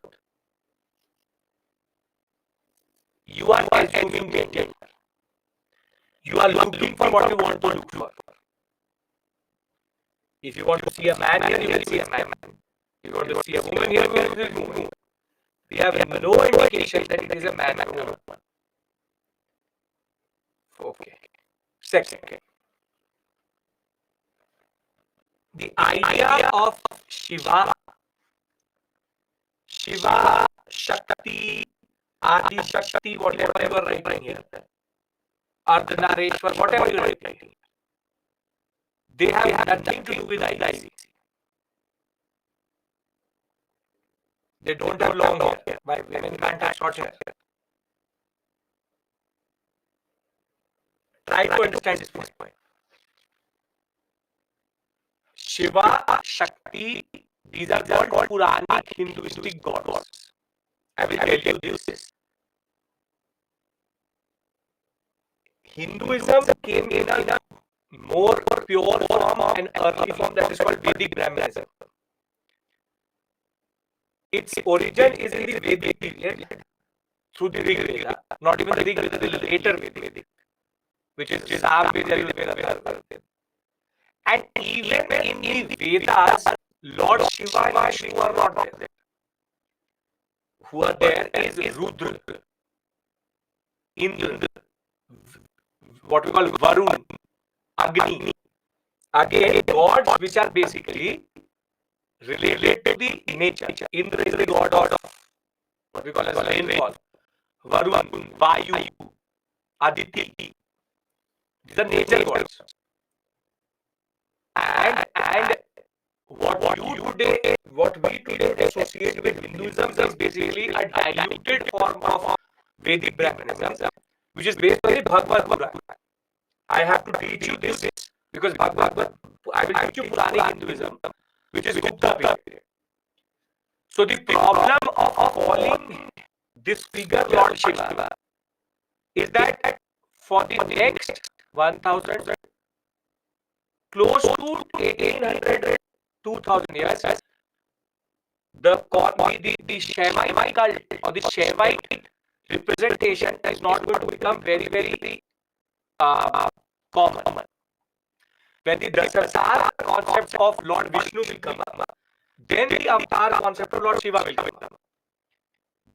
You are assuming gender. You are looking for what you want to look for. If you want to see a man here, you will see a man. If you want to see a woman here, you will see a woman. We have no indication that it is a man or a woman. Okay. Second. The idea of Shiva, Shakti, Adi Shakti, whatever you are writing here, Ardhanareshwar, whatever you are writing, they have nothing to do with IC. They don't have long hair. Why women can't have short hair? Try to understand this point. Shiva, Shakti, these are called Puranic Hinduistic gods. I will tell you this. Hinduism came in a more pure form and early form that is called Vedic Brahmanism. Its origin is in the Vedic period through the Rig Veda, not even the Rig Veda, the later Vedic, which is Sam Veda, Veda. And even in the Vedas, Lord Shiva and Vishnu are not there. Who are there is Rudra, Indra, what we call Varun, Agni. Again, gods which are basically related to the nature. Indra is the god of what we call as rainfall. Varun, Vayu, Aditi. These are nature gods. And what we today associate with Hinduism is basically a diluted form of Vedic Brahmanism, which is based on the Bhagavad Gita. I have to teach you this because I will teach you Puranic Hinduism, which is Gupta period. So the problem of calling this figure Lord Shiva is that for the next 1000, close to 1800, 2000 years, the Shaivite cult or the Shaivite representation is not going to become very, very common. When the Dasarath concept of Lord Vishnu will come up, then the avatar concept of Lord Shiva will come up.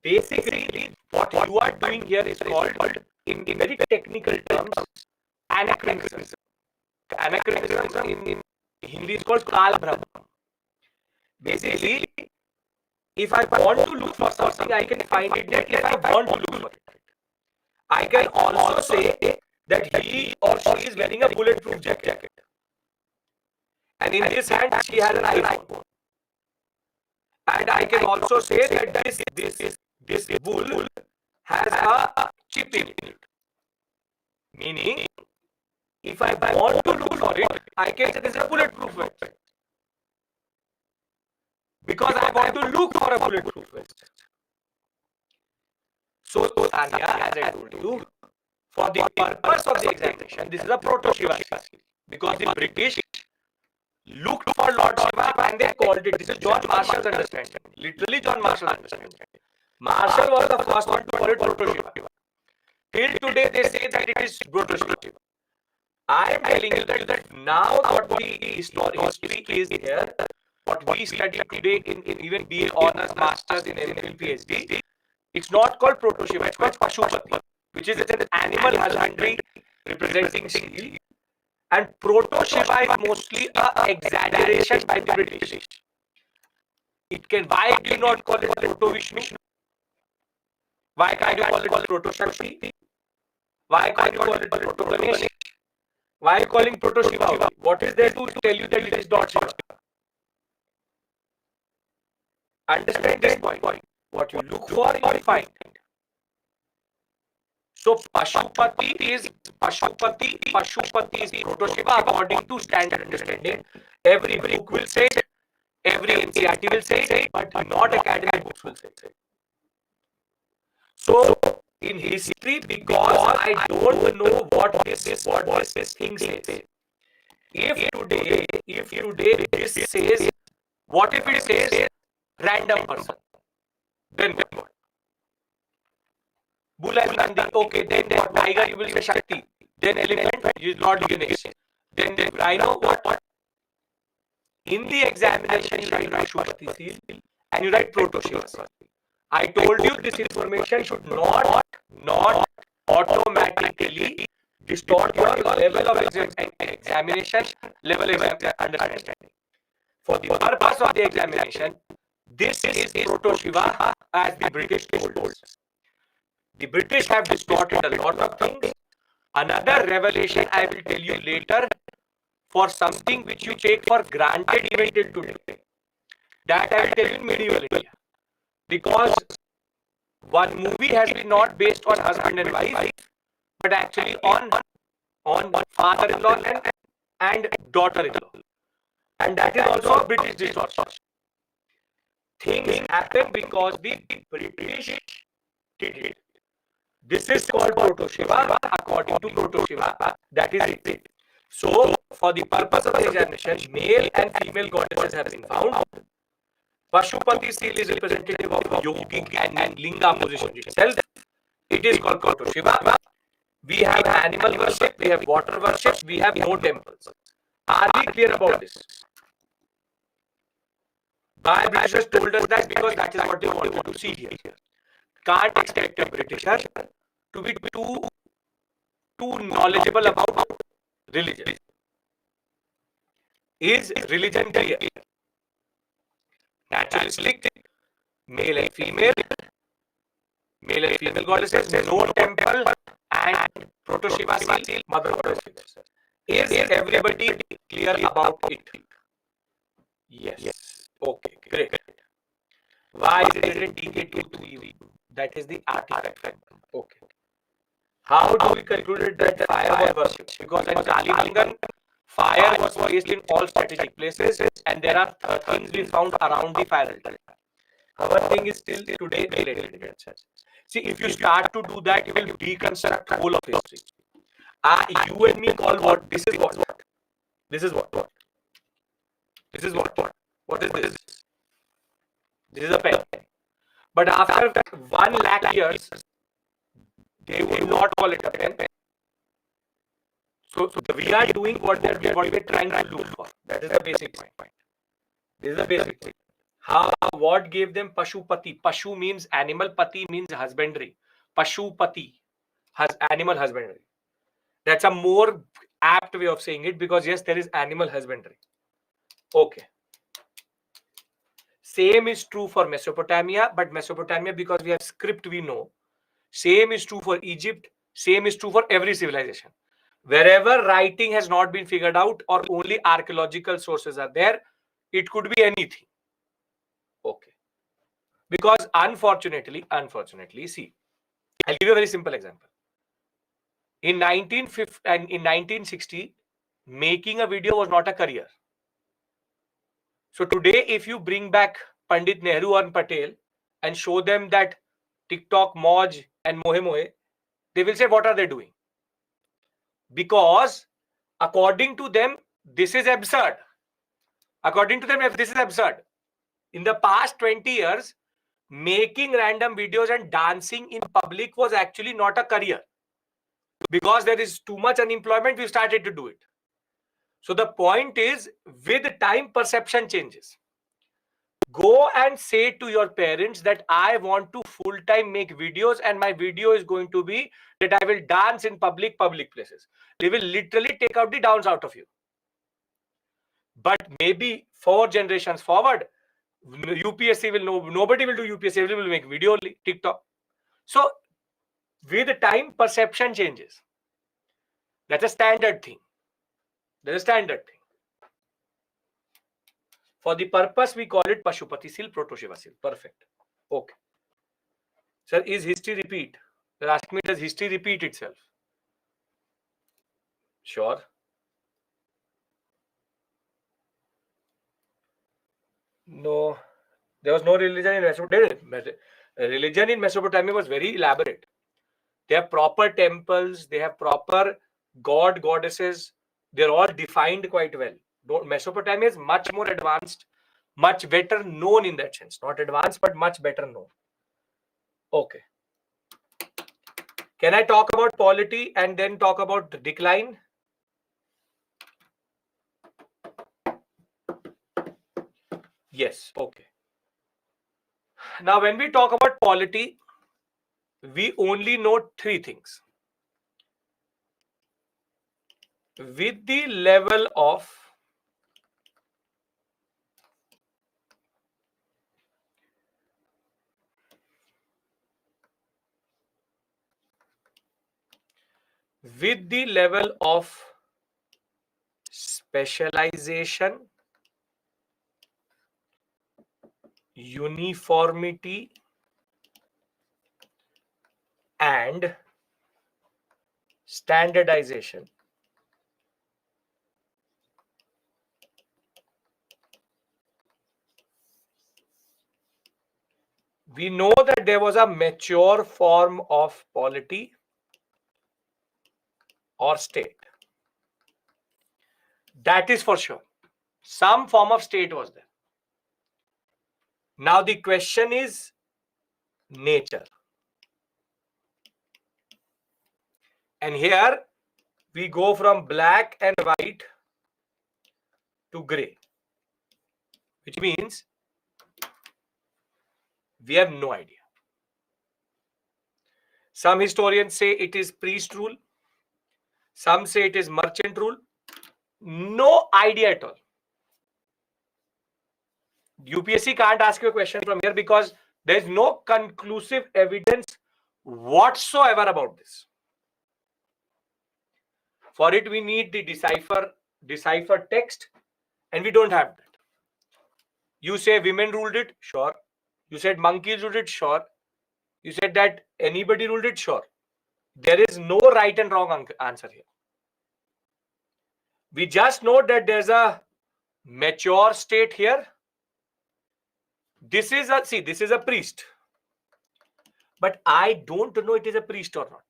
Basically, what you are doing here is called, in very technical terms, anachronism. Anachronism in Hindi is called Kal Brahma. Basically, if I want to look for something, I can find it there if I want to look for it. I can also say that he or she is wearing a bulletproof jacket. And in this hand, she has an iPhone. And I can also say that this wool has a chip in it. Meaning, if I want to look for it, I can say this is a bulletproof vest. Because I want to look for a bulletproof vest. So, Tanya, as I told you, for the purpose of the examination, this is a proto-Shiva. Because the British looked for Lord Shiva and they called it. This is John Marshall's understanding. Literally John Marshall's understanding. Marshall was the first one to call it proto-Shiva. Till today they say that it is proto-Shiva. I am telling you that now what the history is here, what we study today in even BA Honours, Masters, in MPhil, PhD, it's not called proto-Shiva, it's called Pashupati, which is an animal husbandry representing seal. And proto-Shiva is mostly an exaggeration by the British. Why do you not call it proto-Vishnu? Why can't you call it proto-Shakti? Why can't you call it proto-Ganesh? Why are you calling proto-Shiva? What is there to tell you that it is not Shiva? Understand this point. What you look for, you find. So Pashupati is proto-Shiva according to standard understanding. Every book will say it, every NCERT will say it, but not academic books will say it. So in history, because I don't know what this thing says. If today this says, what if it says random person? Then what? Bull and Nandi, okay, then what? Tiger, you will say Shakti. Then elephant, you is Lord Ganesh. Then rhino, what? In the examination, you write Pashupati seal and you write proto-Shiva. I told you this information should not automatically distort your level of examination, level of understanding. For the purpose of the examination, this is proto-Shiva as the British told us. The British have distorted a lot of things. Another revelation I will tell you later for something which you take for granted even till today. That I will tell you in medieval India. Because one movie has been not based on husband and wife, but actually on father-in-law and daughter-in-law. And that is also a British distortion. Things happen because the British did it. This is called proto-Shiva according to proto-Shiva. That is it. So, for the purpose of the examination, male and female goddesses have been found. Pashupati seal is representative of yogic and linga position itself. It is called proto-Shiva. We have animal worship, we have water worship, we have no temples. Are we clear about this? Why Britishers told us that? Because that is what they wanted to see here. Can't expect a Britisher to be too too knowledgeable about religion. Is religion clear? Naturalistic, male and female goddesses, no temple, and Proto-Shiva seal, mother goddess figures. Is everybody clear about it? Yes. Okay, great. Why is it written DK23? That is the artifact. Okay. How do we conclude that fire was worshipped? Because in Kalibangan, fire was placed in all strategic places, and there are things being found around the fire altar. Our thing is still today related. See, if you start to do that, you will deconstruct the whole of history. You and me call what? This is what? This is what? This is what? What is this? This is a pen. But after 1 lakh years, they would not call it a pen. So we are doing what we're trying to do for. That is the basic point. This is the basic point. What gave them Pashupati? Pashu means animal, Pati means husbandry. Pashupati, animal husbandry. That's a more apt way of saying it, because yes, there is animal husbandry. Okay. Same is true for Mesopotamia, but Mesopotamia, because we have script, we know. Same is true for Egypt. Same is true for every civilization. Wherever writing has not been figured out or only archaeological sources are there, it could be anything. Okay. Because unfortunately, see, I'll give you a very simple example. In 1950 and in 1960, making a video was not a career. So today, if you bring back Pandit Nehru and Patel and show them that TikTok, Moj and Mohe Mohe, they will say, what are they doing? Because according to them, this is absurd. According to them, this is absurd. In the past 20 years, making random videos and dancing in public was actually not a career. Because there is too much unemployment, we started to do it. So the point is, with time, perception changes. Go and say to your parents that I want to full-time make videos, and my video is going to be that I will dance in public places. They will literally take out the downs out of you. But maybe 4 generations forward, UPSC will know, nobody will do UPSC, everybody will make video only, TikTok. So with time, perception changes. That's a standard thing. That's a standard thing. For the purpose, we call it Pashupati seal, Proto-Shiva seal. Perfect. Okay. Sir, is history repeat? They're asking me, does history repeat itself? Sure. No. There was no religion in Mesopotamia. Religion in Mesopotamia was very elaborate. They have proper temples. They have proper goddesses. They're all defined quite well. Mesopotamia is much more advanced, much better known in that sense. Not advanced, but much better known. Okay. Can I talk about polity and then talk about the decline? Yes. Okay. Now, when we talk about polity, we only know 3 things. With the level of specialization, uniformity, and standardization, we know that there was a mature form of polity or state. That is for sure. Some form of state was there. Now the question is nature. And here we go from black and white to gray, which means we have no idea. Some historians say it is priest rule. Some say it is merchant rule. No idea at all. UPSC can't ask you a question from here because there is no conclusive evidence whatsoever about this. For it, we need the decipher text, and we don't have that. You say women ruled it, sure. You said monkeys ruled it, sure. You said that anybody ruled it, sure. There is no right and wrong answer here. We just know that there's a mature state here. This is a priest. But I don't know it is a priest or not.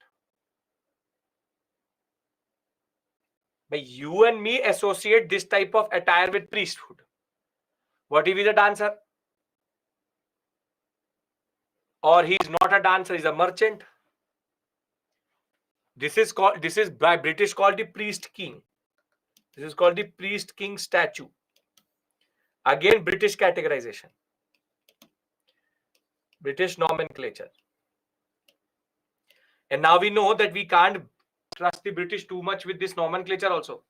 But you and me associate this type of attire with priesthood. What if he's a dancer? Or he's not a dancer, he's a merchant. This is by British called the priest king. This is called the priest king statue. Again, British categorization. British nomenclature. And now we know that we can't trust the British too much with this nomenclature also.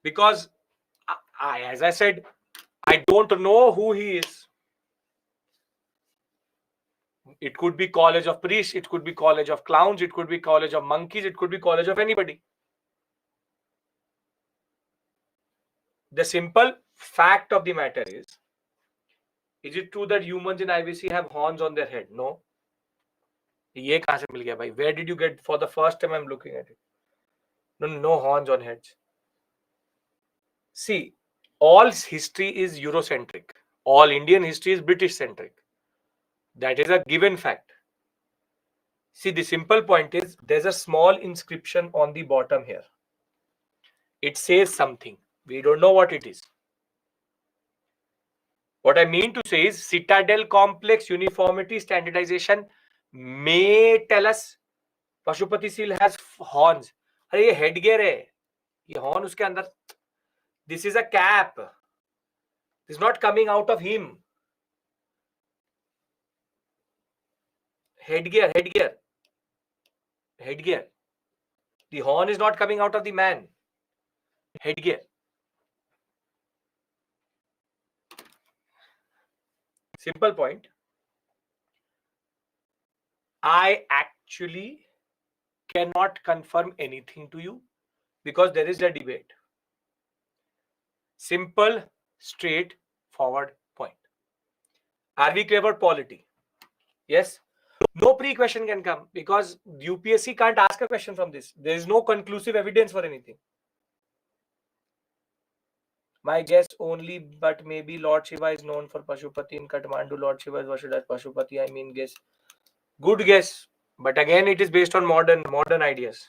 Because, as I said, I don't know who he is. It could be college of priests, it could be college of clowns, it could be college of monkeys, it could be college of anybody. The simple fact of the matter is it true that humans in IBC have horns on their head? No. ये कहाँ से मिल गया भाई? Where did you get? For the first time I'm looking at it. No horns on heads. See, all history is Eurocentric. All Indian history is British centric. That is a given fact. See, the simple point is there's a small inscription on the bottom here. It says something. We don't know what it is. What I mean to say is citadel complex uniformity standardization may tell us Pashupati seal has horns. अरे ये headgear है. ये horn उसके अंदर. This is a cap. This is not coming out of him. Headgear. The horn is not coming out of the man. Headgear. Simple point. I actually cannot confirm anything to you because there is a debate. Simple, straight forward point. Are we clear about polity? Yes. No pre-question can come because UPSC can't ask a question from this. There is no conclusive evidence for anything. My guess only, but maybe Lord Shiva is known for Pashupati in Kathmandu. Lord Shiva is worshipped as Pashupati. I mean, guess. Good guess. But again, it is based on modern ideas.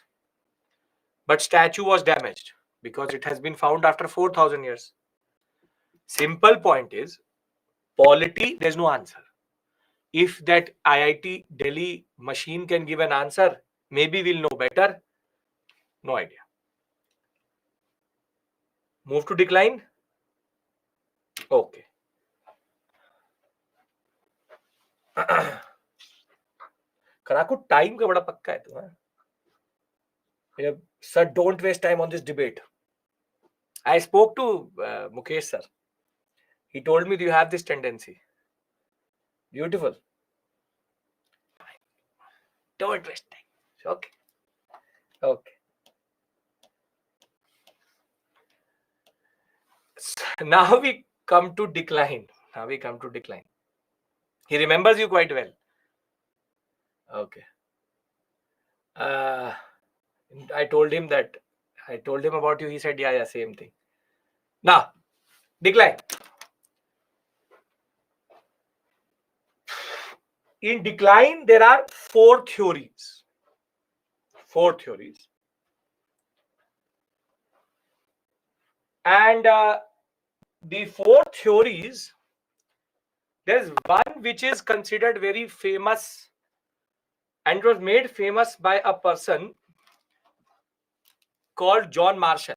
But statue was damaged because it has been found after 4,000 years. Simple point is, polity, there's no answer. If that IIT Delhi machine can give an answer, maybe we'll know better. No idea. Move to decline. Okay. Karaku, time का बड़ा पक्का है तू, हाँ? Sir, don't waste time on this debate. I spoke to Mukesh sir. He told me you have this tendency. Beautiful. Don't waste time. Okay. Okay. Now we come to decline. He remembers you quite well. Okay. I told him about you. He said, yeah, same thing. Now, decline. In decline, there are four theories. And the four theories, there's one which is considered very famous and was made famous by a person called John Marshall.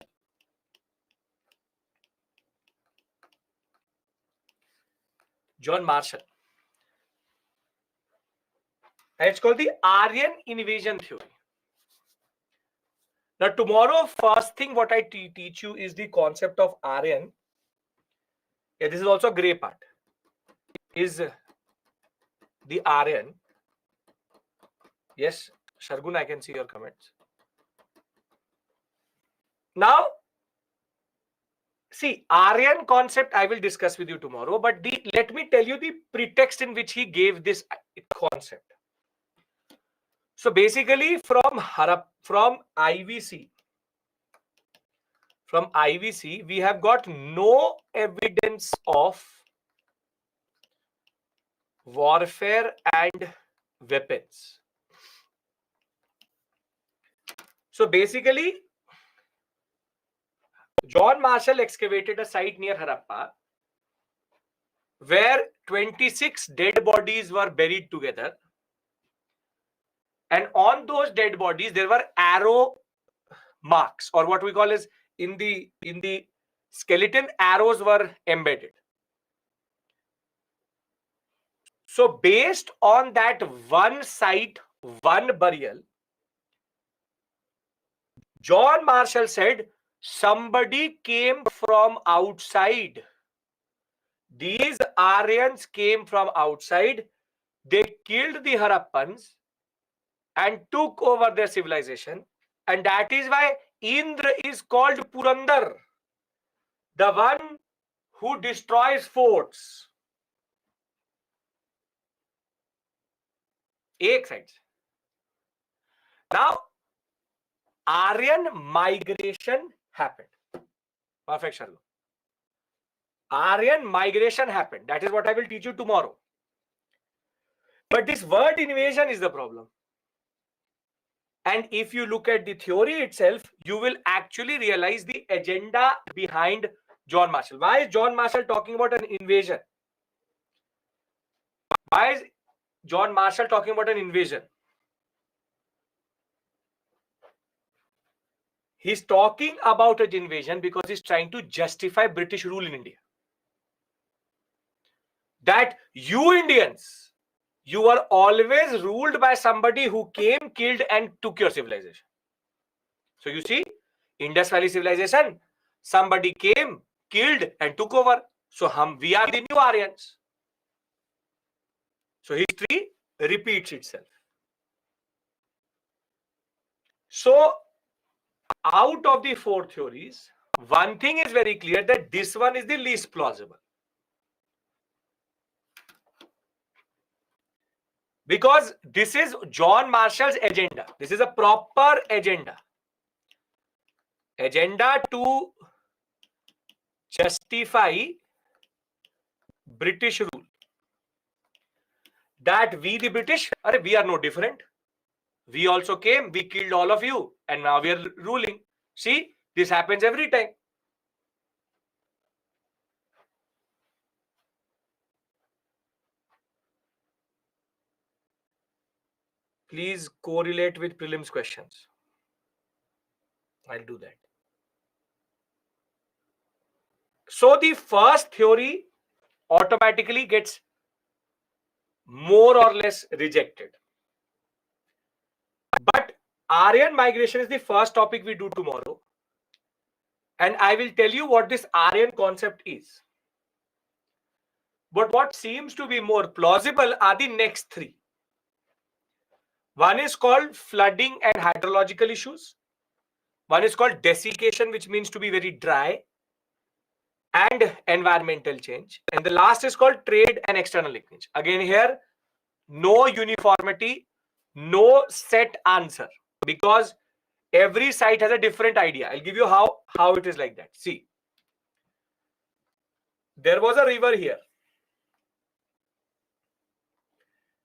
And it's called the Aryan invasion theory. Now tomorrow, first thing what I teach you is the concept of Aryan. Yeah, this is also a gray part. Is the Aryan. Yes, Shargun, I can see your comments. Now, see, Aryan concept I will discuss with you tomorrow, but let me tell you the pretext in which he gave this concept. So basically from IVC, we have got no evidence of warfare and weapons. So basically, John Marshall excavated a site near Harappa where 26 dead bodies were buried together, and on those dead bodies there were arrow marks, or what we call as in the skeleton, arrows were embedded. So based on that one site, one burial, John Marshall said somebody came from outside. These Aryans came from outside. They killed the Harappans and took over their civilization. And that is why Indra is called Purandar, the one who destroys forts. एक side से. Now, Aryan migration happened. Perfect, Sharlu. Aryan migration happened. That is what I will teach you tomorrow. But this word invasion is the problem. And if you look at the theory itself, you will actually realize the agenda behind John Marshall. Why is John Marshall talking about an invasion? Why is John Marshall talking about an invasion? He's talking about an invasion because he's trying to justify British rule in India. That you Indians, you were always ruled by somebody who came, killed, and took your civilization. So you see, Indus Valley civilization, somebody came, killed, and took over. So we are the new Aryans. So history repeats itself. So out of the four theories, one thing is very clear, that this one is the least plausible. Because this is John Marshall's agenda. This is a proper agenda. Agenda to justify British rule. That we the British, we are no different. We also came, we killed all of you, and now we are ruling. See, this happens every time. Please correlate with prelims questions. I'll do that. So the first theory automatically gets more or less rejected. But Aryan migration is the first topic we do tomorrow. And I will tell you what this Aryan concept is. But what seems to be more plausible are the next three. One is called flooding and hydrological issues. One is called desiccation, which means to be very dry, and environmental change. And the last is called trade and external linkage. Again here, no uniformity, no set answer, because every site has a different idea. I'll give you how it is like that. See, there was a river here,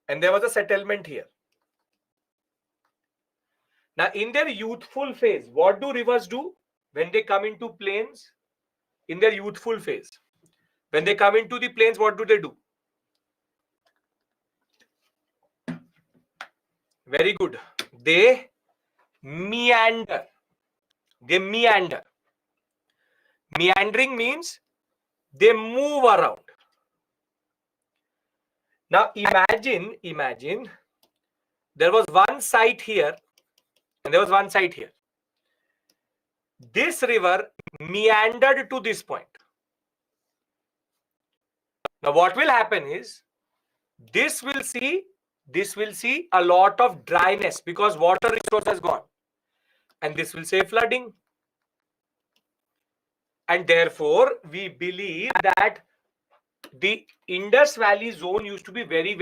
and there was a settlement here. Now, in their youthful phase, what do rivers do when they come into plains? In their youthful phase, when they come into the plains, what do they do? Very good. They meander. They meander. Meandering means they move around. Now imagine there was one site here and there was one site here. this river meandered to this point. Now what will happen is this will see a lot of dryness because water resource has gone, and this will say flooding. And therefore we believe that the Indus Valley zone used to be very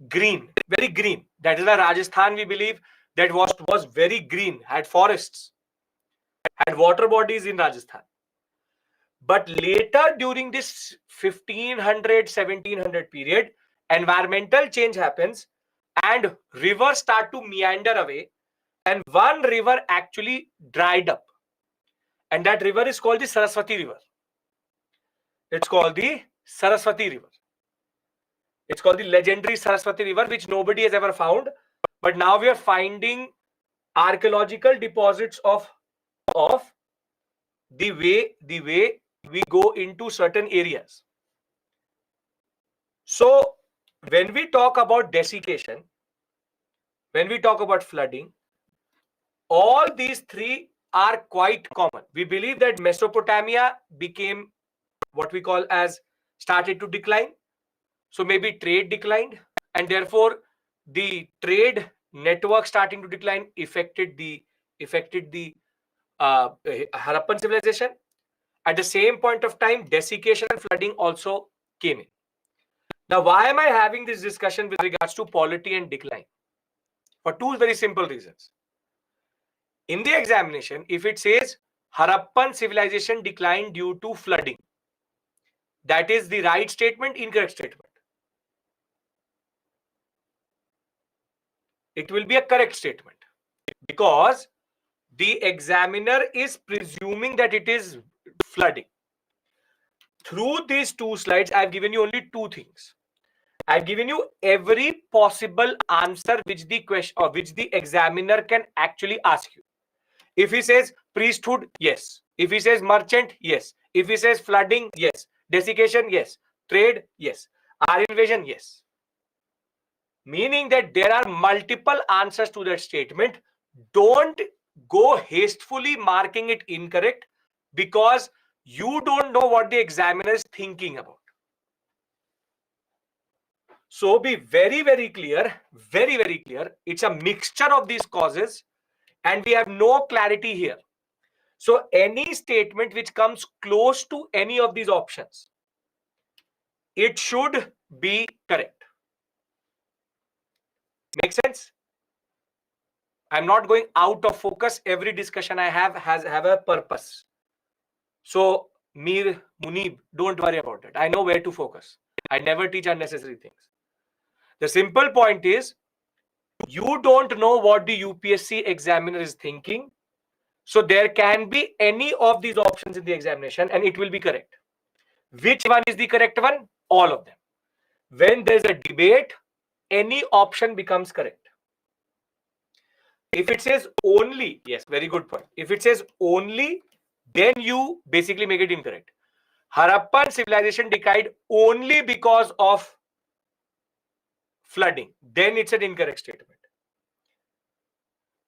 green, very green. That is why Rajasthan, we believe, that was very green, had forests, had water bodies in Rajasthan. But later during this 1500 1700 period, environmental change happens and rivers start to meander away, and one river actually dried up, and that river is called the Saraswati River. It's called the Saraswati River. It's called the legendary Saraswati River, which nobody has ever found. But now we are finding archaeological deposits of the way we go into certain areas. So when we talk about desiccation, when we talk about flooding, all these three are quite common. We believe that Mesopotamia became what we call as started to decline. So maybe trade declined, and therefore the trade network starting to decline affected the Harappan civilization. At the same point of time, desiccation and flooding also came in. Now, why am I having this discussion with regards to polity and decline? For two very simple reasons. In the examination, if it says Harappan civilization declined due to flooding, that is the right statement, incorrect statement. It will be a correct statement because the examiner is presuming that it is flooding. Through these two slides, I've given you only two things. I've given you every possible answer which the question or which the examiner can actually ask you. If he says priesthood, yes. If he says merchant, yes. If he says flooding, yes. Desiccation, yes. Trade, yes. Our invasion, yes. Meaning that there are multiple answers to that statement. Don't go hastily marking it incorrect because you don't know what the examiner is thinking about. So be very clear, very clear. It's a mixture of these causes and we have no clarity here. So any statement which comes close to any of these options, it should be correct. Make sense? I'm not going out of focus. Every discussion I have have a purpose. So Mir, Munib, don't worry about it. I know where to focus. I never teach unnecessary things. The simple point is, you don't know what the UPSC examiner is thinking. So there can be any of these options in the examination and it will be correct. Which one is the correct one? All of them. When there's a debate, any option becomes correct. If it says only, yes, very good point. If it says only, then you basically make it incorrect. Harappan civilization decayed only because of flooding. Then it's an incorrect statement.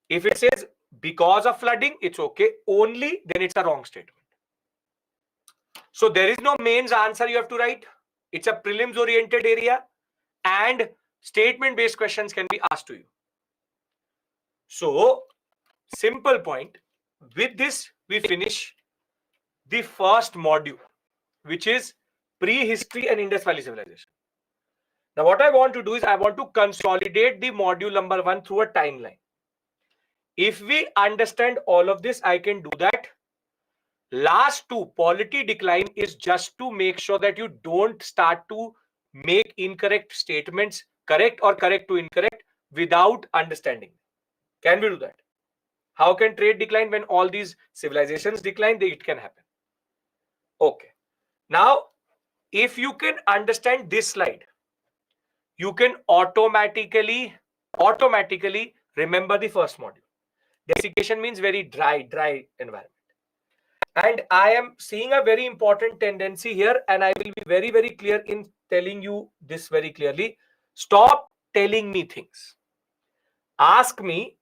If it says because of flooding, it's okay. Only, then it's a wrong statement. So there is no mains answer you have to write. It's a prelims oriented area and statement based questions can be asked to you. So simple point. With this, we finish the first module, which is prehistory and Indus Valley civilization. Now what I want to do is I want to consolidate the module number 1 through a timeline. If we understand all of this, I can do that. Last two, polity decline, is just to make sure that you don't start to make incorrect statements correct or correct to incorrect without understanding. Can we do that? How can trade decline when all these civilizations decline? It can happen. Okay. Now, if you can understand this slide, you can automatically remember the first module. Desiccation means very dry environment. And I am seeing a very important tendency here, and I will be very clear in telling you this very clearly. Stop telling me things. Ask me.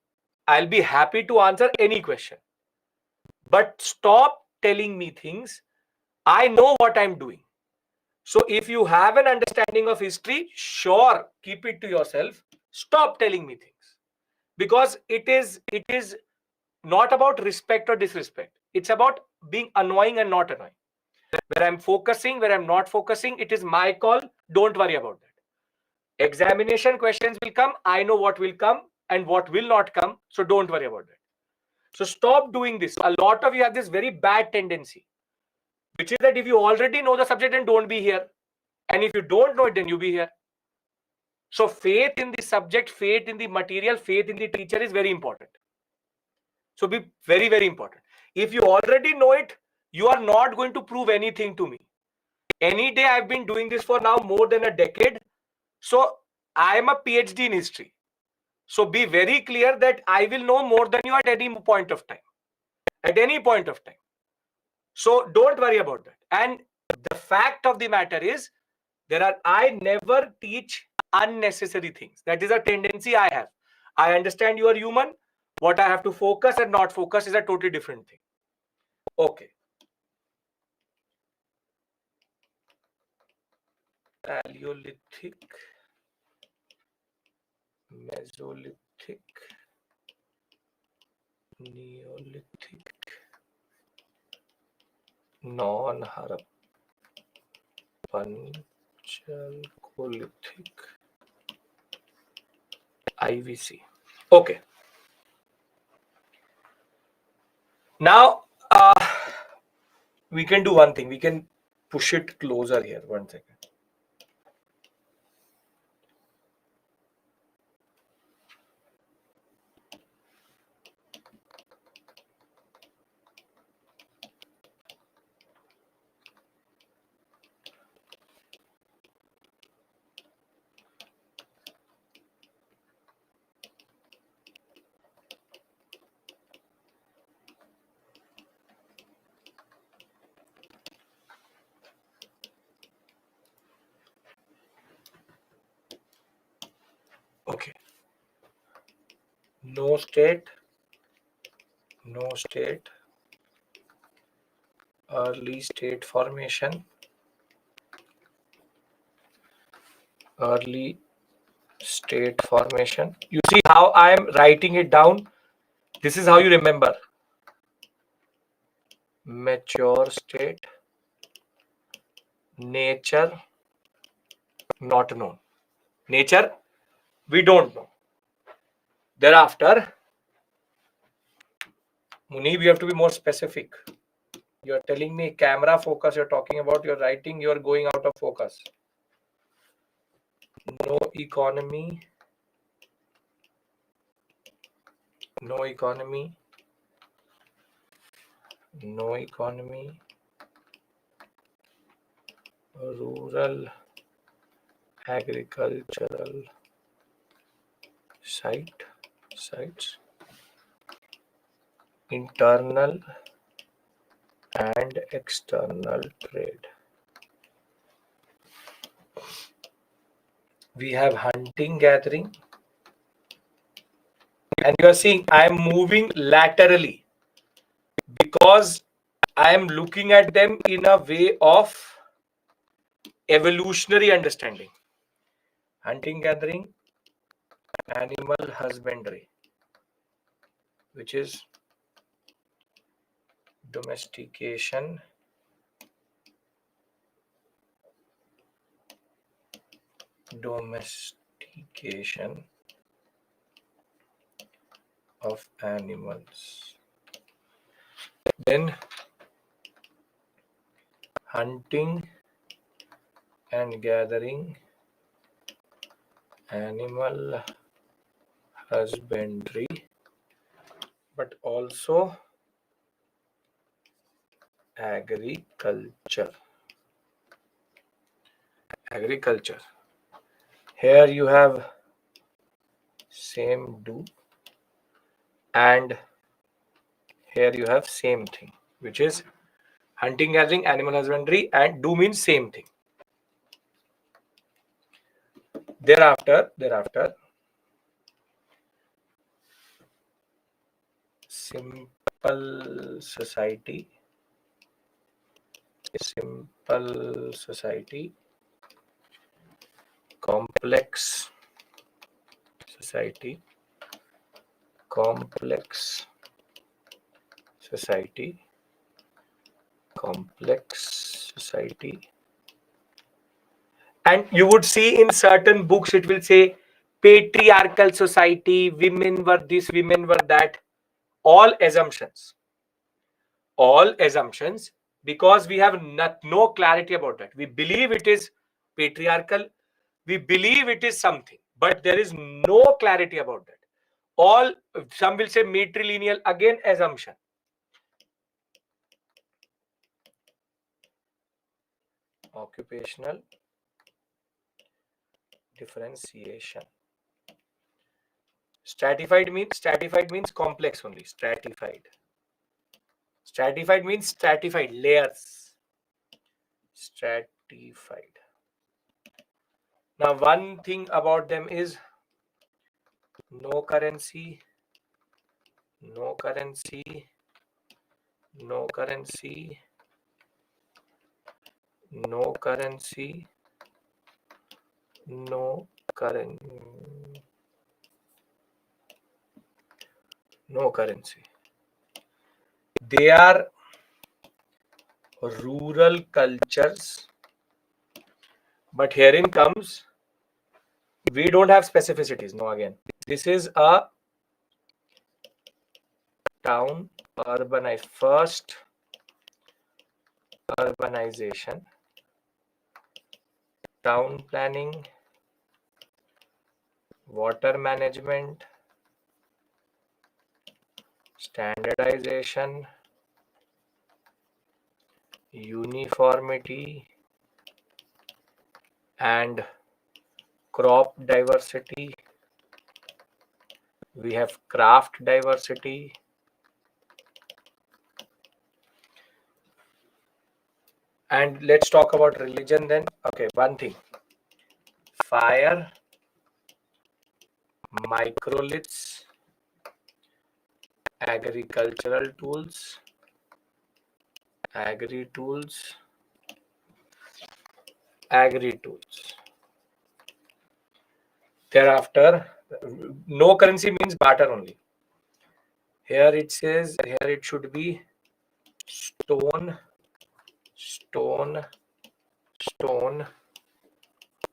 I'll be happy to answer any question. But stop telling me things. I know what I'm doing. So if you have an understanding of history, sure, keep it to yourself. Stop telling me things, because it is not about respect or disrespect. It's about being annoying and not annoying. Where I'm focusing, where I'm not focusing, it is my call. Don't worry about that. Examination questions will come. I know what will come and what will not come. So don't worry about that. So stop doing this. A lot of you have this very bad tendency, which is that if you already know the subject, then don't be here. And if you don't know it, then you be here. So faith in the subject, faith in the material, faith in the teacher is very important. So be very, very important. If you already know it, you are not going to prove anything to me. Any day, I've been doing this for now more than a decade. So I am a PhD in history. So be very clear that I will know more than you at any point of time. At any point of time. So don't worry about that. And the fact of the matter is, I never teach unnecessary things. That is a tendency I have. I understand you are human. What I have to focus and not focus is a totally different thing. Okay. Paleolithic, Mesolithic, Neolithic, Non-Harappan, Chalcolithic, IVC. Okay. Now, we can do one thing. We can push it closer here. 1 second. Okay. No state, early state formation, early state formation. You see how I am writing it down? This is how you remember. Mature state, nature, not known. Nature, we don't know. Thereafter, Munib, you have to be more specific. You're telling me camera focus, you're talking about your writing, you're going out of focus. No economy, no economy, no economy, rural agricultural sites, internal and external trade. We have hunting, gathering, and you are seeing I am moving laterally because I am looking at them in a way of evolutionary understanding. Hunting, gathering, animal husbandry, which is domestication, of animals. Then hunting and gathering, animal husbandry, but also agriculture. Here you have same do, and here you have same thing, which is hunting, gathering, animal husbandry, and do means same thing. Thereafter, simple society, complex society, complex society, complex society. And you would see in certain books it will say patriarchal society, women were this, women were that. All assumptions, all assumptions, because we have no clarity about that. We believe it is patriarchal, we believe it is something, but there is no clarity about that. All, some will say matrilineal, again assumption. Occupational differentiation. Stratified means complex only. Stratified means stratified layers. Stratified. Now one thing about them is no currency, no currency, no currency, no currency, no currency, no currency. They are rural cultures, but herein comes, we don't have specificities. No, again, this is a town urbanized, first urbanization, town planning, water management, standardization, uniformity, and crop diversity. We have craft diversity. And let's talk about religion then. Okay, one thing. Fire, microliths, agricultural tools, agri-tools. Thereafter, no currency means barter only. Here it says, here it should be stone, stone, stone,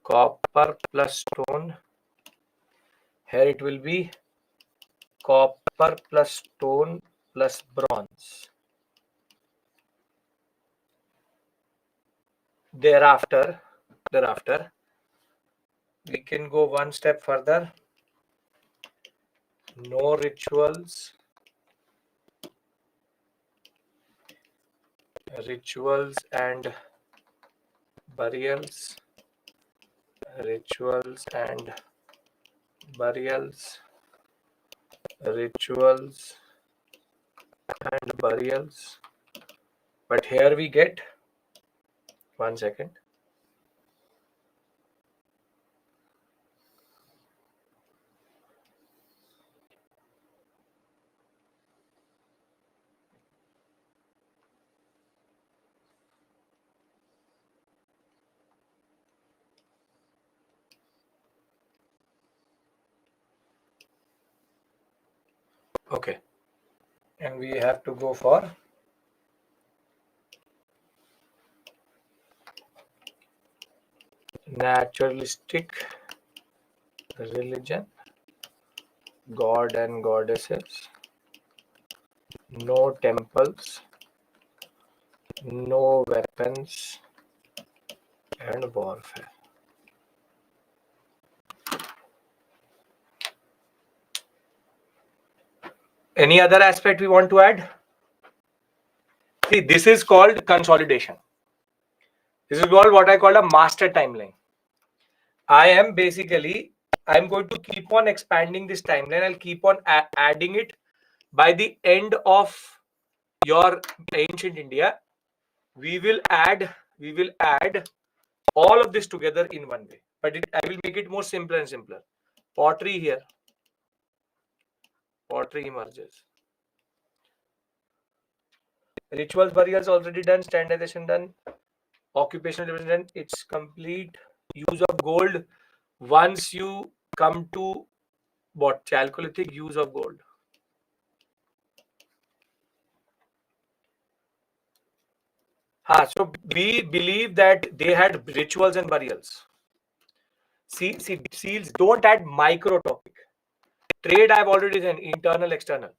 copper plus stone. Here it will be copper plus stone plus bronze. Thereafter, we can go one step further. No rituals, and burials, rituals and burials, rituals and burials. But here we get, one second. Okay, and we have to go for naturalistic religion, god and goddesses, no temples, no weapons, and warfare. Any other aspect we want to add? See, this is called consolidation. This is called what I call a master timeline. I'm going to keep on expanding this timeline. I'll keep on adding it. By the end of your ancient India, we will add all of this together in one way. But I will make it more simpler and simpler. Pottery here. Pottery emerges. Rituals, burials already done. Standardization done. Occupational division done. It's complete. Use of gold. Once you come to what? Chalcolithic use of gold. So we believe that they had rituals and burials. See, seals don't add micro topic. Trade I've already done, internal, external.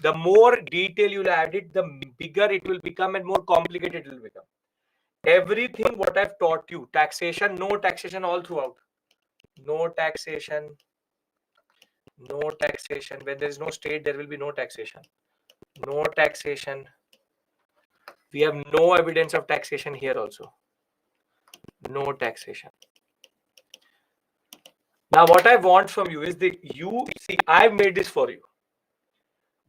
The more detail you'll add it, the bigger it will become and more complicated it will become. Everything what I've taught you, taxation, no taxation all throughout. No taxation. No taxation. When there is no state, there will be no taxation. No taxation. We have no evidence of taxation here also. No taxation. Now, what I want from you is that you see, I've made this for you.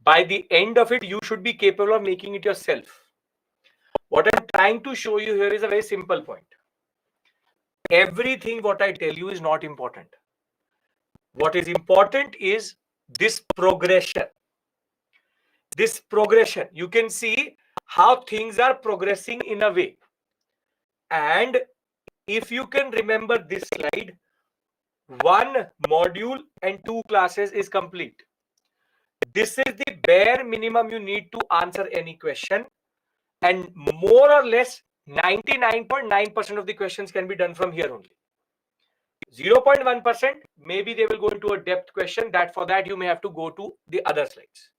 By the end of it, you should be capable of making it yourself. What I'm trying to show you here is a very simple point. Everything what I tell you is not important. What is important is this progression. This progression. You can see how things are progressing in a way. And if you can remember this slide, one module and 2 classes is complete. This is the bare minimum you need to answer any question, and more or less 99.9% of the questions can be done from here only. 0.1% maybe they will go into a depth question, that for that you may have to go to the other slides.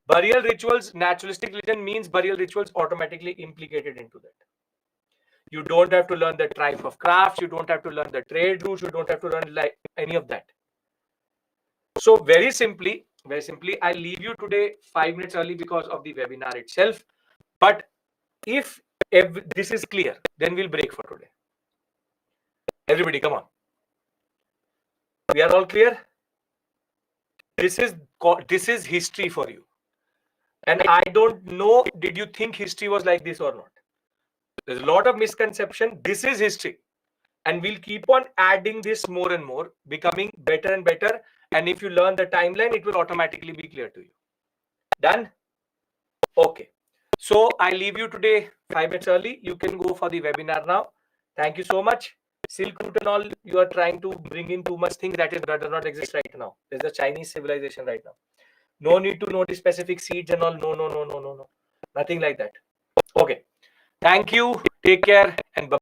Burial rituals, naturalistic religion means burial rituals automatically implicated into that. You don't have to learn the type of crafts, you don't have to learn the trade routes, you don't have to learn like any of that. So very simply, I leave you today 5 minutes early because of the webinar itself. But if this is clear, then we'll break for today. Everybody, come on. We are all clear? This is history for you. And I don't know, did you think history was like this or not? There's a lot of misconception. This is history. And we'll keep on adding this more and more, becoming better and better. And if you learn the timeline, it will automatically be clear to you. Done? Okay. So I leave you today 5 minutes early. You can go for the webinar now. Thank you so much. Silk Route and all, you are trying to bring in too much things that does not exist right now. There's a Chinese civilization right now. No need to know the specific seeds and all. No. Nothing like that. Okay. Thank you. Take care and bye.